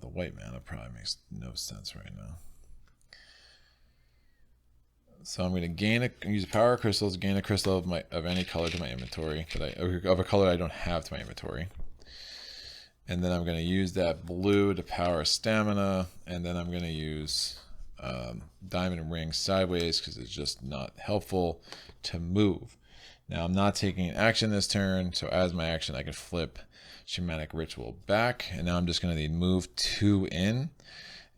the white mana probably makes no sense right now. So I'm going to use Power Crystals, gain a crystal of any color to my inventory, of a color I don't have to my inventory. And then I'm going to use that blue to power stamina, and then I'm going to use Diamond Ring sideways because it's just not helpful to move. Now I'm not taking an action this turn, so as my action I can flip Shamanic Ritual back, and now I'm just going to need move 2 in,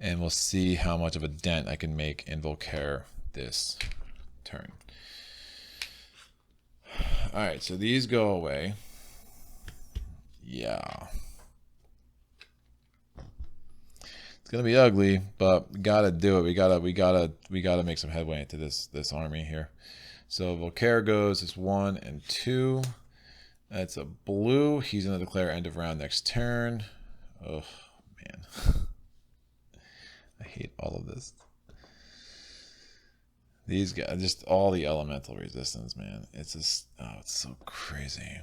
and we'll see how much of a dent I can make in Volcare this turn. Alright, so these go away. Yeah. It's gonna be ugly, but we gotta do it. We gotta make some headway into this army here. So Volcare goes, it's 1 and 2. That's a blue. He's gonna declare end of round next turn. Oh man. I hate all of this. These guys, just all the elemental resistance, man. It's just, oh, it's so crazy.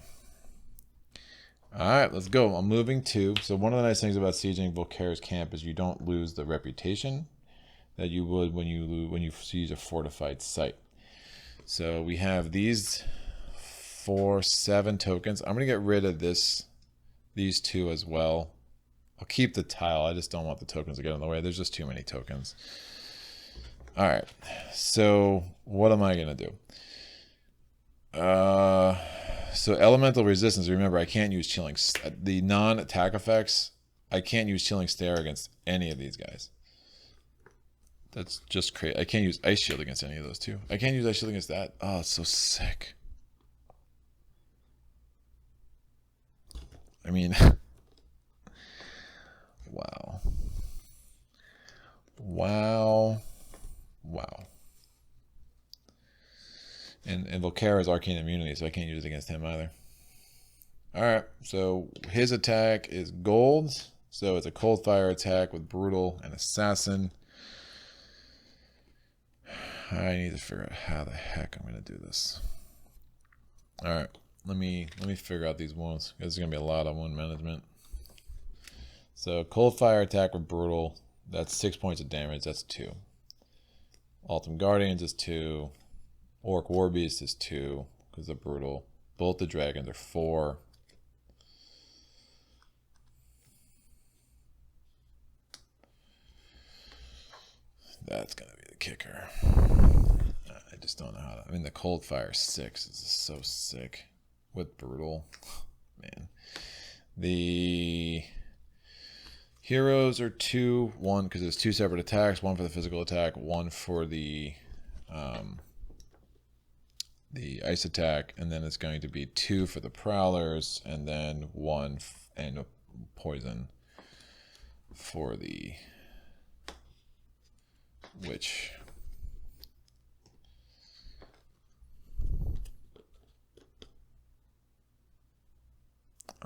All right, let's go. I'm moving 2. So one of the nice things about sieging Volcare's camp is you don't lose the reputation that you would when you siege a fortified site. So we have these 7 tokens. I'm gonna get rid of these 2 as well. I'll keep the tile. I just don't want the tokens to get in the way. There's just too many tokens. All right, so what am I gonna do? So elemental resistance. Remember, I can't use chilling. The non-attack effects, I can't use Chilling Stare against any of these guys. That's just crazy. I can't use Ice Shield against any of those two. I can't use Ice Shield against that. Oh, it's so sick. I mean, wow. Wow. Wow. And Volcare is Arcane Immunity, so I can't use it against him either. Alright, so his attack is gold. So it's a cold fire attack with brutal and assassin. I need to figure out how the heck I'm gonna do this. Alright, let me figure out these wounds. There's gonna be a lot of wound management. So cold fire attack with brutal, that's 6 points of damage, that's 2. Ultim Guardians is 2. Orc Warbeast is 2, because they're brutal. Both the dragons are 4. That's gonna be the kicker. I just don't know how to. I mean, the cold fire 6 is so sick with brutal. Man, the heroes are 2, 1 because there's 2 separate attacks. 1 for the physical attack, 1 for the ice attack, and then it's going to be 2 for the prowlers, and then 1 and poison for the witch.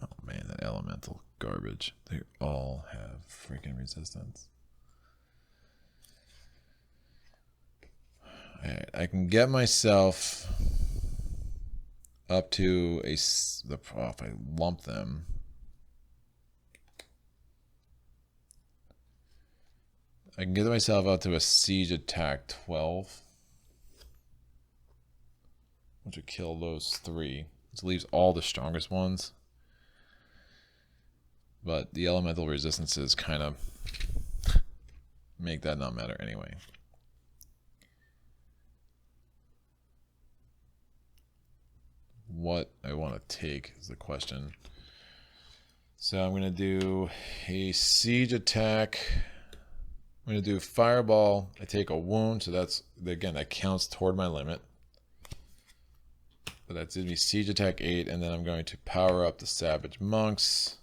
Oh man, that elemental garbage. They all have freaking resistance. Alright, I can get myself up to if I lump them. I can get myself up to a siege attack 12, which would kill those 3. This leaves all the strongest ones. But the elemental resistances kind of make that not matter anyway. What I want to take is the question. So I'm going to do a siege attack. I'm going to do fireball. I take a wound, so that's, again, that counts toward my limit. But that's going to be siege attack 8, and then I'm going to power up the savage monks.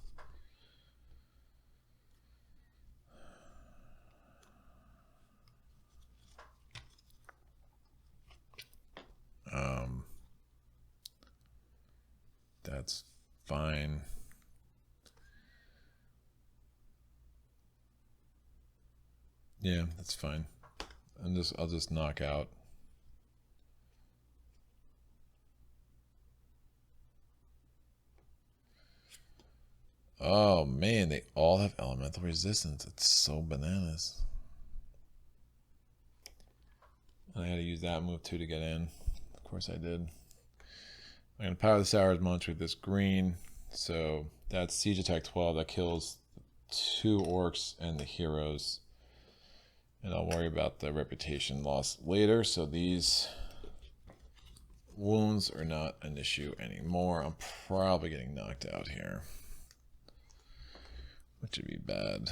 That's fine. Yeah, that's fine. I'll just knock out. Oh man, they all have elemental resistance. It's so bananas. I had to use that move too to get in. Of course I did. I'm going to power the Sour's Munch with this green. So that's siege attack 12. That kills 2 orcs and the heroes. And I'll worry about the reputation loss later. So these wounds are not an issue anymore. I'm probably getting knocked out here, which would be bad.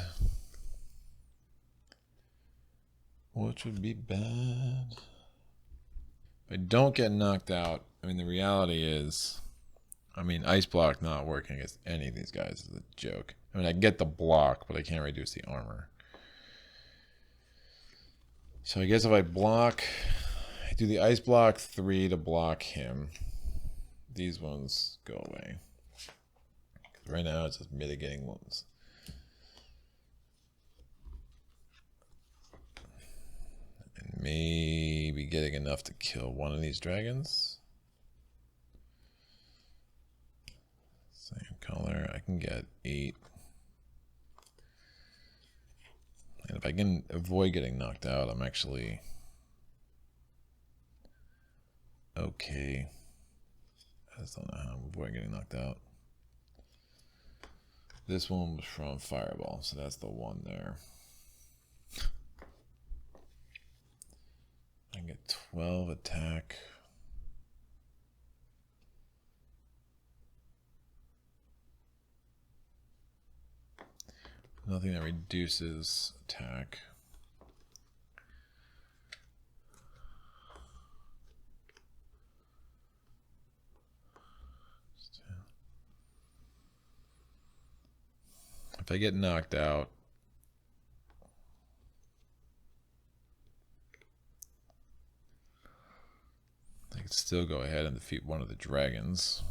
Which would be bad. If I don't get knocked out, I mean, the reality is, I mean, Ice Block not working against any of these guys is a joke. I mean, I get the block, but I can't reduce the armor. So I guess if I block, I do the Ice Block 3 to block him. These ones go away. Right now it's just mitigating wounds. And maybe getting enough to kill one of these dragons. Same color. I can get 8. And if I can avoid getting knocked out, I'm actually okay. I just don't know how I'm avoiding getting knocked out. This one was from Fireball, so that's the one there. I can get 12 attack. Nothing that reduces attack. If I get knocked out, I can still go ahead and defeat one of the dragons.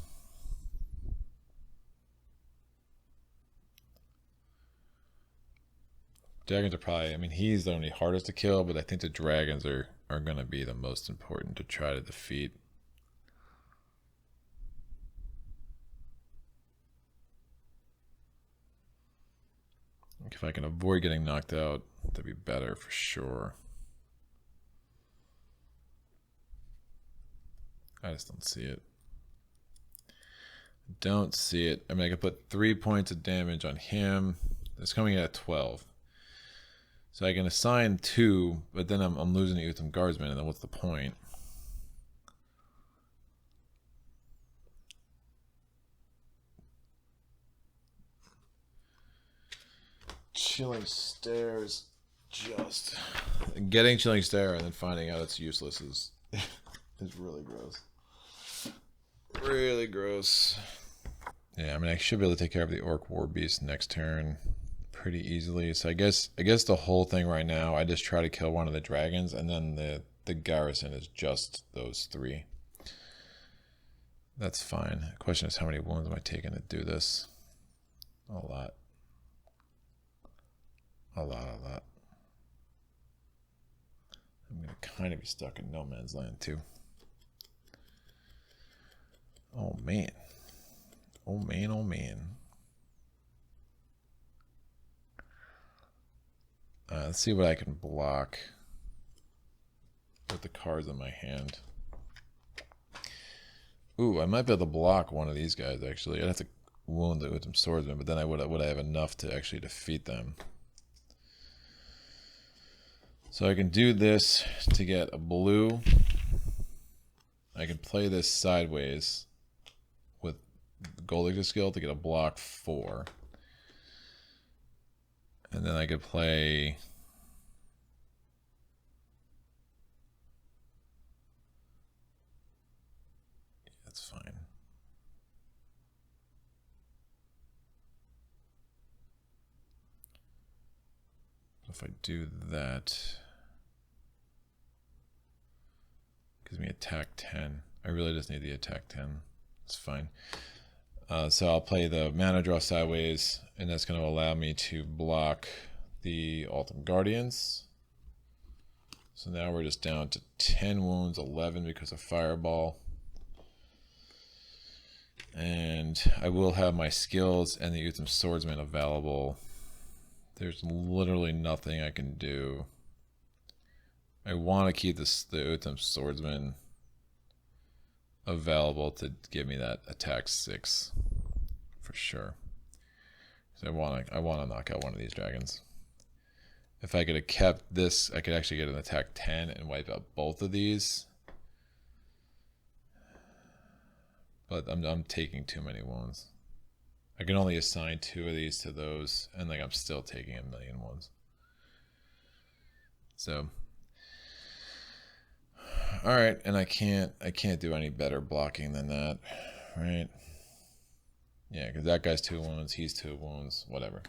Dragons are probably, I mean, he's the only hardest to kill, but I think the dragons are going to be the most important to try to defeat. If I can avoid getting knocked out, that'd be better for sure. I just don't see it. Don't see it. I mean, I could put 3 points of damage on him. It's coming in at 12. So I can assign 2, but then I'm losing the Utham Guardsman, and then what's the point? Chilling Stares, just getting Chilling Stare and then finding out it's useless is really gross. Really gross. Yeah, I mean, I should be able to take care of the Orc War Beast next turn pretty easily. So I guess the whole thing right now, I just try to kill one of the dragons, and then the garrison is just those 3. That's fine. The question is, how many wounds am I taking to do this? A lot. A lot. I'm going to kind of be stuck in no man's land too. Oh man. Oh man. Let's see what I can block with the cards in my hand. Ooh, I might be able to block one of these guys actually. I'd have to wound it with some swordsmen, but then would I have enough to actually defeat them? So I can do this to get a blue. I can play this sideways with Gold Extra skill to get a block 4. And then I could play... That's fine. If I do that, gives me attack 10. I really just need the attack 10. It's fine. So I'll play the mana draw sideways, and that's going to allow me to block the Ultim Guardians. So now we're just down to 10 wounds, 11 because of Fireball. And I will have my skills and the Utham Swordsman available. There's literally nothing I can do. I want to keep the Utham Swordsman available to give me that attack 6 for sure. So I want to knock out one of these dragons. If I could have kept this, I could actually get an attack 10 and wipe out both of these. But I'm taking too many wounds. I can only assign 2 of these to those, and like I'm still taking a million wounds. So, all right, and I can't do any better blocking than that, right? Yeah, because that guy's 2 wounds, he's 2 wounds, whatever.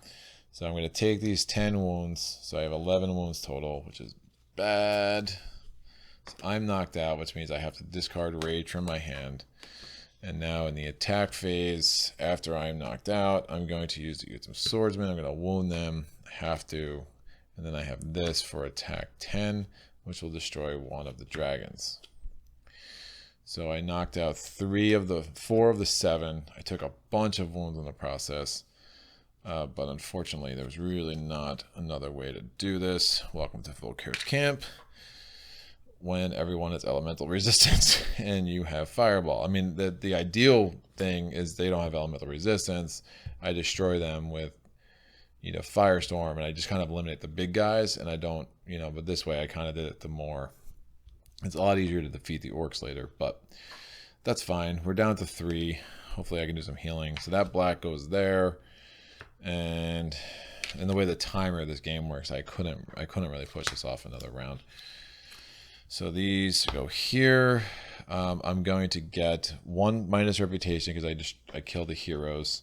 So I'm going to take these 10 wounds, so I have 11 wounds total, which is bad. So I'm knocked out, which means I have to discard Rage from my hand. And now in the attack phase, after I'm knocked out, I'm going to use the Utham Swordsman. I'm going to wound them. I have to. And then I have this for attack 10, which will destroy one of the dragons. So I knocked out 4 of the 7. I took a bunch of wounds in the process. But unfortunately, there was really not another way to do this. Welcome to Volcare's camp. When everyone is elemental resistance and you have Fireball. I mean, the ideal thing is they don't have elemental resistance. I destroy them with, Firestorm, and I just kind of eliminate the big guys, and I don't, but this way I kind of did it it's a lot easier to defeat the orcs later, but that's fine. We're down to 3. Hopefully I can do some healing. So that black goes there, and the way the timer of this game works, I couldn't really push this off another round. So these go here. I'm going to get 1 minus reputation because I killed the heroes.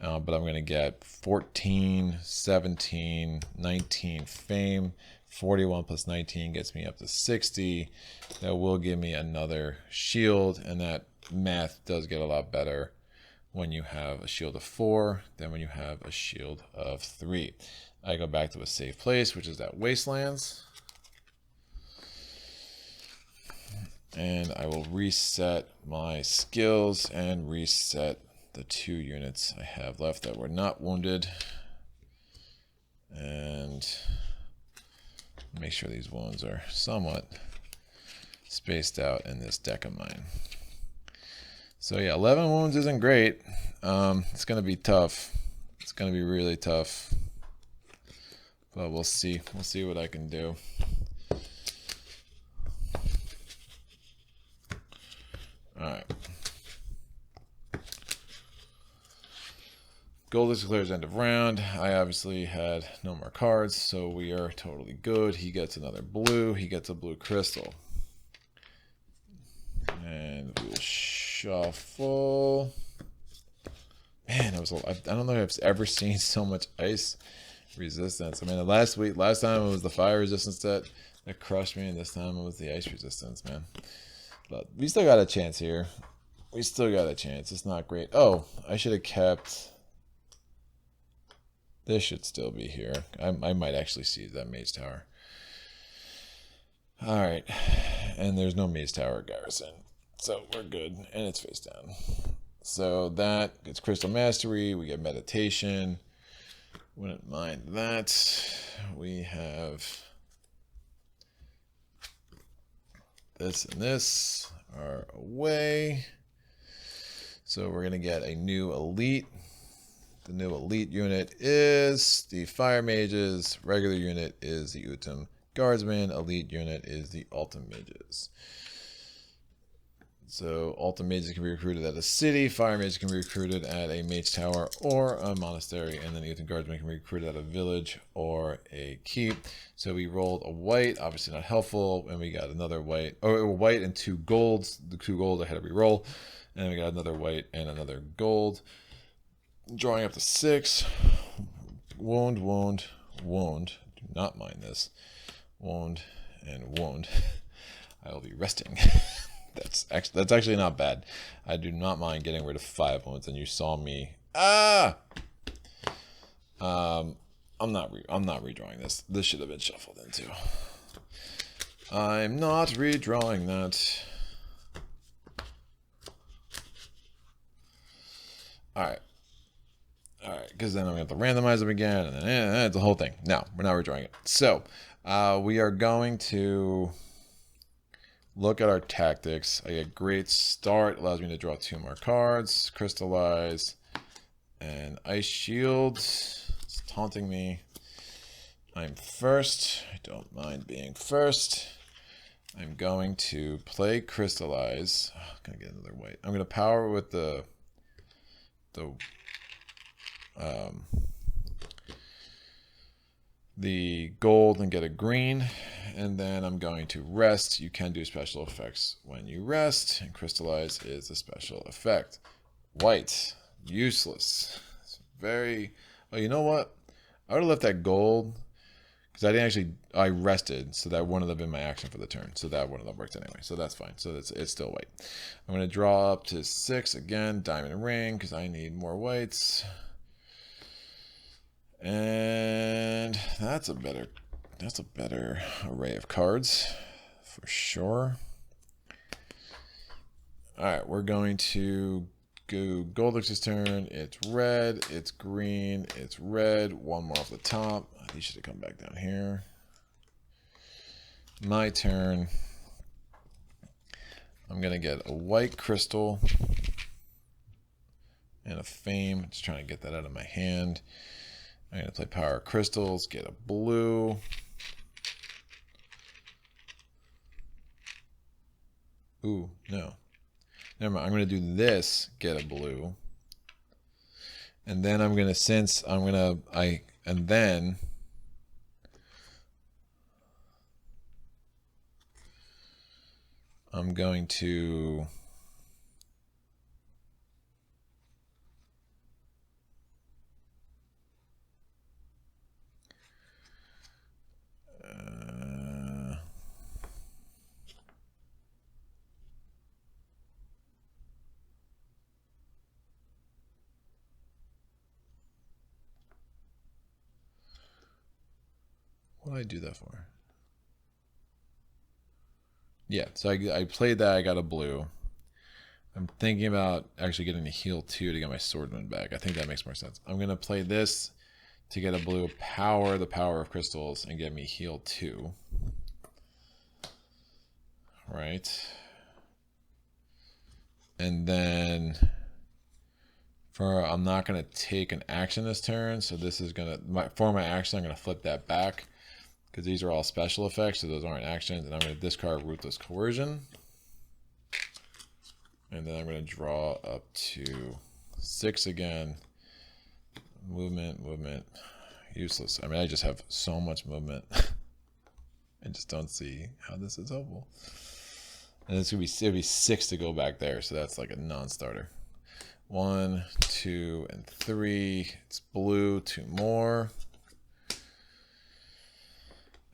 But I'm going to get 14, 17, 19 fame. 41 plus 19 gets me up to 60. That will give me another shield, and that math does get a lot better when you have a shield of 4 than when you have a shield of 3. I go back to a safe place, which is that Wastelands. And I will reset my skills and reset the 2 units I have left that were not wounded. And make sure these wounds are somewhat spaced out in this deck of mine. So yeah, 11 wounds isn't great. It's going to be tough. It's going to be really tough. But we'll see. We'll see what I can do. Alright. Gold declares end of round. I obviously had no more cards, so we are totally good. He gets another blue. He gets a blue crystal. And we will shuffle. Man, I don't know if I've ever seen so much ice resistance. I mean, last time it was the fire resistance that crushed me, and this time it was the ice resistance, man. But we still got a chance here. We still got a chance. It's not great. Oh, I should have kept... This should still be here. I might actually seize that Mage Tower. Alright. And there's no Mage Tower garrison. So we're good. And it's face down. So that gets Crystal Mastery. We get Meditation. Wouldn't mind that. We have... this and this are away. So we're going to get a new elite. The new elite unit is the Fire Mages. Regular unit is the Utum Guardsmen. Elite unit is the Ultim Mages. So Ultim Mages can be recruited at a city. Fire Mages can be recruited at a Mage Tower or a monastery. And then the Utum Guardsmen can be recruited at a village or a keep. So we rolled a white, obviously not helpful. And we got another white. Oh, white and 2 golds. The 2 gold I had to re-roll. And we got another white and another gold. Drawing up to 6. Wound, wound, wound. Do not mind this. Wound and wound. I will be resting. That's actually not bad. I do not mind getting rid of 5 wounds. And you saw me. I'm not redrawing this. This should have been shuffled in too. I'm not redrawing that. All right. Alright, because then I'm going to have to randomize them again, and then it's the whole thing. No, we're not redrawing it. So, we are going to look at our tactics. I get Great Start, allows me to draw 2 more cards, Crystallize, and Ice Shield. It's taunting me. I'm first. I don't mind being first. I'm going to play Crystallize. Oh, I'm going to get another white. I'm going to power with the gold and get a green, and then I'm going to rest. You can do special effects when you rest, and Crystallize is a special effect. White, useless. It's very... Oh, you know what? I would have left that gold, because I rested, so that wouldn't have been my action for the turn, so that wouldn't have worked anyway, so that's fine. So it's still white. I'm going to draw up to 6 again, diamond ring, because I need more whites. And that's a better array of cards for sure. All right, we're going to go Goldix's turn. It's red, it's green, it's red. 1 more off the top. He should have come back down here. My turn. I'm gonna get a white crystal and a fame. Just trying to get that out of my hand. I'm going to play Power Crystals, get a blue. Ooh, no. Never mind. I'm going to do this, get a blue. And then I'm going to, and then I'm going to What did I do that for? Yeah, so I played that. I got a blue. I'm thinking about actually getting a heal 2 to get my swordsman back. I think that makes more sense. I'm going to play this to get a blue, power the power of crystals, and get me heal 2. Right. And then I'm not going to take an action this turn, so this is going to, for my action, I'm going to flip that back, because these are all special effects, so those aren't actions, and I'm going to discard Ruthless Coercion. And then I'm going to draw up to 6 again. Movement, useless. I mean, I just have so much movement. I just don't see how this is helpful. And it's going to be 6 to go back there, so that's like a non-starter. 1, 2, and 3. It's blue, 2 more.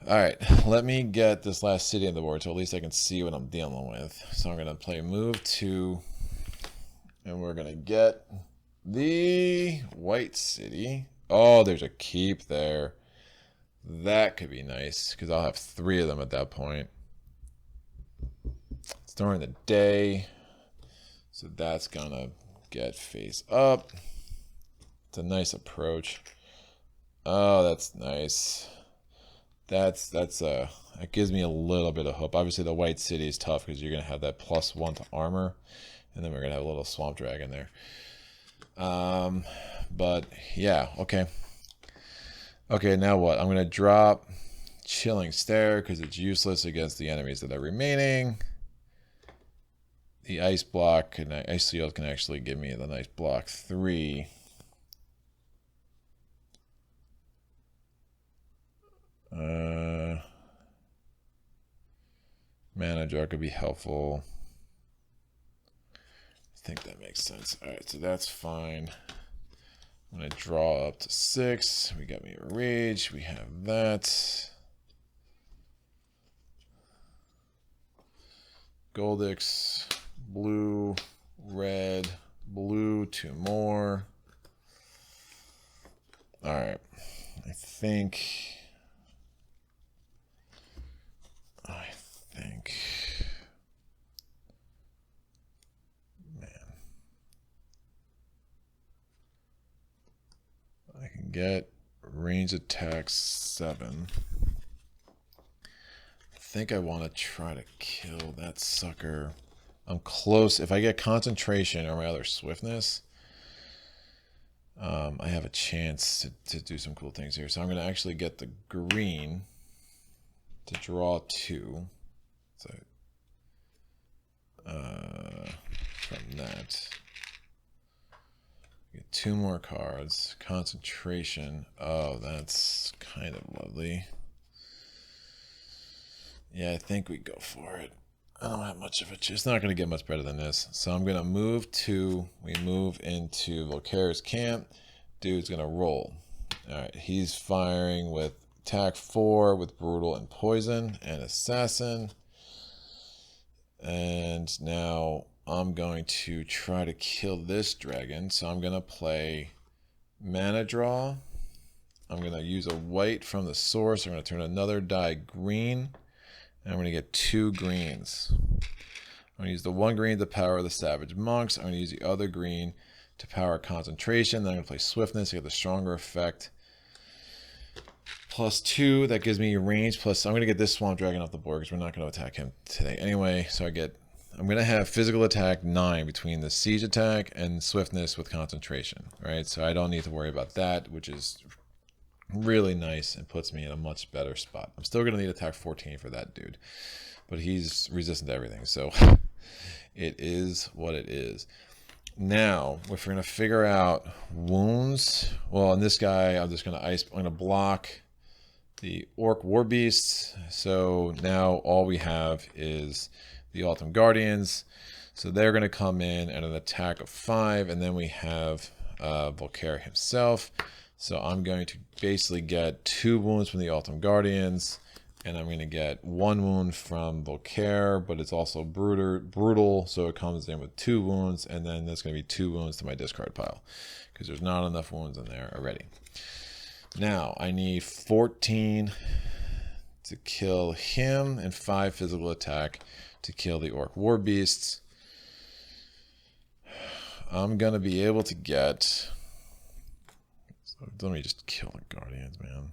Alright, let me get this last city on the board so at least I can see what I'm dealing with. So I'm going to play move 2, and we're going to get the white city. Oh, there's a keep there. That could be nice, because I'll have 3 of them at that point. It's during the day, so that's going to get face up. It's a nice approach. Oh, that's nice. That gives me a little bit of hope. Obviously, the white city is tough because you're going to have that +1 to armor, and then we're going to have a little swamp dragon there. But yeah, okay. Okay, now what? I'm going to drop Chilling Stare because it's useless against the enemies that are remaining. The ice block and ice shield can actually give me the nice block 3. Mana jar could be helpful. I think that makes sense. Alright, so that's fine. I'm going to draw up to 6. We got me a rage. We have that. Goldix. Blue. Red. Blue. 2 more. Alright. I think... Man. I can get range attack 7. I think I want to try to kill that sucker. I'm close. If I get concentration or my other swiftness, I have a chance to do some cool things here. So I'm going to actually get the green to draw 2. So from that, get 2 more cards. Concentration. Oh, that's kind of lovely. Yeah, I think we go for it. I don't have much of a chance. It's not going to get much better than this. So I'm going to move to, we move into Volcare's camp. Dude's going to roll. All right, he's firing with attack 4 with brutal and poison and assassin. And now I'm going to try to kill this dragon. So I'm going to play mana draw. I'm going to use a white from the source. I'm going to turn another die green. And I'm going to get 2 greens. I'm going to use the 1 green to power the Savage Monks. I'm going to use the other green to power concentration. Then I'm going to play swiftness to get the stronger effect. +2, that gives me range. Plus, I'm going to get this Swamp Dragon off the board because we're not going to attack him today anyway. So I'm going to have physical attack 9 between the siege attack and swiftness with concentration. Right, so I don't need to worry about that, which is really nice and puts me in a much better spot. I'm still going to need attack 14 for that dude, but he's resistant to everything, so it is what it is. Now, if we're going to figure out wounds, well, in this guy, I'm going to block the Orc War Beast. So now all we have is the Autumn Guardians. So they're going to come in at an attack of 5, and then we have Volcare himself. So I'm going to basically get 2 wounds from the Autumn Guardians, and I'm going to get 1 wound from Volcare, but it's also brutal, so it comes in with 2 wounds, and then there's going to be 2 wounds to my discard pile, because there's not enough wounds in there already. Now, I need 14 to kill him, and 5 physical attack to kill the Orc War Beasts. I'm going to be able to get... So let me just kill the Guardians, man.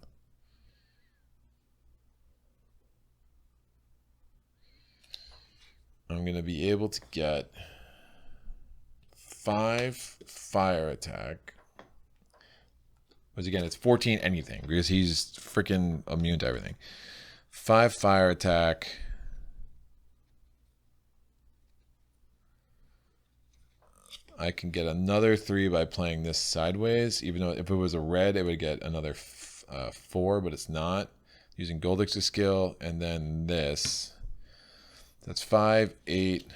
I'm going to be able to get 5 fire attack. Which again, it's 14 anything because he's freaking immune to everything. 5 fire attack. I can get another 3 by playing this sideways, even though if it was a red, it would get another 4, but it's not. Using Goldix's skill, and then this. That's 5, 8,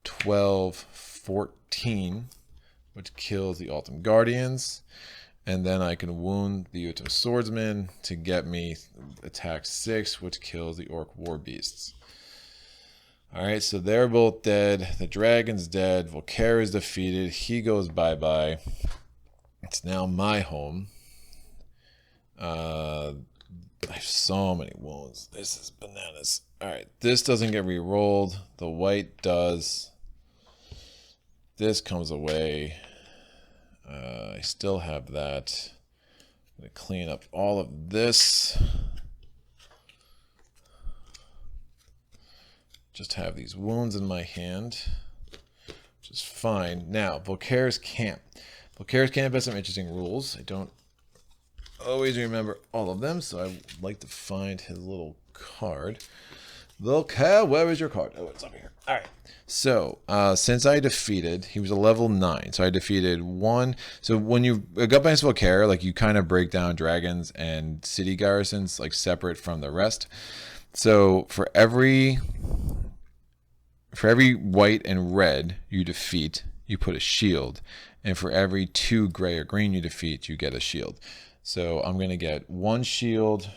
12, 14, which kills the Ultim Guardians. And then I can wound the Ultim Swordsman to get me attack 6, which kills the Orc War Beasts. Alright, so they're both dead. The dragon's dead. Volcare is defeated. He goes bye-bye. It's now my home. I have so many wounds. This is bananas. Alright, this doesn't get re-rolled. The white does. This comes away. I still have that. I'm going to clean up all of this. Just have these wounds in my hand, which is fine. Now, Volcare's Camp. Volcare's Camp has some interesting rules. I don't always remember all of them, so I would like to find his little card. Volcare, where is your card? Oh, it's over here. All right. So, since I defeated, he was a level 9, so I defeated 1. So when you go against Volcare, like you kind of break down dragons and city garrisons, like separate from the rest. So for every white and red you defeat, you put a shield. And for every 2 gray or green you defeat, you get a shield. So I'm going to get 1 shield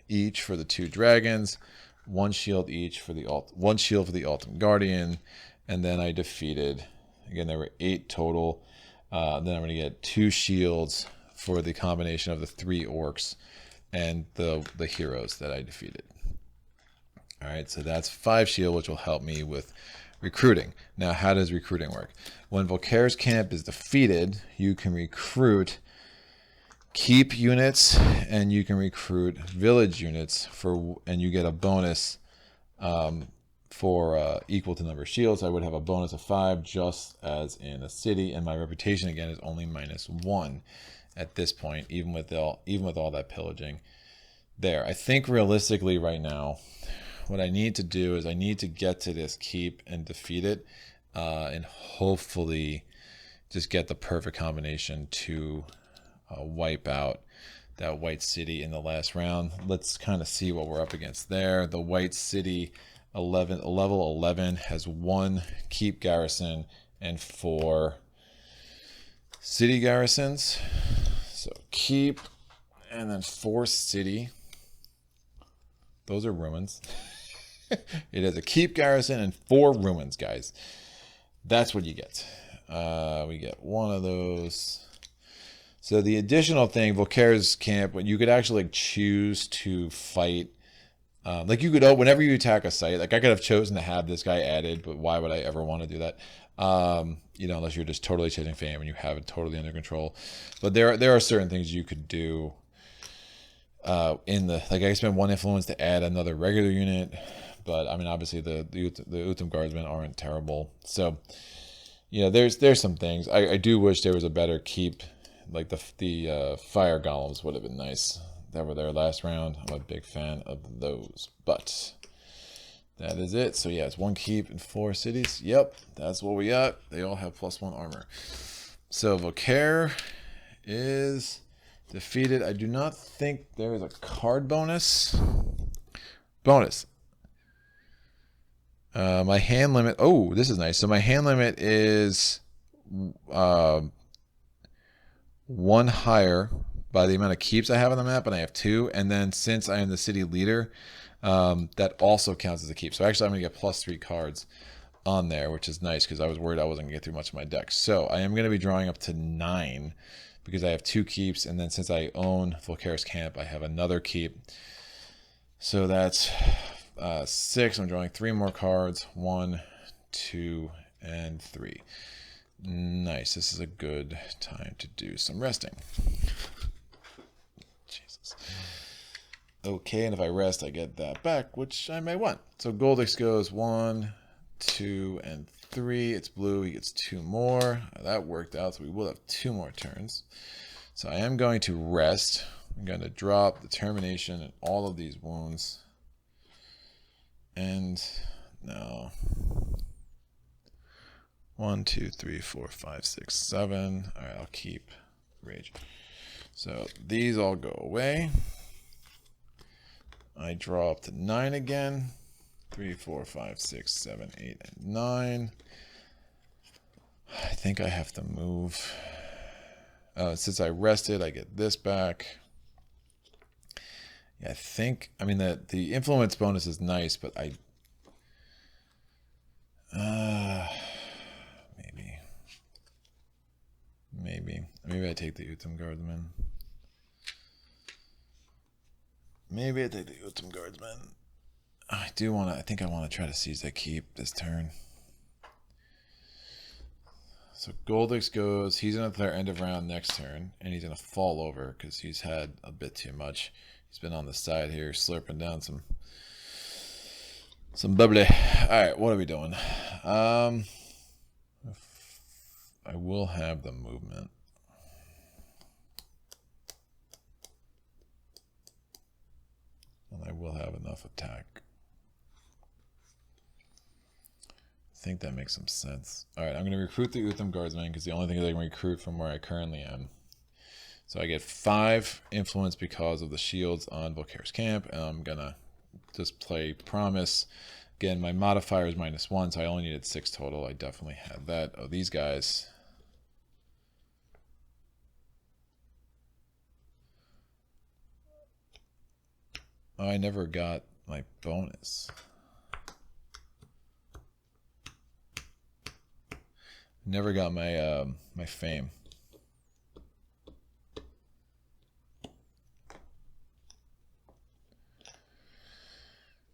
each for the 2 dragons, 1 shield each for the 1 shield for the Ultim Guardian, and then I defeated, again there were 8 total. Then I'm going to get 2 shields for the combination of the 3 orcs and the heroes that I defeated. Alright, so that's 5 shield, which will help me with recruiting. Now, how does recruiting work? When Volcare's Camp is defeated, you can recruit keep units, and you can recruit village units, and you get a bonus for equal to number of shields. I would have a bonus of 5, just as in a city, and my reputation, again, is only -1 at this point, even with all that pillaging there. I think realistically right now, what I need to do is I need to get to this keep and defeat it, and hopefully just get the perfect combination to wipe out that white city in the last round. Let's kind of see what we're up against there. The white city, level 11, has 1 keep garrison and 4 city garrisons. So keep, and then 4 city. Those are ruins. It has a keep garrison and 4 ruins, guys. That's what you get. We get 1 of those. So the additional thing, Volcare's Camp, when you could actually choose to fight, like you could, whenever you attack a site, like I could have chosen to have this guy added, but why would I ever want to do that? You know, unless you're just totally chasing fame and you have it totally under control. But there are certain things you could do. Like I spent 1 influence to add another regular unit, but I mean obviously the Ultim Guardsmen aren't terrible. So you know there's some things. I do wish there was a better keep, like the fire golems would have been nice. That were there last round. I'm a big fan of those, but that is it. So yeah, it's 1 keep and 4 cities. Yep, that's what we got. They all have +1 armor. So Volcare is defeated. I do not think there is a card bonus. My hand limit. Oh, this is nice. So my hand limit is 1 higher by the amount of keeps I have on the map, and I have 2. And then since I am the city leader, that also counts as a keep. So actually, I'm going to get +3 cards on there, which is nice because I was worried I wasn't going to get through much of my deck. So I am going to be drawing up to 9. Because I have 2 keeps, and then since I own Volcare's Camp, I have another keep. So that's 6. I'm drawing 3 more cards. 1, 2, and 3. Nice. This is a good time to do some resting. Jesus. Okay, and if I rest, I get that back, which I may want. So Goldix goes 1, 2, and 3. It's blue. He gets 2 more. That worked out, so we will have 2 more turns. So I am going to rest. I'm going to drop Determination and all of these wounds. And no. 1, 2, 3, 4, 5, 6, 7. All right, I'll keep Rage. So these all go away. I draw up to 9 again. 3, 4, 5, 6, 7, 8, and 9. I think I have to move. Since I rested, I get this back. Yeah, I think, I mean, the influence bonus is nice, but maybe I take the Utum Guardsman. Maybe I take the Utum Guardsman. I think I want to try to seize that keep this turn. So Goldix goes, he's going to declare end of round next turn, and he's going to fall over because he's had a bit too much. He's been on the side here, slurping down some bubbly. All right, what are we doing? I will have the movement. And I will have enough attack. I think that makes some sense. All right, I'm going to recruit the Utham Guardsman because the only thing that I can recruit from where I currently am. So I get 5 influence because of the shields on Volcare's camp, and I'm going to just play Promise. Again, my modifier is -1, so I only needed 6 total. I definitely had that. Oh, these guys. Oh, I never got my bonus. Never got my my fame.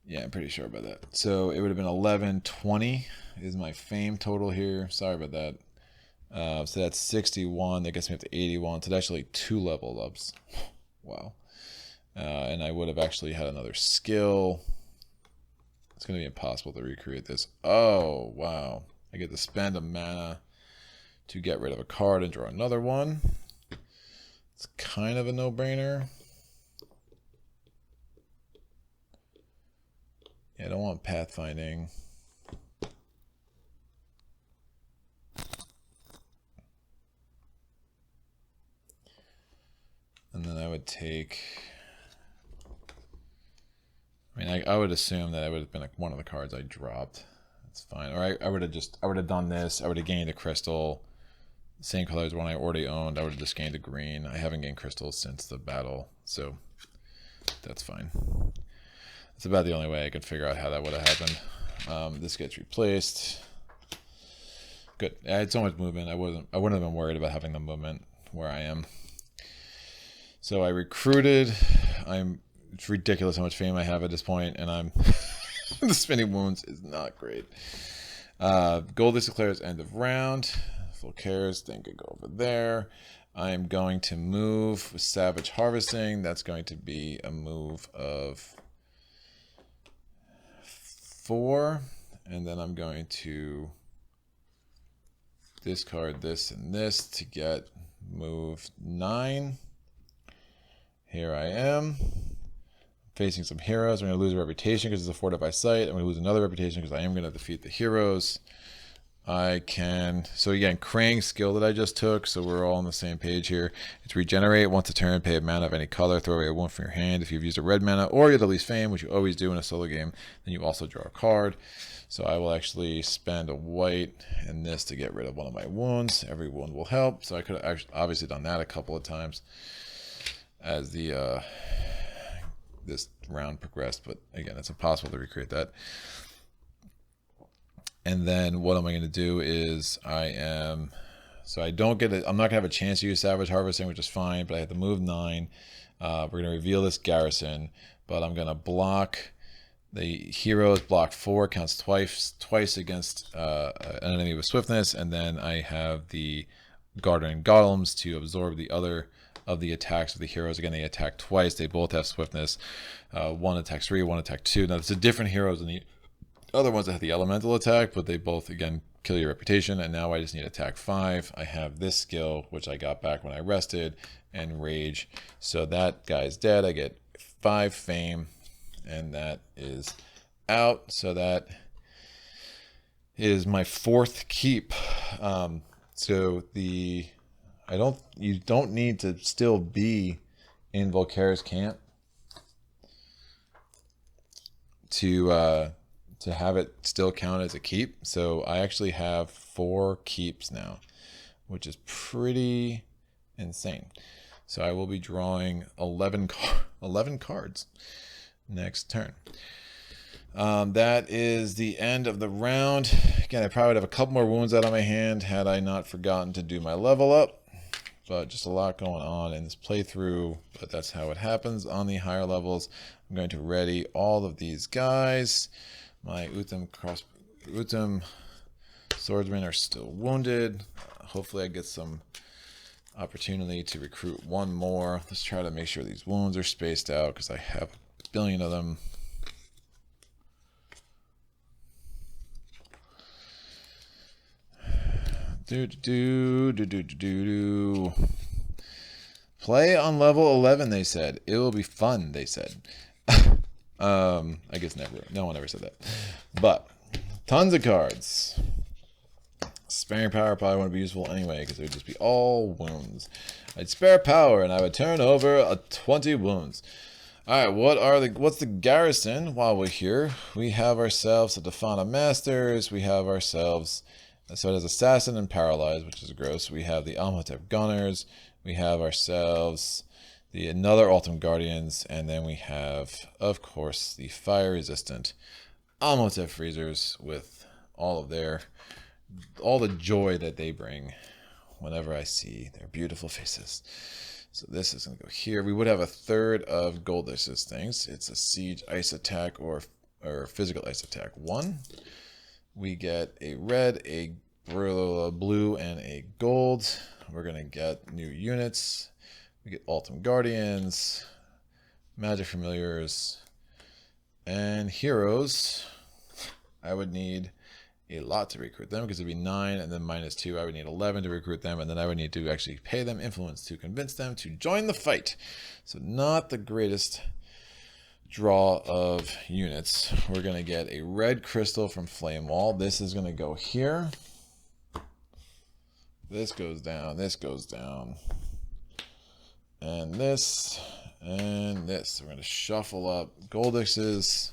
Yeah, I'm pretty sure about that. So it would have been 1120 is my fame total here. Sorry about that. So that's 61. That gets me up to 81. So that's actually 2 level ups. Wow. And I would have actually had another skill. It's going to be impossible to recreate this. Oh, wow. I get to spend a mana to get rid of a card and draw another one. It's kind of a no-brainer. Yeah, I don't want pathfinding. And then I would take... I mean, I would assume that I would have been like one of the cards I dropped. That's fine. Or I would have done this. I would have gained a crystal. Same color as one I already owned. I would have just gained a green. I haven't gained crystals since the battle, so that's fine. That's about the only way I could figure out how that would have happened. This gets replaced. Good. I had so much movement. I wouldn't have been worried about having the movement where I am. So I recruited. It's ridiculous how much fame I have at this point, and I'm the spinning wounds is not great. Goldis declares end of round. Volcare's thing could go over there. I am going to move with Savage Harvesting. That's going to be a move of 4, and then I'm going to discard this and this to get move 9. Here I am. Facing some heroes. I'm going to lose a reputation because it's a fortified site. I'm going to lose another reputation because I am going to defeat the heroes. I can... So again, Krang's skill that I just took, so we're all on the same page here. It's regenerate once a turn, pay a mana of any color, throw away a wound from your hand. If you've used a red mana or you have the least fame, which you always do in a solo game, then you also draw a card. So I will actually spend a white and this to get rid of one of my wounds. Every wound will help. So I could have obviously done that a couple of times as the... this round progressed, but again, it's impossible to recreate that. And then what am I going to do is I am So I don't get it. I'm not gonna have a chance to use Savage Harvesting, which is fine, but I have to move 9. We're gonna reveal this garrison, but I'm gonna block the heroes. Block 4 counts twice against an enemy with swiftness, and then I have the Guardian Golems to absorb the other of the attacks of the heroes. Again, they attack twice. They both have swiftness. One attacks 3, one attack 2. Now, it's a different heroes than the other ones that have the elemental attack, but they both, again, kill your reputation. And now I just need attack 5. I have this skill, which I got back when I rested, and rage. So that guy's dead. I get 5 fame, and that is out. So that is my 4th keep. So you don't need to still be in Volcare's camp to have it still count as a keep. So I actually have 4 keeps now, which is pretty insane. So I will be drawing 11 cards next turn. That is the end of the round. Again, I probably would have a couple more wounds out of my hand had I not forgotten to do my level up. But just a lot going on in this playthrough. But that's how it happens on the higher levels. I'm going to ready all of these guys. My Utham swordsmen are still wounded. Hopefully I get some opportunity to recruit one more. Let's try to make sure these wounds are spaced out because I have a billion of them. Play on level 11, they said. It will be fun, they said. I guess never. No one ever said that. But tons of cards. Sparing power probably wouldn't be useful anyway because it would just be all wounds. I'd spare power and I would turn over a 20 wounds. All right, what's the garrison while we're here? We have ourselves a Defana Masters. We have ourselves, so it has Assassin and Paralyzed, which is gross. We have the Amhotep Gunners. We have ourselves another Ultim Guardians, and then we have, of course, the fire resistant Amhotep Freezers with all the joy that they bring whenever I see their beautiful faces. So this is going to go here. We would have a third of Goldish's things. It's a siege ice attack or physical ice attack 1. We get a red, a blue, and a gold. We're going to get new units. We get Ultim Guardians, Magic Familiars, and Heroes. I would need a lot to recruit them because it'd be 9 and then -2. I would need 11 to recruit them, and then I would need to actually pay them influence to convince them to join the fight. So not the greatest draw of units. We're going to get a red crystal from Flame Wall. This is going to go here. This goes down, this goes down, and this, and this. We're going to shuffle up Goldix's.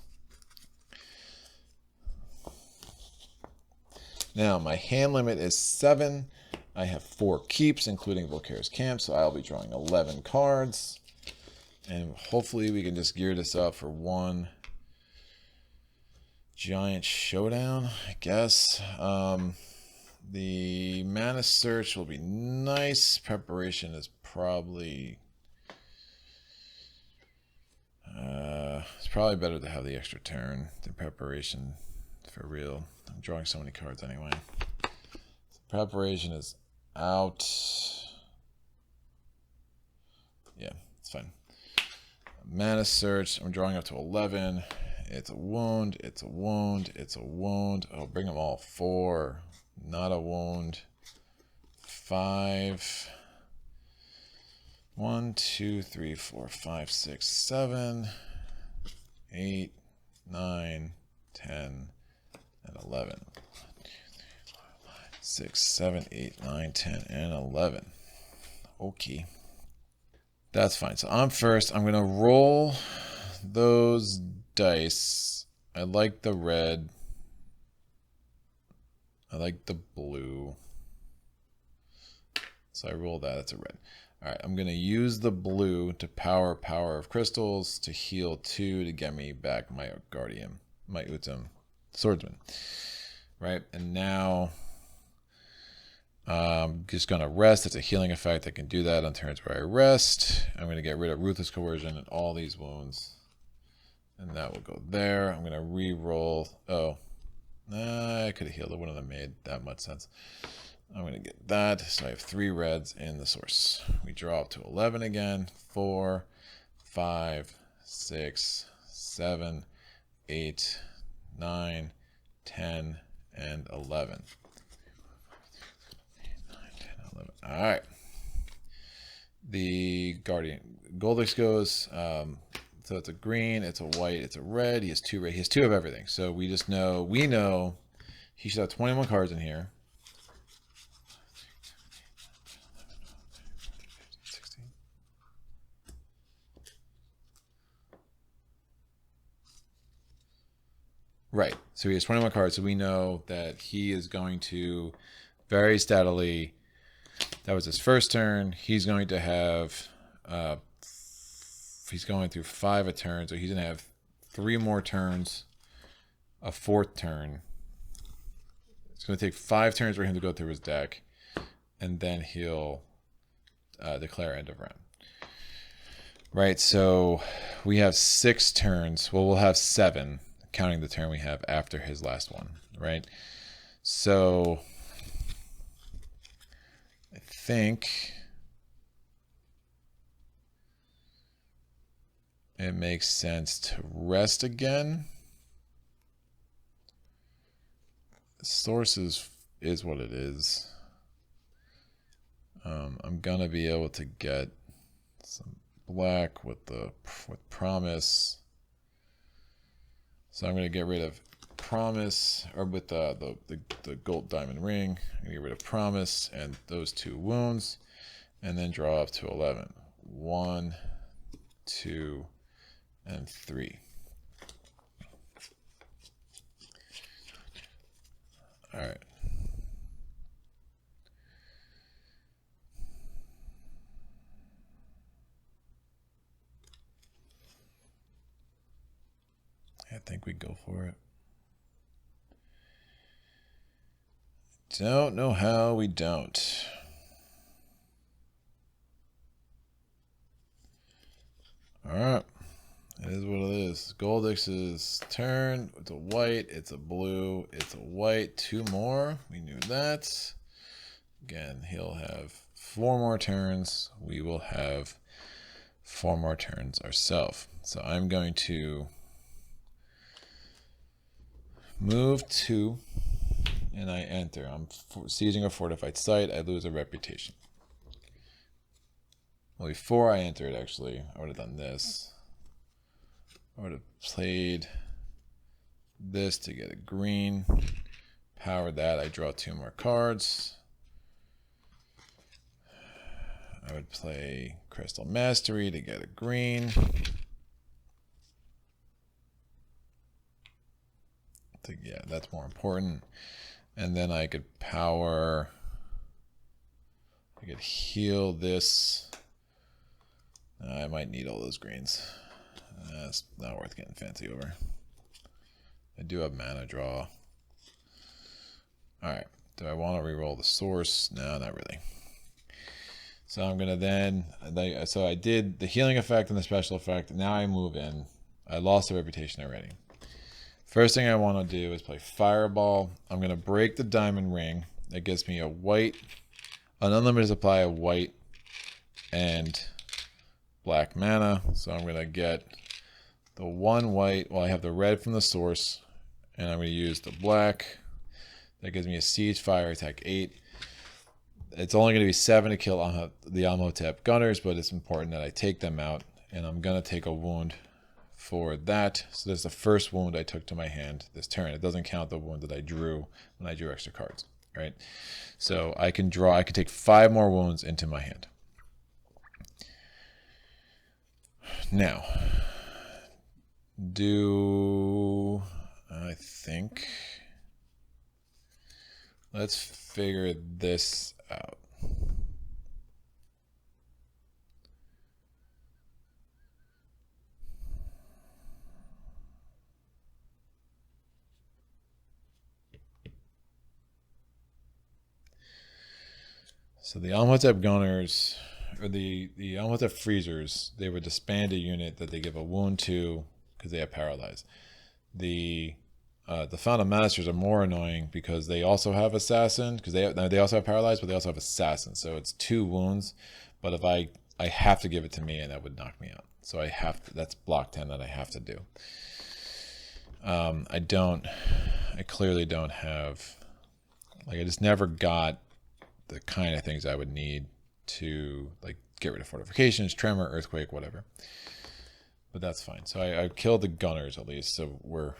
Now, my hand limit is 7. I have 4 keeps, including Volcare's camp, so I'll be drawing 11 cards. And hopefully we can just gear this up for one giant showdown, I guess. The mana search will be nice. Preparation is probably... it's probably better to have the extra turn than preparation, for real. I'm drawing so many cards anyway. So preparation is out. Yeah, it's fine. Mana search, I'm drawing up to 11. It's a wound, it's a wound, it's a wound. Oh, bring them all. 4, not a wound. 5. 1, 2, 3, 4, 5, 6, 7, 8, 9, 10, and 11. 6, 7, 8, 9, 10, and 11. Okay. That's fine. So I'm first. I'm going to roll those dice. I like the red. I like the blue. So I roll that. That's a red. All right. I'm going to use the blue to power of crystals to heal 2 to get me back my guardian, my Utham swordsman. Right. And now Just going to rest. It's a healing effect. I can do that on turns where I rest. I'm going to get rid of ruthless coercion and all these wounds. And that will go there. I'm going to re-roll. Oh, I could have healed. It wouldn't have made that much sense. I'm going to get that. So I have 3 reds in the source. We draw up to 11 again. 4, 5, 6, 7, 8, 9, 10, and 11. 9, 10, 11. All right. The Guardian Goldix goes. So it's a green, it's a white, it's a red. He has 2 red. He has 2 of everything. So we know he should have 21 cards in here. 16. Right. So he has 21 cards. So we know that he is going to very steadily. That was his first turn. He's going to have. He's going through 5 a turn, so he's going to have 3 more turns, a 4th turn. It's going to take 5 turns for him to go through his deck, and then he'll declare end of round. Right, so we have 6 turns. Well, we'll have 7, counting the turn we have after his last one, right? So I think it makes sense to rest again. Source is what it is. I'm gonna be able to get some black with promise. So I'm gonna get rid of promise, or with the gold diamond ring. I'm gonna get rid of promise and those 2 wounds, and then draw up to 11. 1, 2, and 3. All right. I think we go for it. Don't know how we don't. All right. It is what it is. Goldix's turn. It's a white. It's a blue. It's a white. 2 more. We knew that. Again, he'll have 4 more turns. We will have 4 more turns ourselves. So I'm going to move 2, and I enter. I'm seizing a fortified site. I lose a reputation. Well, before I entered, actually, I would have done this. I would have played this to get a green. Powered that. I draw 2 more cards. I would play Crystal Mastery to get a green. Yeah, that's more important. And then I could power. I could heal this. I might need all those greens. It's not worth getting fancy over. I do have mana draw. Alright. Do I want to reroll the source? No, not really. So I'm going to then... So I did the healing effect and the special effect. Now I move in. I lost the reputation already. First thing I want to do is play Fireball. I'm going to break the diamond ring. That gives me a white... An unlimited supply of white and black mana. So I'm going to get the 1 white. Well, I have the red from the source. And I'm going to use the black. That gives me a Siege Fire, attack 8. It's only going to be 7 to kill the Amhotep gunners, but it's important that I take them out. And I'm going to take a wound for that. So that's the first wound I took to my hand this turn. It doesn't count the wound that I drew when I drew extra cards, right? So I can take 5 more wounds into my hand. Now, I think, let's figure this out. So the Almatep Gunners, or the Almatep Freezers, they would disband a unit that they give a wound to because they have paralyzed. The Fountain Masters are more annoying because they also have Assassin, because they also have paralyzed, but they also have Assassin. So it's 2 wounds, but if I have to give it to me, and that would knock me out. So I have to, that's block 10 that I have to do. I clearly don't have, like, I just never got the kind of things I would need to, like, get rid of fortifications, tremor, earthquake, whatever. But that's fine. So I killed the gunners at least, so we're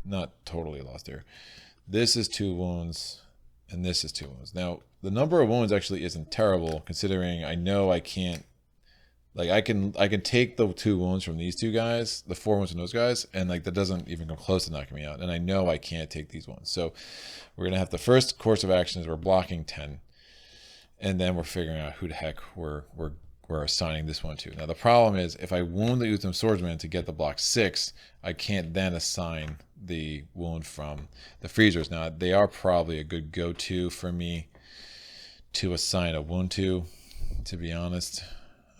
not totally lost there. This is 2 wounds, and this is 2 wounds. Now, the number of wounds actually isn't terrible, considering I know I can't, like, I can take the 2 wounds from these 2 guys, the 4 wounds from those guys, and, like, that doesn't even come close to knocking me out. And I know I can't take these ones. So we're going to have the first course of actions, we're blocking 10. And then we're figuring out who the heck we're assigning this one to. Now the problem is, if I wound the Utham Swordsman to get the block 6, I can't then assign the wound from the Freezers. Now they are probably a good go-to for me to assign a wound to be honest.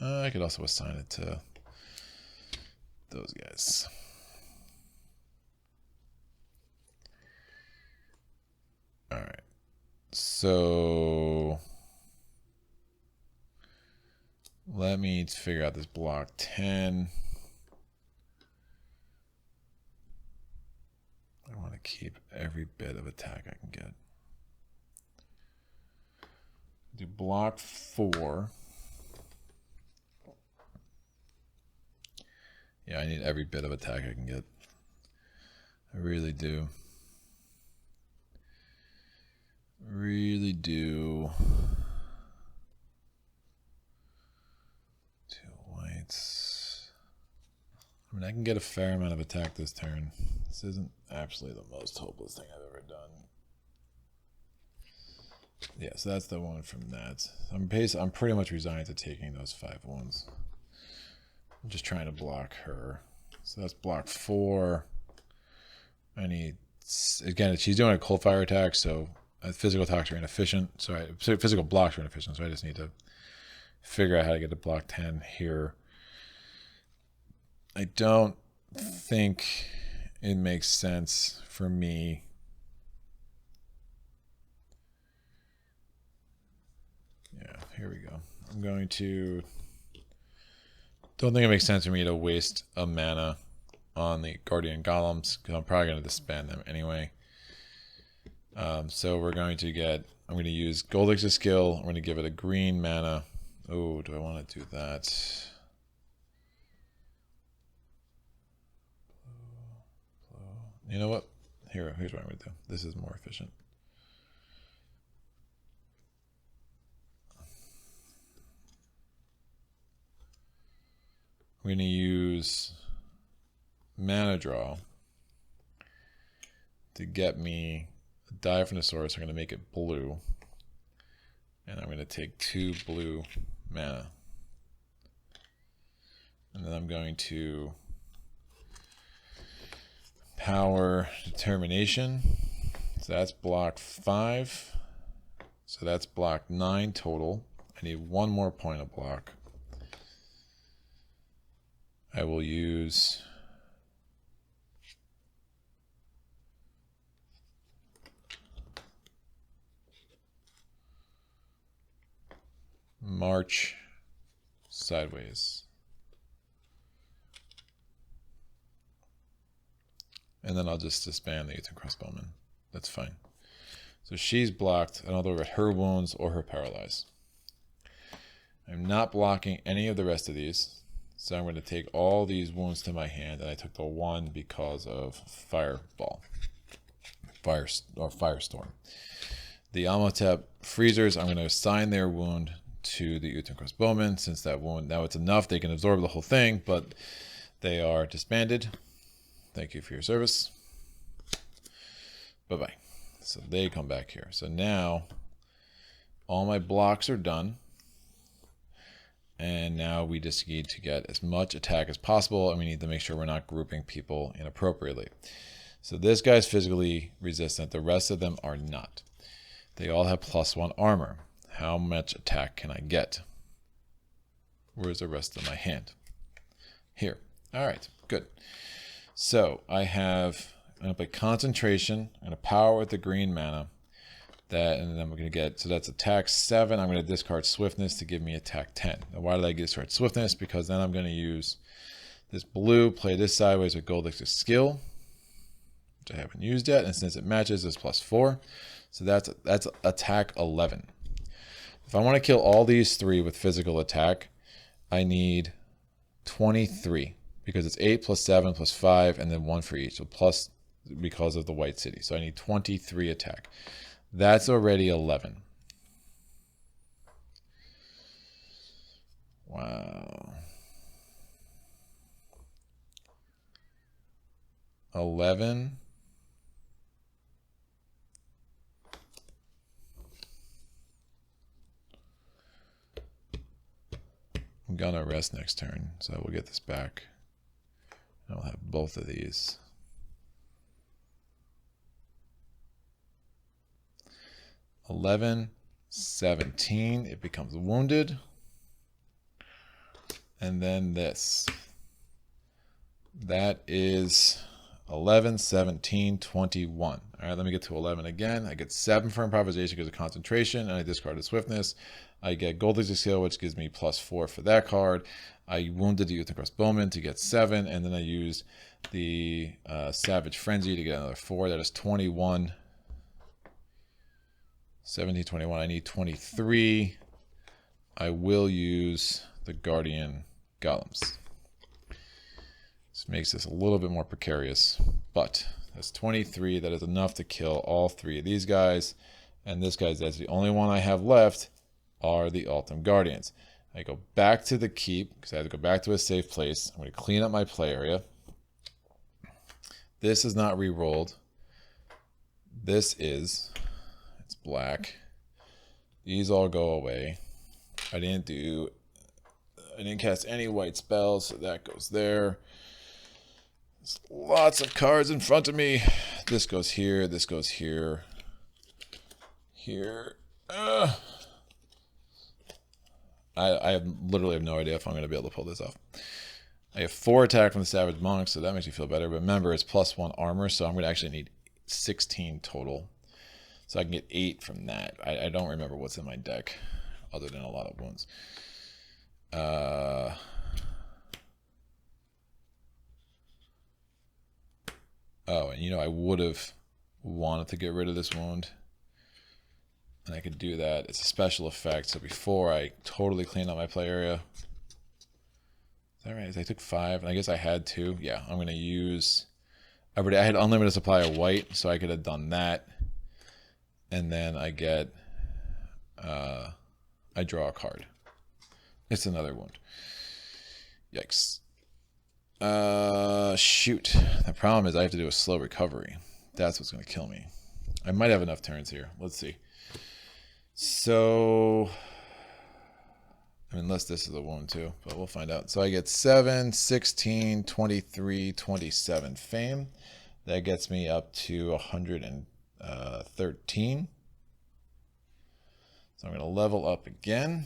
I could also assign it to those guys. All right. So let me figure out this block 10. I want to keep every bit of attack I can get. Do block 4. Yeah, I need every bit of attack I can get. I really do. Really do. 2 whites. I mean, I can get a fair amount of attack this turn. This isn't absolutely the most hopeless thing I've ever done. Yeah, so that's the one from that. I'm pretty much resigned to taking those 5 wounds. I'm just trying to block her. So that's block 4. I need, again, she's doing a cold fire attack, so physical attacks are inefficient. So physical blocks are inefficient, so I just need to figure out how to get to block 10 here. I don't think it makes sense for me. Yeah, here we go. I'm going to, don't think it makes sense for me to waste a mana on the Guardian Golems, because I'm probably going to disband them anyway. So we're going to get, I'm going to use Goldix's skill. I'm going to give it a green mana. Oh, do I want to do that? You know what? Here's what I'm going to do. This is more efficient. I'm going to use mana draw to get me a die from the source. I'm going to make it blue. And I'm going to take 2 blue mana. And then I'm going to power determination. So that's block 5. So that's block 9 total. I need 1 more point of block. I will use March sideways. And then I'll just disband the Utham Crossbowman. That's fine. So she's blocked. I don't know about her wounds or her paralyze. I'm not blocking any of the rest of these. So I'm going to take all these wounds to my hand, and I took the 1 because of Fireball. Firestorm. The Amotep Freezers, I'm going to assign their wound to the Utham Crossbowman, since that wound, now it's enough, they can absorb the whole thing, but they are disbanded. Thank you for your service. Bye-bye. So they come back here. So now all my blocks are done. And now we just need to get as much attack as possible, and we need to make sure we're not grouping people inappropriately. So this guy's physically resistant. The rest of them are not. They all have +1 armor. How much attack can I get? Where's the rest of my hand? Here. All right, good. So I have, I'm going to play concentration. I'm going to power with the green mana. That, and then we're going to get, so that's attack 7. I'm going to discard swiftness to give me attack 10. Now, why did I discard swiftness? Because then I'm going to use this blue, play this sideways with Gold Elixir skill, which I haven't used yet, and since it matches, it's +4. So that's attack 11. If I want to kill all these 3 with physical attack, I need 23 because it's 8 + 7 + 5 and then 1 for each. So plus because of the White City. So I need 23 attack. That's already 11. Wow. 11. I'm gonna rest next turn, so we'll get this back. I'll have both of these. $11, $17. It becomes wounded, and then this. That is 11, 17, 21. All right, let me get to 11 again. I get 7 for improvisation because of concentration, and I discarded swiftness. I get Gold Elixir skill, which gives me +4 for that card. I wounded the Youth and Crossbowman to get 7, and then I used the Savage Frenzy to get another 4. That is 21. 17, 21. I need 23. I will use the Guardian Golems. This makes this a little bit more precarious, but that's 23. That is enough to kill all 3 of these guys. And this guy's, that's the only one I have left, are the Altum Guardians. I go back to the keep because I have to go back to a safe place. I'm going to clean up my play area. This is not re-rolled. This is, it's black. These all go away. I didn't cast any white spells, so that goes there. There's lots of cards in front of me. This goes here, this goes here. Here. I literally have no idea if I'm going to be able to pull this off. I have 4 attack from the Savage Monk, so that makes me feel better. But remember, it's +1 armor, so I'm going to actually need 16 total. So I can get 8 from that. I don't remember what's in my deck, other than a lot of wounds. Oh, and you know, I would have wanted to get rid of this wound. And I could do that. It's a special effect. So before I totally clean up my play area. Is that right? I took 5, and I guess I had 2. Yeah, I'm going to use... I had unlimited supply of white, so I could have done that. And then I get... I draw a card. It's another wound. Yikes. Shoot. The problem is I have to do a slow recovery. That's what's going to kill me. I might have enough turns here. Let's see. So, I mean, unless this is a wound too, but we'll find out. So I get 7, 16, 23, 27 fame. That gets me up to 113. So I'm going to level up again.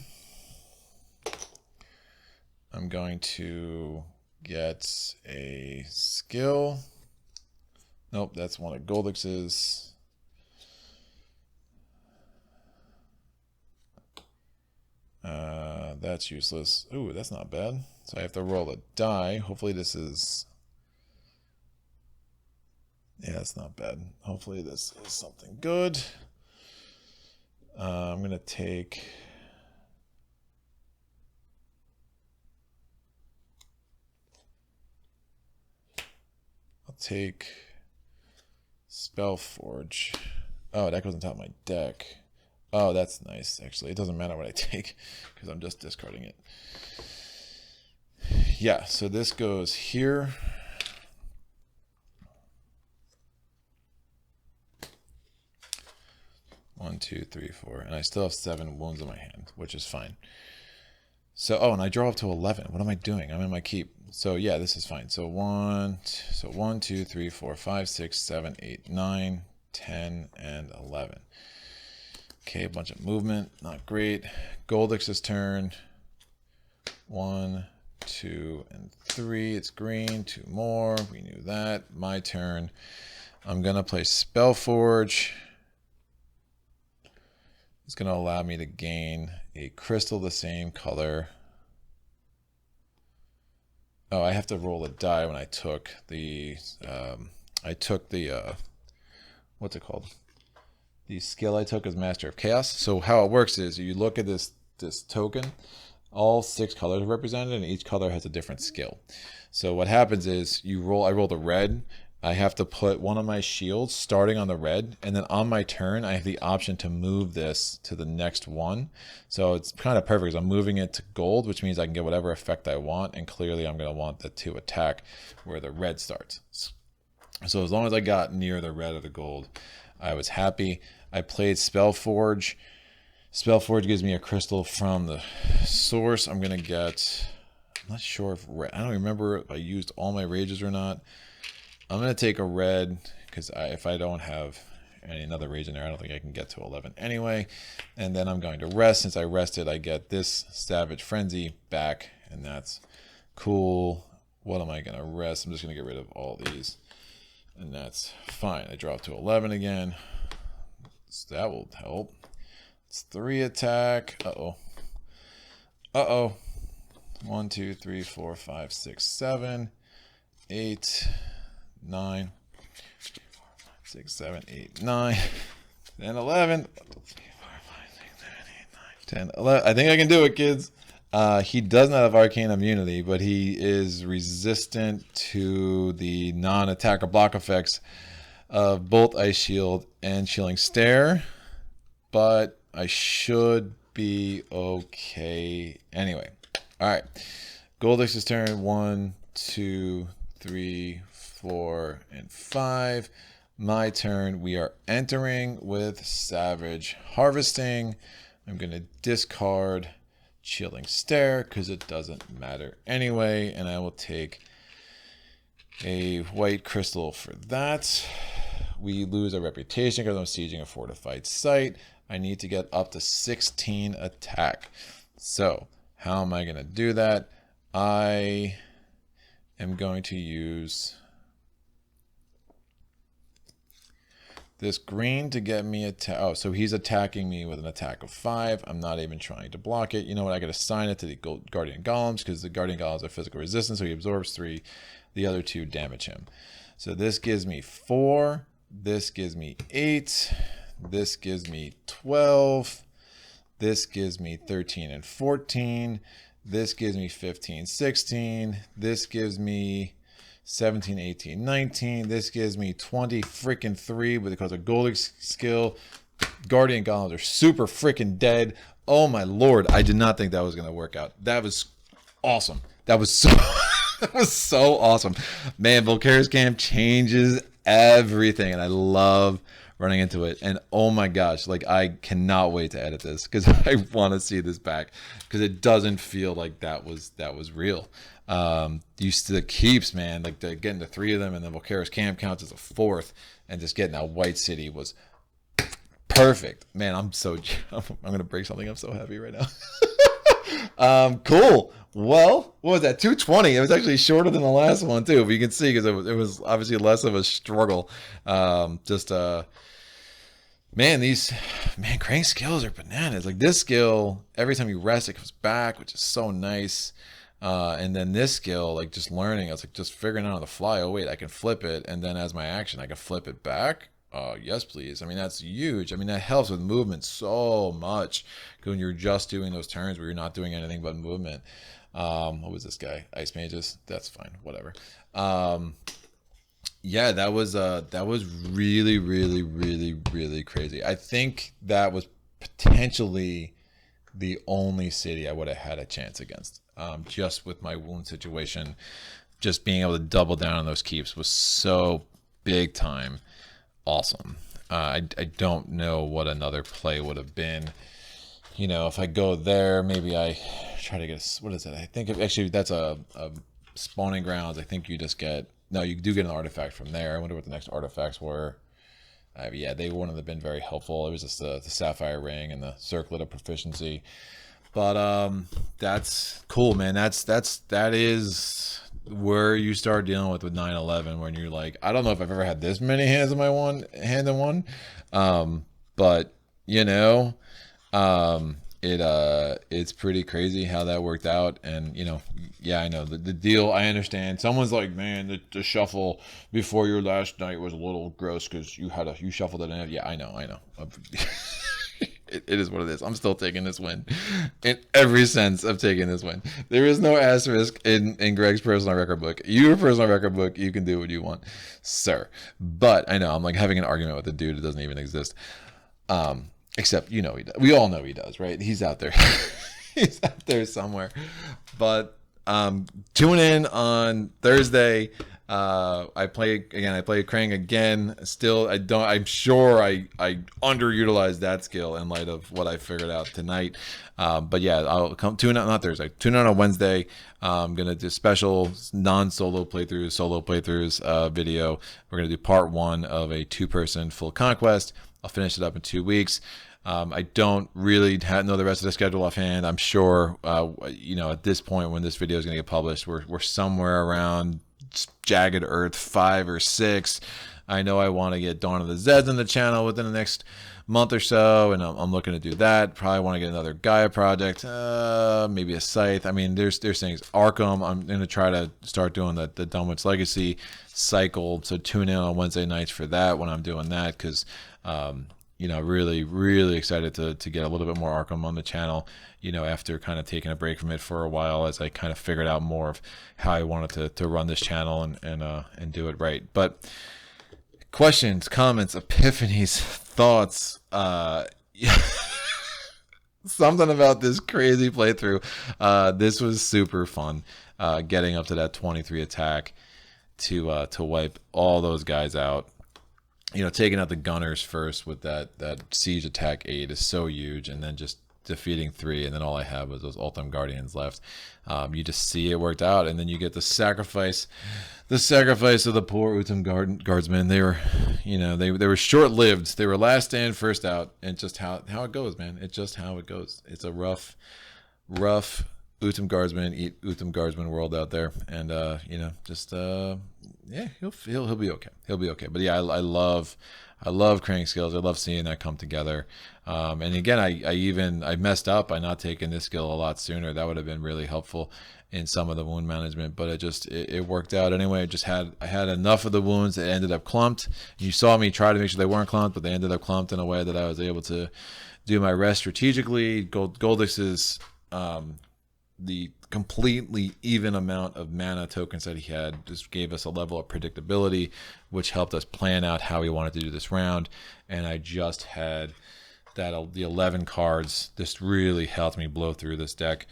I'm going to get a skill. Nope, that's one of Goldix's. That's useless. Ooh, that's not bad. So I have to roll a die. Hopefully this is... Yeah, that's not bad. Hopefully this is something good. I'm going to take... I'll take Spellforge. Oh, that goes on top of my deck. Oh, that's nice, actually. It doesn't matter what I take, because I'm just discarding it. Yeah, so this goes here. One, 2, 3, 4. And I still have 7 wounds in my hand, which is fine. So, oh, and I draw up to 11. What am I doing? I'm in my keep. So, yeah, this is fine. So, 1, 2, 3, 4, 5, 6, 7, 8, 9, 10, and 11. Okay, a bunch of movement, not great. Goldix's turn. 1, 2, and 3. It's green. 2 more. We knew that. My turn. I'm gonna play Spellforge. It's gonna allow me to gain a crystal the same color. Oh, I have to roll a die when I took the what's it called? The skill I took is Master of Chaos. So how it works is you look at this token, all 6 colors are represented, and each color has a different skill. So what happens is I roll the red. I have to put one of my shields starting on the red, and then on my turn, I have the option to move this to the next one. So it's kind of perfect. I'm moving it to gold, which means I can get whatever effect I want, and clearly I'm going to want the to attack where the red starts. So as long as I got near the red or the gold, I was happy. I played Spellforge. Spellforge gives me a crystal from the source. I'm going to get, I'm not sure if red, I don't remember if I used all my rages or not. I'm going to take a red because if I don't have another rage in there, I don't think I can get to 11 anyway. And then I'm going to rest. Since I rested, I get this Savage Frenzy back, and that's cool. What am I going to rest? I'm just going to get rid of all these, and that's fine. I drop to 11 again. So that will help. It's 3 attack. Uh-oh. Uh-oh. 1, 2, 3, 4, 5, 6, 7, 8... 9, 6, 7, 8, 9, 10, 11, 1, 2, 3, 4, 5, 6, 7, 8, 9, 10, 11. I think I can do it, kids. He does not have arcane immunity, but he is resistant to the non-attack or block effects of Bolt, Ice Shield, and Chilling Stare. But I should be okay anyway. All right. Goldix's turn. 1, 2, 3, 4, and 5. My turn. We are entering with Savage Harvesting. I'm going to discard Chilling Stare because it doesn't matter anyway, and I will take a white crystal for that. We lose our reputation because I'm sieging a fortified site. I need to get up to 16 attack. So how am I going to do that? I am going to use this green to get me attack. Oh, so he's attacking me with an attack of 5. I'm not even trying to block it. You know what? I got to assign it to the Guardian Golems because the Guardian Golems are physical resistance, so he absorbs 3. The other 2 damage him. So this gives me 4. This gives me 8. This gives me 12. This gives me 13 and 14. This gives me 15, 16. This gives me 17, 18, 19. This gives me 20 freaking 3 because of Goldix skill. Guardian Golems are super freaking dead. Oh my lord, I did not think that was going to work out. That was awesome. That was so that was so awesome. Man, Volcare's camp changes everything, and I love running into it. And oh my gosh, like I cannot wait to edit this because I want to see this back because it doesn't feel like that was real. Used to the keeps, man, like getting the 3 of them, and then Volcare's camp counts as a 4th, and just getting that white city was perfect. Man, I'm gonna break something. I'm so happy right now. Cool. Well, what was that? 220. It was actually shorter than the last one too. But you can see because it was obviously less of a struggle. Man, Krang's skills are bananas. Like this skill, every time you rest, it comes back, which is so nice. And then this skill, like just learning, I was like just figuring out on the fly. Oh wait, I can flip it, and then as my action, I can flip it back. Yes, please. I mean, that's huge. I mean, that helps with movement so much when you're just doing those turns where you're not doing anything but movement. What was this guy? Ice Mages. That's fine. Whatever. Yeah, that was really, really, really, really crazy. I think that was potentially the only city I would have had a chance against. Just with my wound situation, just being able to double down on those keeps was so big time awesome. I don't know what another play would have been. You know, if I go there, maybe I try to get what is it? I think actually that's a spawning grounds. I think you just get you do get an artifact from there. I wonder what the next artifacts were. Yeah, they wouldn't have been very helpful. It was just the sapphire ring and the circlet of proficiency. But that's cool, man. That is where you start dealing with 911, when you're like, I don't know if I've ever had this many hands in my one hand in one. But you know, it's pretty crazy how that worked out. And yeah, I know the deal. I understand. Someone's like, man, the shuffle before your last night was a little gross because you shuffled it in. Yeah, I know. It is what it is. I'm still taking this win in every sense of taking this win. There is no asterisk in Greg's personal record book. Your personal record book, you can do what you want, sir. But I know I'm like having an argument with a dude that doesn't even exist. Except he does. We all know he does, right? He's out there. He's out there somewhere. But tune in on Thursday. I play Krang again. Still, I'm sure I underutilized that skill in light of what I figured out tonight. But yeah, I'll tune out, not Thursday, tune out on Wednesday. I'm going to do special solo playthroughs video. We're going to do part 1 of a 2-person full conquest. I'll finish it up in 2 weeks. I don't really know the rest of the schedule offhand. I'm sure, at this point when this video is going to get published, we're somewhere around Jagged Earth 5 or 6. I know I want to get Dawn of the Zeds on the channel within the next month or so, and I'm looking to do that. Probably want to get another Gaia project, maybe a Scythe. I mean, there's things. Arkham, I'm going to try to start doing the Dunwich Legacy cycle, so tune in on Wednesday nights for that when I'm doing that, because really, really excited to get a little bit more Arkham on the channel, after kind of taking a break from it for a while, as I kind of figured out more of how I wanted to run this channel and do it right. But questions, comments, epiphanies, thoughts, something about this crazy playthrough. This was super fun, getting up to that 23 attack to wipe all those guys out. Taking out the gunners first with that siege attack 8 is so huge, and then just defeating 3, and then all I have was those Ultim Guardians left. You just see it worked out, and then you get the sacrifice of the poor Ultim Guardsmen. They were, they were short-lived. They were last stand, first out, and just how it goes, man. It's just how it goes. It's a rough Ultim Guardsman world out there, and yeah, he'll be okay. He'll be okay. But yeah, I love Krang's skills. I love seeing that come together. And again, I messed up by not taking this skill a lot sooner. That would have been really helpful in some of the wound management, but it worked out anyway. I had enough of the wounds that ended up clumped. You saw me try to make sure they weren't clumped, but they ended up clumped in a way that I was able to do my rest strategically. Goldix's the completely even amount of mana tokens that he had just gave us a level of predictability, which helped us plan out how we wanted to do this round. And I just had the 11 cards just really helped me blow through this deck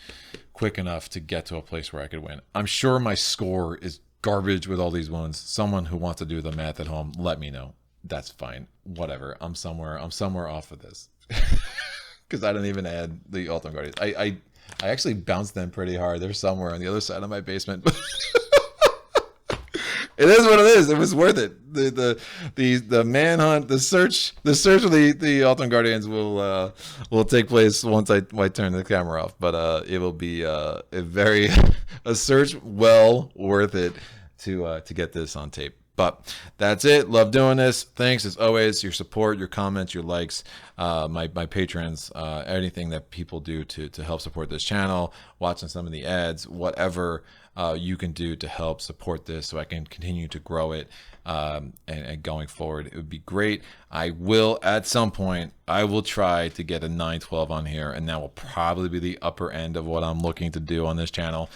quick enough to get to a place where I could win. I'm sure my score is garbage with all these wounds. Someone who wants to do the math at home, let me know. That's fine. Whatever. I'm somewhere off of this. Because I didn't even add the Ultimate Guardians. I actually bounced them pretty hard. They're somewhere on the other side of my basement. It is what it is. It was worth it. The manhunt, the search of the Ultimate Guardians will take place once I turn the camera off. But it will be a search well worth it to get this on tape. But that's it. Love doing this. Thanks as always. Your support, your comments, your likes, my patrons, anything that people do to help support this channel, watching some of the ads, whatever you can do to help support this so I can continue to grow it and going forward. It would be great. I will, at some point, I will try to get a 912 on here, and that will probably be the upper end of what I'm looking to do on this channel.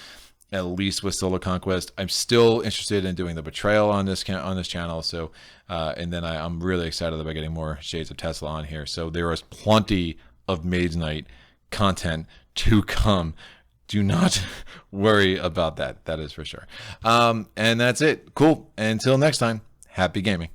At least with Solo Conquest. I'm still interested in doing the Betrayal on this channel. So, and then I'm really excited about getting more Shades of Tesla on here. So there is plenty of Mage Knight content to come. Do not worry about that. That is for sure. And that's it. Cool. Until next time, happy gaming.